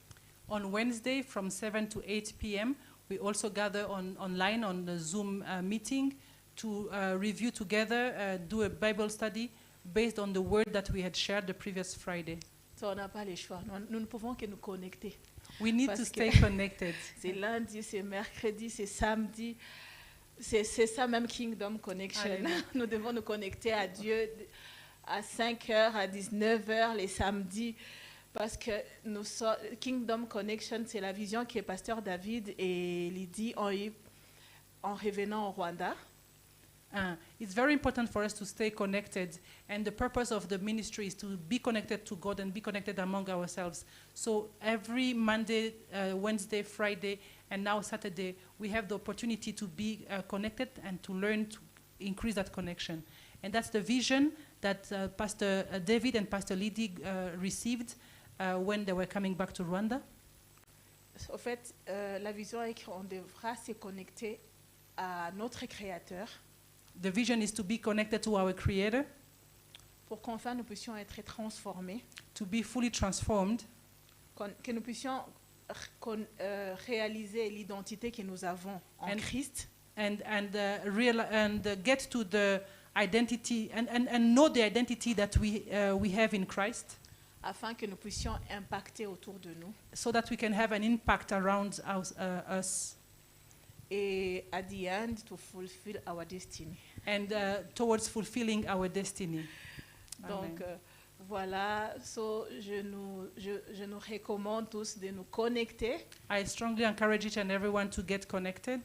S4: On Wednesday from 7 to 8 p.m., we also gather online on the Zoom meeting to review together, do a Bible study based on the word that we had shared the previous Friday.
S2: So, on n'a pas le choix. Nous ne pouvons que nous connecter.
S4: We need
S2: Parce
S4: to stay
S2: que-
S4: connected.
S2: C'est lundi, c'est mercredi, c'est samedi. C'est ça même Kingdom Connection.
S4: Alléluia.
S2: Nous devons nous connecter à Dieu à 5h, à 19h les samedis. Parce que Kingdom Connection, c'est la vision que Pasteur David et Lydie ont eue en revenant au Rwanda.
S4: It's very important for us to stay connected, and the purpose of the ministry is to be connected to God and be connected among ourselves. So every Monday, Wednesday, Friday, and now Saturday, we have the opportunity to be connected and to learn to increase that connection. And that's the vision that Pastor David and Pastor Lydie received when they were coming back to Rwanda.
S2: En fait, la vision est qu'on devra se connecter à notre Créateur
S4: The vision is to be connected to our Creator,
S2: pour qu'enfin nous puissions être transformés,
S4: to be fully transformed,
S2: que nous puissions réaliser l'identité que nous avons en
S4: And-
S2: Christ,
S4: and get to the identity and know the identity that we have in Christ,
S2: afin que nous puissions impacter autour de nous
S4: so that we can have an impact around us
S2: et at the end to fulfill our destiny.
S4: and towards fulfilling our destiny.
S2: Donc
S4: Amen.
S2: voilà, so je nous recommande tous de nous connecter.
S4: I strongly encourage each and everyone to get connected,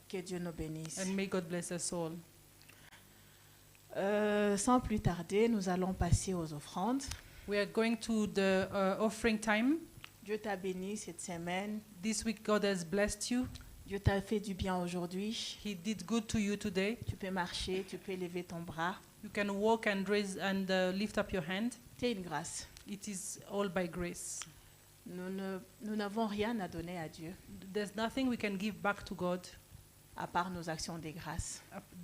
S2: Que Dieu nous bénisse.
S4: and may God bless us all.
S2: Sans plus tarder, nous allons passer aux offrandes.
S4: We are going to the offering time.
S2: Dieu t'a béni cette semaine.
S4: This week God has blessed you.
S2: Dieu t'a fait du bien aujourd'hui.
S4: He did good to you today.
S2: Tu peux marcher, tu peux lever ton bras.
S4: You can walk and raise and lift up your hand.
S2: C'est une grâce.
S4: It is all by grace.
S2: Nous n'avons rien à donner à Dieu
S4: There's nothing we can give back to God
S2: à part nos actions de grâce.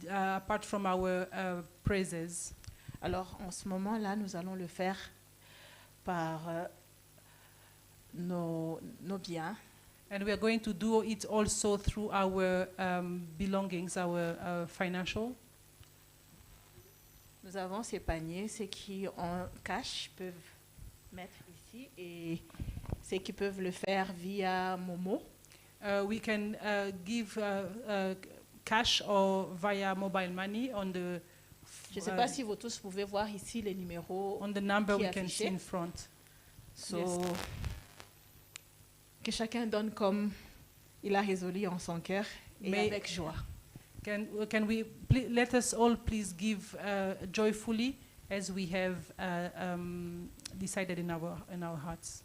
S4: apart from our praises.
S2: Alors en ce moment-là, nous allons le faire par nos biens.
S4: And we are going to do it also through our belongings, our financial.
S2: Nous avons ces paniers, ceux qui ont cash peuvent mettre ici et ceux qui peuvent le faire via Momo.
S4: We can give cash or via mobile money on the
S2: Je ne sais pas si vous tous pouvez voir ici les numéros.
S4: on the number
S2: qui
S4: we
S2: est
S4: can see
S2: affiché.
S4: in front.
S2: So,
S4: Yes.
S2: Que chacun donne comme il a résolu en son cœur et
S4: Mais-
S2: avec joie.
S4: Can we let us all please give joyfully as we have decided in our hearts.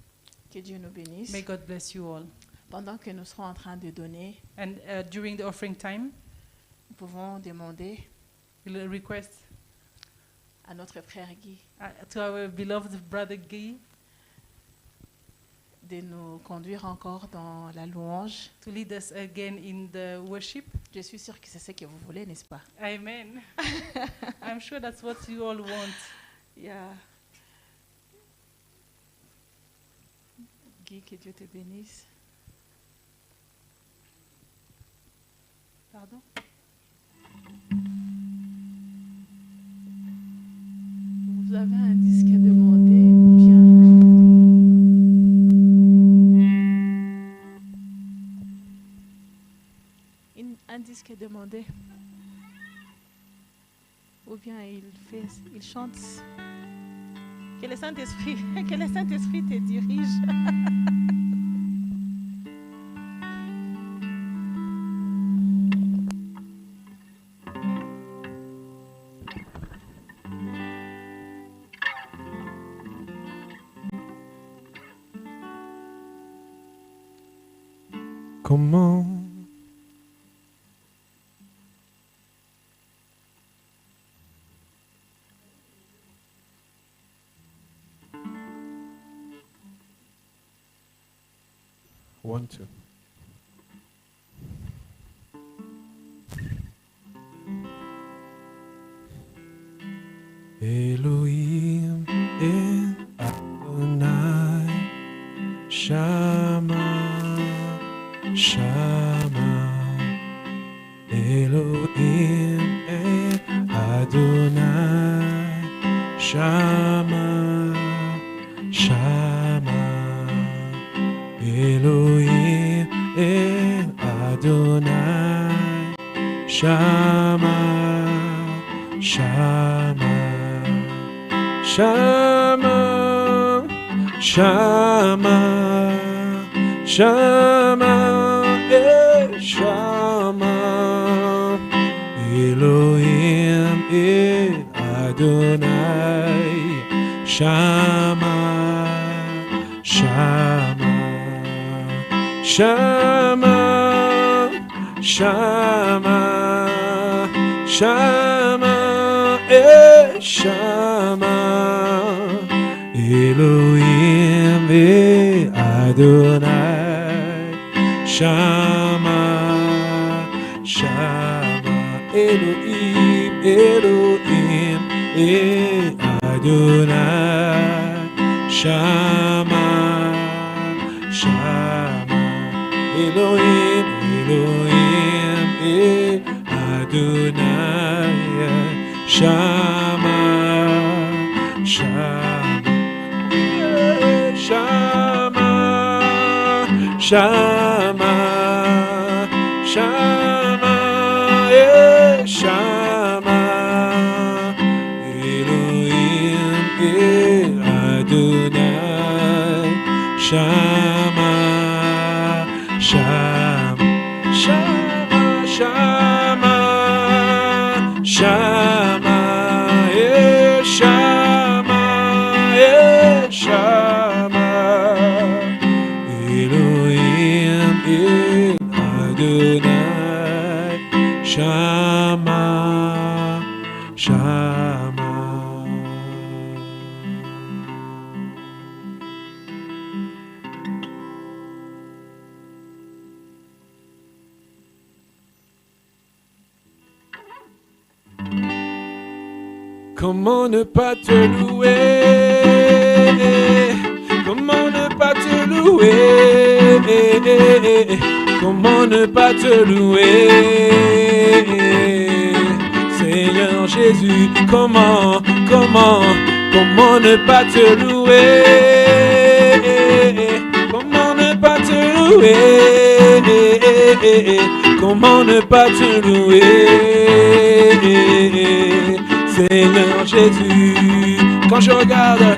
S2: Que Dieu nous bénisse.
S4: May God bless you all.
S2: Pendant que nous serons en train de donner,
S4: And during the offering time,
S2: nous pouvons demander
S4: we'll request
S2: à notre frère Guy
S4: to our beloved brother Guy
S2: de nous conduire encore dans la louange.
S4: to lead us again in the worship.
S2: Je suis sûre que c'est ce que vous voulez, n'est-ce pas?
S4: Amen. I'm sure that's what you all want.
S2: Yeah. Guy, que Dieu te bénisse.
S4: Pardon?
S2: Vous avez un disque à demander ou bien un disque à demander ou bien il chante. Que le Saint-Esprit te dirige.
S6: Comment One, two. Elohim El Adonai Shama Shama Elohim El Adonai Shama Shama Elohim El Adonai Shama Shama Shama Shama Shama Shama Elohim El Adonai Shama Shama Shama Shama Shama Shama Elohim El Adonai Shama Shama Elohim Elohim El Adonai Shama Shama Elohim Elohim El Adonai Shama Shama Shama Shama Shama Shama Elohim El Adonai Shama Shama Shama Shama Shama Shama Shama Elohim El Adonai Shama Shama Comment ne pas te louer? Comment ne pas te louer? Comment ne pas te louer? Seigneur Jésus, comment ne pas te louer? Comment ne pas te louer? Comment ne pas te louer? Seigneur Jésus, quand je regarde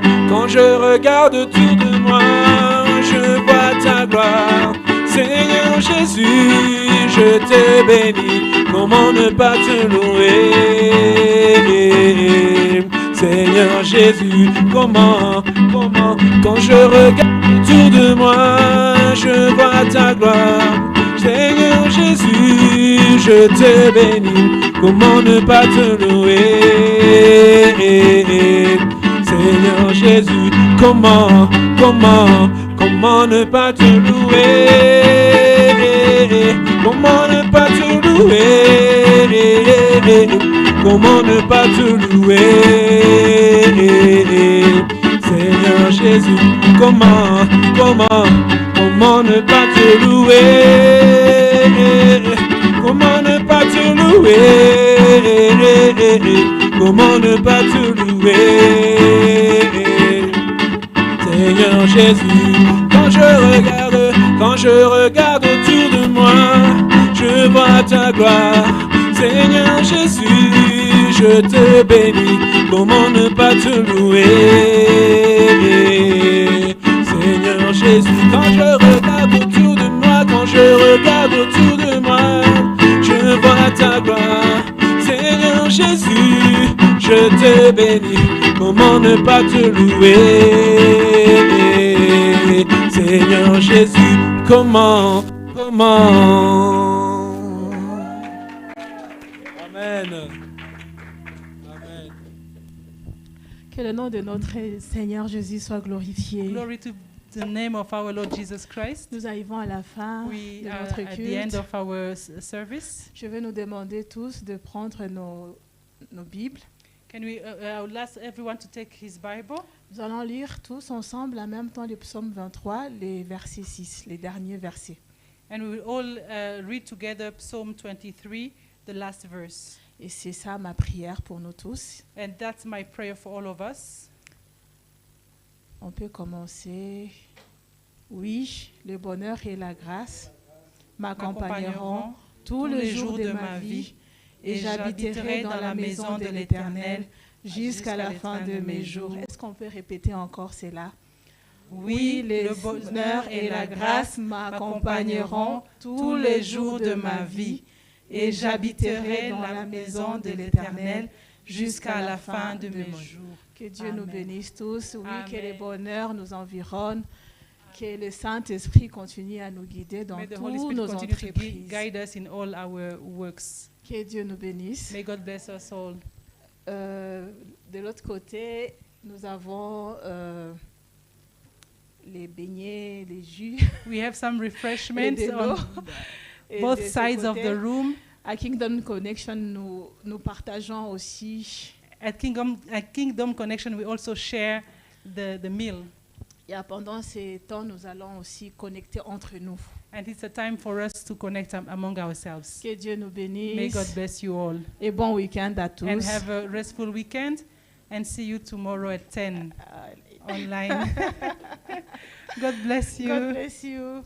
S6: autour de moi, je vois ta gloire. Seigneur Jésus, je te bénis, comment ne pas te louer? Seigneur Jésus, comment, quand je regarde autour de moi, je vois ta gloire. Seigneur Jésus, je te bénis, comment ne pas te louer? Seigneur Jésus, comment ne pas te louer? Comment ne pas te louer? Comment ne pas te louer? Seigneur Jésus, comment ne pas te louer? Comment ne pas te louer? Comment ne pas te louer? Seigneur Jésus, quand je regarde autour de moi, je vois ta gloire. Seigneur Jésus, je te bénis, comment ne pas te louer? Seigneur Jésus, quand je regarde autour de moi, je vois ta gloire. Seigneur Jésus, je te bénis, comment ne pas te louer? Seigneur Jésus, comment? Amen. Amen.
S2: Que le nom de notre Seigneur Jésus soit glorifié.
S4: Glory to the name of our Lord Jesus Christ.
S2: Nous arrivons à la fin
S4: We
S2: de
S4: are
S2: notre
S4: at the end
S2: culte.
S4: of our service.
S2: Je vais nous demander tous de prendre nos Bibles.
S4: Can we I would ask everyone to take his Bible?
S2: Nous allons lire tous ensemble en même temps le psaume 23, les versets 6, les derniers versets.
S4: And we will all read together Psalm 23, the last verse.
S2: Et c'est ça ma prière pour nous tous.
S4: And that's my prayer for all of us.
S2: On peut commencer. Oui, le bonheur et la grâce m'accompagneront tous les jours de ma vie et j'habiterai dans la maison de l'Éternel jusqu'à la fin de mes jours. Est-ce qu'on peut répéter encore cela? Oui, le bonheur et la grâce m'accompagneront tous les jours de ma vie et j'habiterai dans la maison de l'Éternel jusqu'à la fin de mes jours. Que Dieu nous bénisse tous. Oui,
S4: Amen.
S2: que le bonheur nous environne. Que le Saint-Esprit continue à nous guider dans
S4: May the
S2: tous
S4: Holy Spirit
S2: nos
S4: continue to
S2: entreprises.
S4: guide us in all our works.
S2: Que Dieu nous bénisse.
S4: May God bless us all.
S2: De l'autre côté, nous avons les beignets, les jus.
S4: We have some
S2: Et
S4: refreshments
S2: de
S4: on
S2: l'eau. Et
S4: both
S2: de ce
S4: sides of
S2: côté,
S4: the room.
S2: À Kingdom Connection, nous partageons aussi.
S4: At Kingdom Connection, we also share the meal.
S2: Et pendant ces temps, nous allons aussi connecter entre nous.
S4: And it's a time for us to connect among ourselves.
S2: Que Dieu nous
S4: May
S2: bénisse.
S4: God bless you all.
S2: Et bon week-end à tous.
S4: And have a restful weekend. And see you tomorrow at 10 online. God bless you.
S2: God bless you.